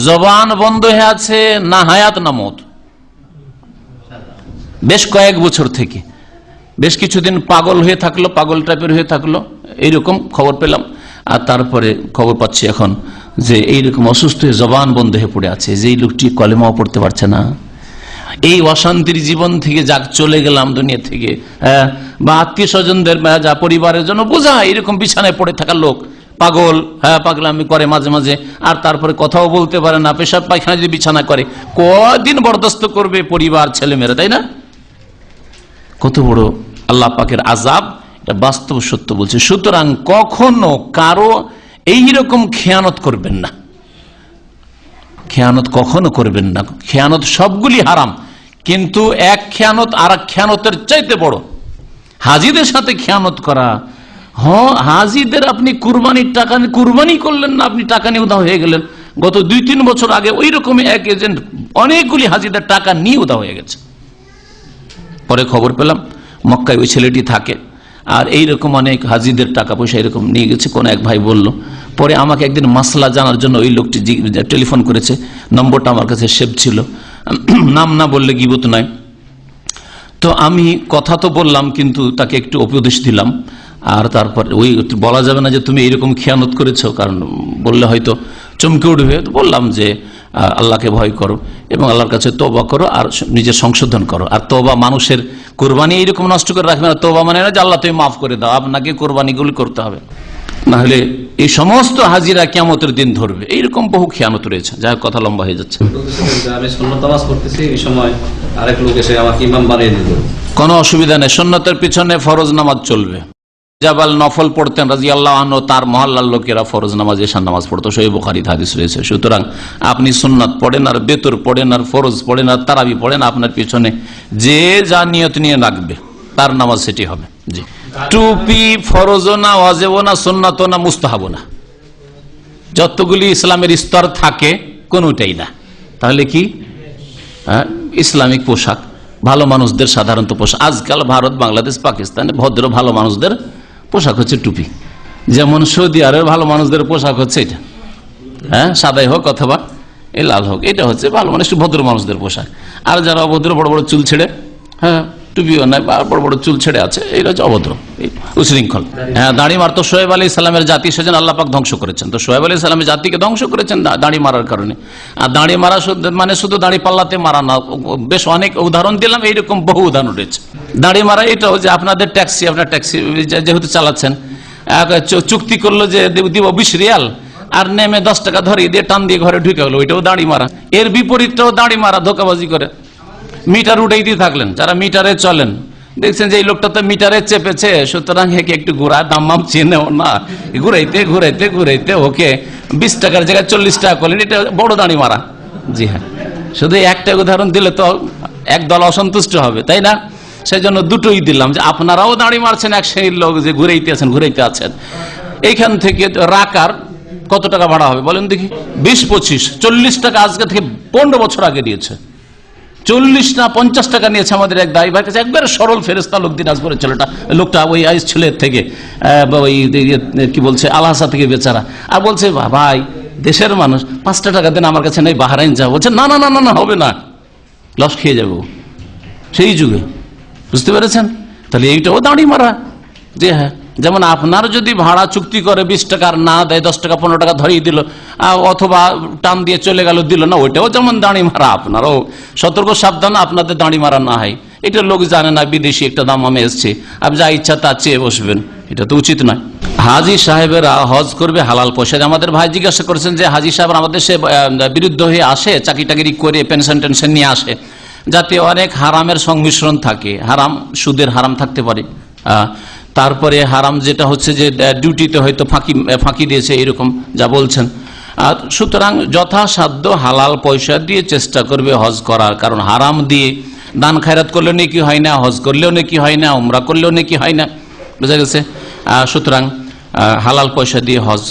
জবান বন্ধ হয়ে আছে, না হায়াত না মত, বেশ কয়েক বছর থেকে, বেশ কিছুদিন পাগল হয়ে থাকলো, পাগল টাইপের হয়ে থাকলো, এইরকম খবর পেলাম। আর তারপরে খবর পাচ্ছি এখন যে এইরকম অসুস্থ হয়ে জবান বন্ধ হয়ে পড়ে আছে, যে এই লোকটি কলেমাও পড়তে পারছে না। এই অশান্তির জীবন থেকে যাক চলে গেলাম দুনিয়া থেকে, বা আত্মীয় স্বজনদের যা পরিবারের জন্য বোঝা, এরকম বিছানায় পড়ে থাকা লোক পাগল, পাগলামি করে মাঝে মাঝে, আর তারপরে কথাও বলতে পারে না, পেশাব পায়খানা যদি বিছানা করে কদিন বরদাস্ত করবে পরিবার ছেলেমেয়েরা, তাই না? কত বড় আল্লাহ পাকের আযাব, এটা বাস্তব সত্য বলছে। সুতরাং কখনো কারো এইরকম খেয়ানত করবেন না, খেয়ানত কখনো করবেন না। খেয়ানত সবগুলি হারাম, কিন্তু এক খেয়ানত আর এক খেয়ানতের চাইতে বড়। হাজিদের সাথে খেয়ানত করা, হাজিদের আপনি কুরবানির টাকা কুরবানি করলেন না, আপনি টাকা নিয়ে উধাও হয়ে গেলেন। গত 2-3 বছর আগে ওই রকমই এক এজেন্ট অনেকগুলি হাজিদের টাকা নিয়ে উধাও হয়ে গেছে। পরে খবর পেলাম মক্কায় ওই ছেলেটি থাকে, আর এইরকম অনেক হাজিদের টাকা পয়সা এরকম নিয়ে গেছে, কোন এক ভাই বলল। পরে আমাকে একদিন মাসলা জানার জন্য ওই লোকটি টেলিফোন করেছে, নম্বরটা আমার কাছে সেভ ছিল, নাম না বললে গীবত নয়। তো আমি কথা তো বললাম, কিন্তু তাকে একটু উপদেশ দিলাম। আর তারপর ওই বলা যাবে না যে তুমি এইরকম খেয়ানত করেছো, কারণ বললে হয়তো চমকে উঠবে। বললাম যে আল্লাহকে ভয় করো এবং আল্লাহর কাছে তওবা করো আর নিজের সংশোধন করো। আর তওবা মানুষের কোরবানি এইরকম নষ্ট করে রাখবে না। তওবা মানে না যে আল্লাহ তুমি মাফ করে দাও, আপনাকে কোরবানিগুলি করতে হবে, না হলে এই সমস্ত হাজিরা কিয়ামতের দিন ধরবে। এইরকম বহু খেয়ানত রয়েছে। যাই হোক, কথা লম্বা হয়ে যাচ্ছে। আমি সুন্নত নামাজ পড়তেছি, এই সময় আরেক লোক এসে আমাকে ইমাম বানিয়ে দিল। কোনো অসুবিধা নেই, সুন্নতের পিছনে ফরজ নামাজ চলবে। জাবাল নফল পড়তেন রাদিয়াল্লাহু আনহু, তার মহল্লার লোকেরা ফরজ নামাজ এশার নামাজ পড়তো, সহিহ বুখারীতে হাদিস রয়েছে। সুতরাং আপনি সুন্নাত পড়েন আর বেতর পড়েন আর ফরজ পড়েন আর তারাবি পড়েন, আপনার পিছনে যে যা নিয়ত নিয়ে রাখবে তার নামাজ সেটি হবে। জি, টুপি ফরজও না, ওয়াজিবও না, সুন্নাতও না, মুস্তাহাবও না। যতগুলি ইসলামের স্তর থাকে কোনোটাই না। তাহলে কি ইসলামিক পোশাক, ভালো মানুষদের সাধারণত পোশাক। আজকাল ভারত, বাংলাদেশ, পাকিস্তানে ভদ্র ভালো মানুষদের পোশাক হচ্ছে টুপি। যেমন সৌদি আরবের ভালো মানুষদের পোশাক হচ্ছে এটা, সাদাই হোক অথবা এই লাল হোক, এটা হচ্ছে ভালো মানুষ, ভদ্র মানুষদের পোশাক। আর যারা অভদ্র, বড় বড় চুল ছেড়ে, টুপিও নাই বা বড় বড় চুল ছেড়ে আছে, এটা হচ্ছে অভদ্র, উশৃঙ্খল। দাড়ি মারতো শোয়েব আলাইহিস সালামের জাতি, সেজন্য আল্লাহ পাক ধ্বংস করেছেন। তো শোয়েব আলাইহিস সালামের জাতিকে ধ্বংস করেছেন দাড়ি মারার কারণে। আর দাড়ি মারা মানে শুধু দাড়ি পাল্লাতে মারা না, বেশ অনেক উদাহরণ দিলাম, এইরকম বহু উদাহরণ রয়েছে। দাড়ি মারা এটাও যে আপনাদের ট্যাক্সি, আপনার ট্যাক্সি যেহেতু চালাচ্ছেন, চুক্তি করলো যে দিব 20 রিয়াল, আর নেমে 10 টাকা ধরে দিয়ে টান দিয়ে ঘরে ঢুকে গেলো, ওইটাও দাড়ি মারা। এর বিপরীতটাও দাড়ি মারা, ধোকাবাজি করে মিটার উঠাই দিয়ে থাকলেন। যারা মিটারে চলেন দেখছেন যে এই লোকটা তো মিটারে চেপেছে, সুতরাং একে একটু ঘুরা, দাম মাম চেনেও না, ঘুরাইতে ঘুরাইতে ঘুরাইতে ওকে 20 টাকার জায়গায় 40 টাকা করলেন, এটা বড় দাড়ি মারা। জি হ্যাঁ, শুধু একটা উদাহরণ দিলে তো একদল অসন্তুষ্ট হবে, তাই না? সেই জন্য দুটোই দিলাম, যে আপনারাও দাড়ি মারছেন, এক শ্রেণীর লোক যে ঘুরাইতে আছেন। এইখান থেকে রাকার কত টাকা ভাড়া হবে বলেন দেখি? 20-25, 40 টাকা আজকে থেকে 15 বছর আগে দিয়েছে। 40 না 50 টাকা নিয়েছে আমাদের এক দায়ী ভাই কাছে, একবারে সরল ফেরেস্তা লোক, দিনাজপুরের ছেলেটা, লোকটা ওই আইস ছেলের থেকে, ওই কি বলছে আলহাসা থেকে বেচারা। আর বলছে ভাই দেশের মানুষ, 5 টাকা দেন, আমার কাছে নেই, বাহরাইন যাও। বলছে না না না না, হবে না, লস খেয়ে যাবো। সেই যুগে, বুঝতে পেরেছেন? তাহলে এইটাও দাঁড়ি মারা। যে হ্যাঁ, যেমন আপনার যদি ভাড়া চুক্তি করে 20 টাকা আর না দেয়, 10 টাকা 15 টাকা ধরিয়ে দিল, অথবা টান দিয়ে চলে গেল, দিল না, ওইটাও যেমন দাঁড়ি মারা। আপনারও সতর্ক সাবধান, আপনাদের দাঁড়ি মারা না হয়। এটা লোক জানে না, বিদেশি একটা দাম আমি এসছে, আপনি যা ইচ্ছা তা চেয়ে বসবেন, এটা তো উচিত নয়। হাজি সাহেবেরা হজ করবে হালাল পয়সায়। আমাদের ভাই জিজ্ঞাসা করেছেন যে হাজি সাহেব আমাদের সে বিরুদ্ধ হয়ে আসে, চাকরি টাকরি করে পেনশন টেনশন নিয়ে আসে, যাতে অনেক হারামের সংমিশ্রণ থাকে, হারাম সুদের হারাম থাকতে পারে, তারপরে হারাম যেটা হচ্ছে যে ডিউটিতে হয়তো ফাঁকি দিয়েছে, এরকম যা বলছেন। আর সুতরাং যথাসাধ্য হালাল পয়সা দিয়ে চেষ্টা করবে হজ করার, কারণ হারাম দিয়ে দান খায়রাত করলেও নেকি হয় না, হজ করলেও নেকি হয় না, উমরা করলেও নেকি হয় না, বুঝা গেছে? সুতরাং হালাল পয়সা দিয়ে হজ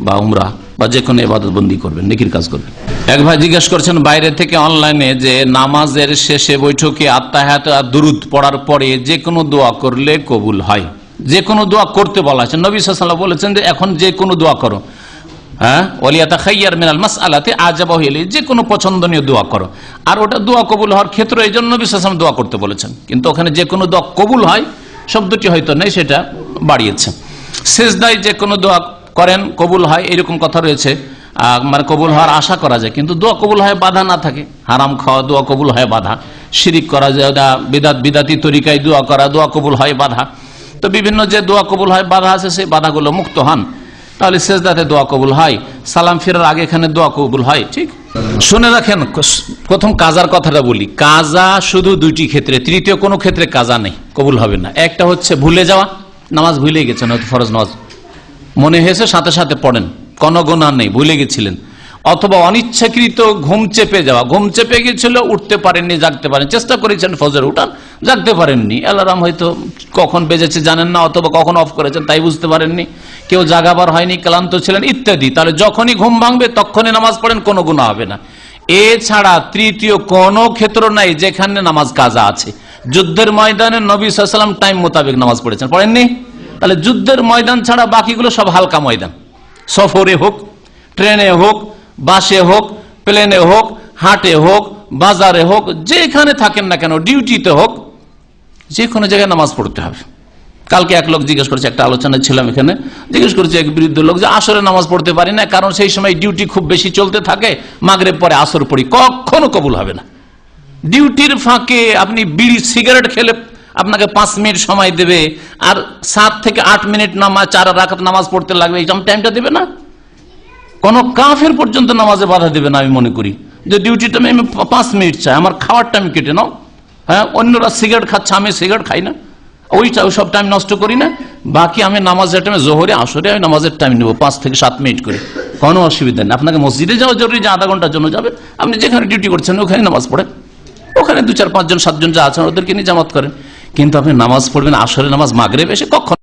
বা উমরা বা যে কোনো ইবাদতবন্দি করবেন, নেকির কাজ করবেন। এক ভাই জিজ্ঞেস করছেন বাইরে থেকে অনলাইনে, যে নামাজের শেষে বৈঠকে আত্তাহিয়াত আর দুরুদ পড়ার পরে যে কোনো দোয়া করলে কবুল হয়। যে কোনো দোয়া করতে বলা আছে, নবী সাল্লাল্লাহু আলাইহি ওয়াসাল্লাম বলেছেন যে এখন যে কোনো দোয়া করো, ওয়ালিয়াতাখাইয়ার মিনাল মাসআলাতি আজাবাহু ইলাইহি, যে কোনো পছন্দনীয় দোয়া করো। আর ওটা দোয়া কবুল হওয়ার ক্ষেত্রে এই জন্য নবী সাল্লাল্লাহু আলাইহি ওয়াসাল্লাম দোয়া করতে বলেছেন, কিন্তু ওখানে যে কোনো দোয়া কবুল হয় শব্দটি হয়তো নেই, সেটা বাড়িয়েছে। সেজদায় যে কোনো দোয়া করেন কবুল হয়, এরকম কথা রয়েছে, মানে কবুল হওয়ার আশা করা যায়, কিন্তু দোয়া কবুল হয় বাধা না থাকে। হারাম খাওয়া দোয়া কবুল হয় বাধা, শিরিক করা যায়, বিদাতি তরিকায় দোয়া করা দোয়া কবুল হয় বাধা। তো বিভিন্ন যে দোয়া কবুল হয় বাধা আছে, সেই বাধাগুলো মুক্ত হন, তাহলে সেজদাতে দোয়া কবুল হয়, সালাম ফেরার আগে এখানে দোয়া কবুল হয়। ঠিক, শুনে রাখেন, প্রথম কাজার কথাটা বলি। কাজা শুধু দুইটি ক্ষেত্রে, তৃতীয় কোনো ক্ষেত্রে কাজা নেই, কবুল হবে না। একটা হচ্ছে ভুলে যাওয়া, নামাজ ভুলে গেছেন, হয়তো ফরজ নামাজ মনে হয়েছে সাথে সাথে পড়েন, কোনো গুনাহ নেই, ভুলে গেছিলেন। অথবা অনিচ্ছাকৃত ঘুম চেপে যাওয়া, ঘুম চেপে গেছিল, উঠতে পারেননি, জাগতে পারেন, চেষ্টা করেছেন ফজর উঠান, জাগতে পারেননি, অ্যালার্ম হয়তো কখন বেজেছে জানেন না, অথবা কখন অফ করেছেন তাই বুঝতে পারেননি, কেউ জাগাবার হয়নি, ক্লান্ত ছিলেন ইত্যাদি। তাহলে যখনই ঘুম ভাঙবে তখনই নামাজ পড়েন, কোনো গুনাহ হবে না। এছাড়া তৃতীয় কোনো ক্ষেত্র নাই যেখানে নামাজ কাজা আছে। যুদ্ধের ময়দানে নবী সাল্লাল্লাহু আলাইহি ওয়াসাল্লাম টাইম মোতাবেক নামাজ পড়েছেন, পড়েননি? তাহলে যুদ্ধের ময়দান ছাড়া বাকিগুলো সব হালকা ময়দান। সফরে হোক, ট্রেনে হোক, বাসে হোক, প্লেনে হোক, হাটে হোক, বাজারে হোক, যেখানে থাকেন না কেন, ডিউটিতে হোক, যে কোনো জায়গায় নামাজ পড়তে হবে। কালকে এক লোক জিজ্ঞেস করেছে, একটা আলোচনায় ছিলাম এখানে, জিজ্ঞেস করেছে এক বৃদ্ধ লোক যে আসরে নামাজ পড়তে পারি না, কারণ সেই সময় ডিউটি খুব বেশি চলতে থাকে, মাগরিব পরে আসর পড়ি। কখনো কবুল হবে না। ডিউটির ফাঁকে আপনি বিড়ি সিগারেট খেলে আপনাকে 5 মিনিট সময় দেবে, আর 7 থেকে 8 মিনিট নামাজ, 4 রাকাত নামাজ পড়তে লাগবে, এই টাইমটা দেবে না। কোন কাফের পর্যন্ত নামাজে বাধা দেবে না। আমি মনে করি যে ডিউটিটা আমি 5 মিনিট চাই, আমার খাওয়ার টাইম কেটে নাও। হ্যাঁ, অন্যরা সিগারেট খাচ্ছে, আমি সিগারেট খাই না, ওই সব টাইম নষ্ট করি না। বাকি আমি নামাজের টাইমে, জোহরে আসরে আমি নামাজের টাইম নেবো 5 থেকে 7 মিনিট করে, কোনো অসুবিধা নেই। আপনাকে মসজিদে যাওয়া জরুরি, যে আধা ঘন্টার জন্য যাবে, আপনি যেখানে ডিউটি করছেন ওখানে নামাজ পড়েন, ওখানে 2, 4, 5 জন 7 জন যা আছেন ওদেরকে নিয়ে জামাত করেন, কিন্তু আপনি নামাজ পড়বেন আসরে নামাজ মাগরিব এসে কখন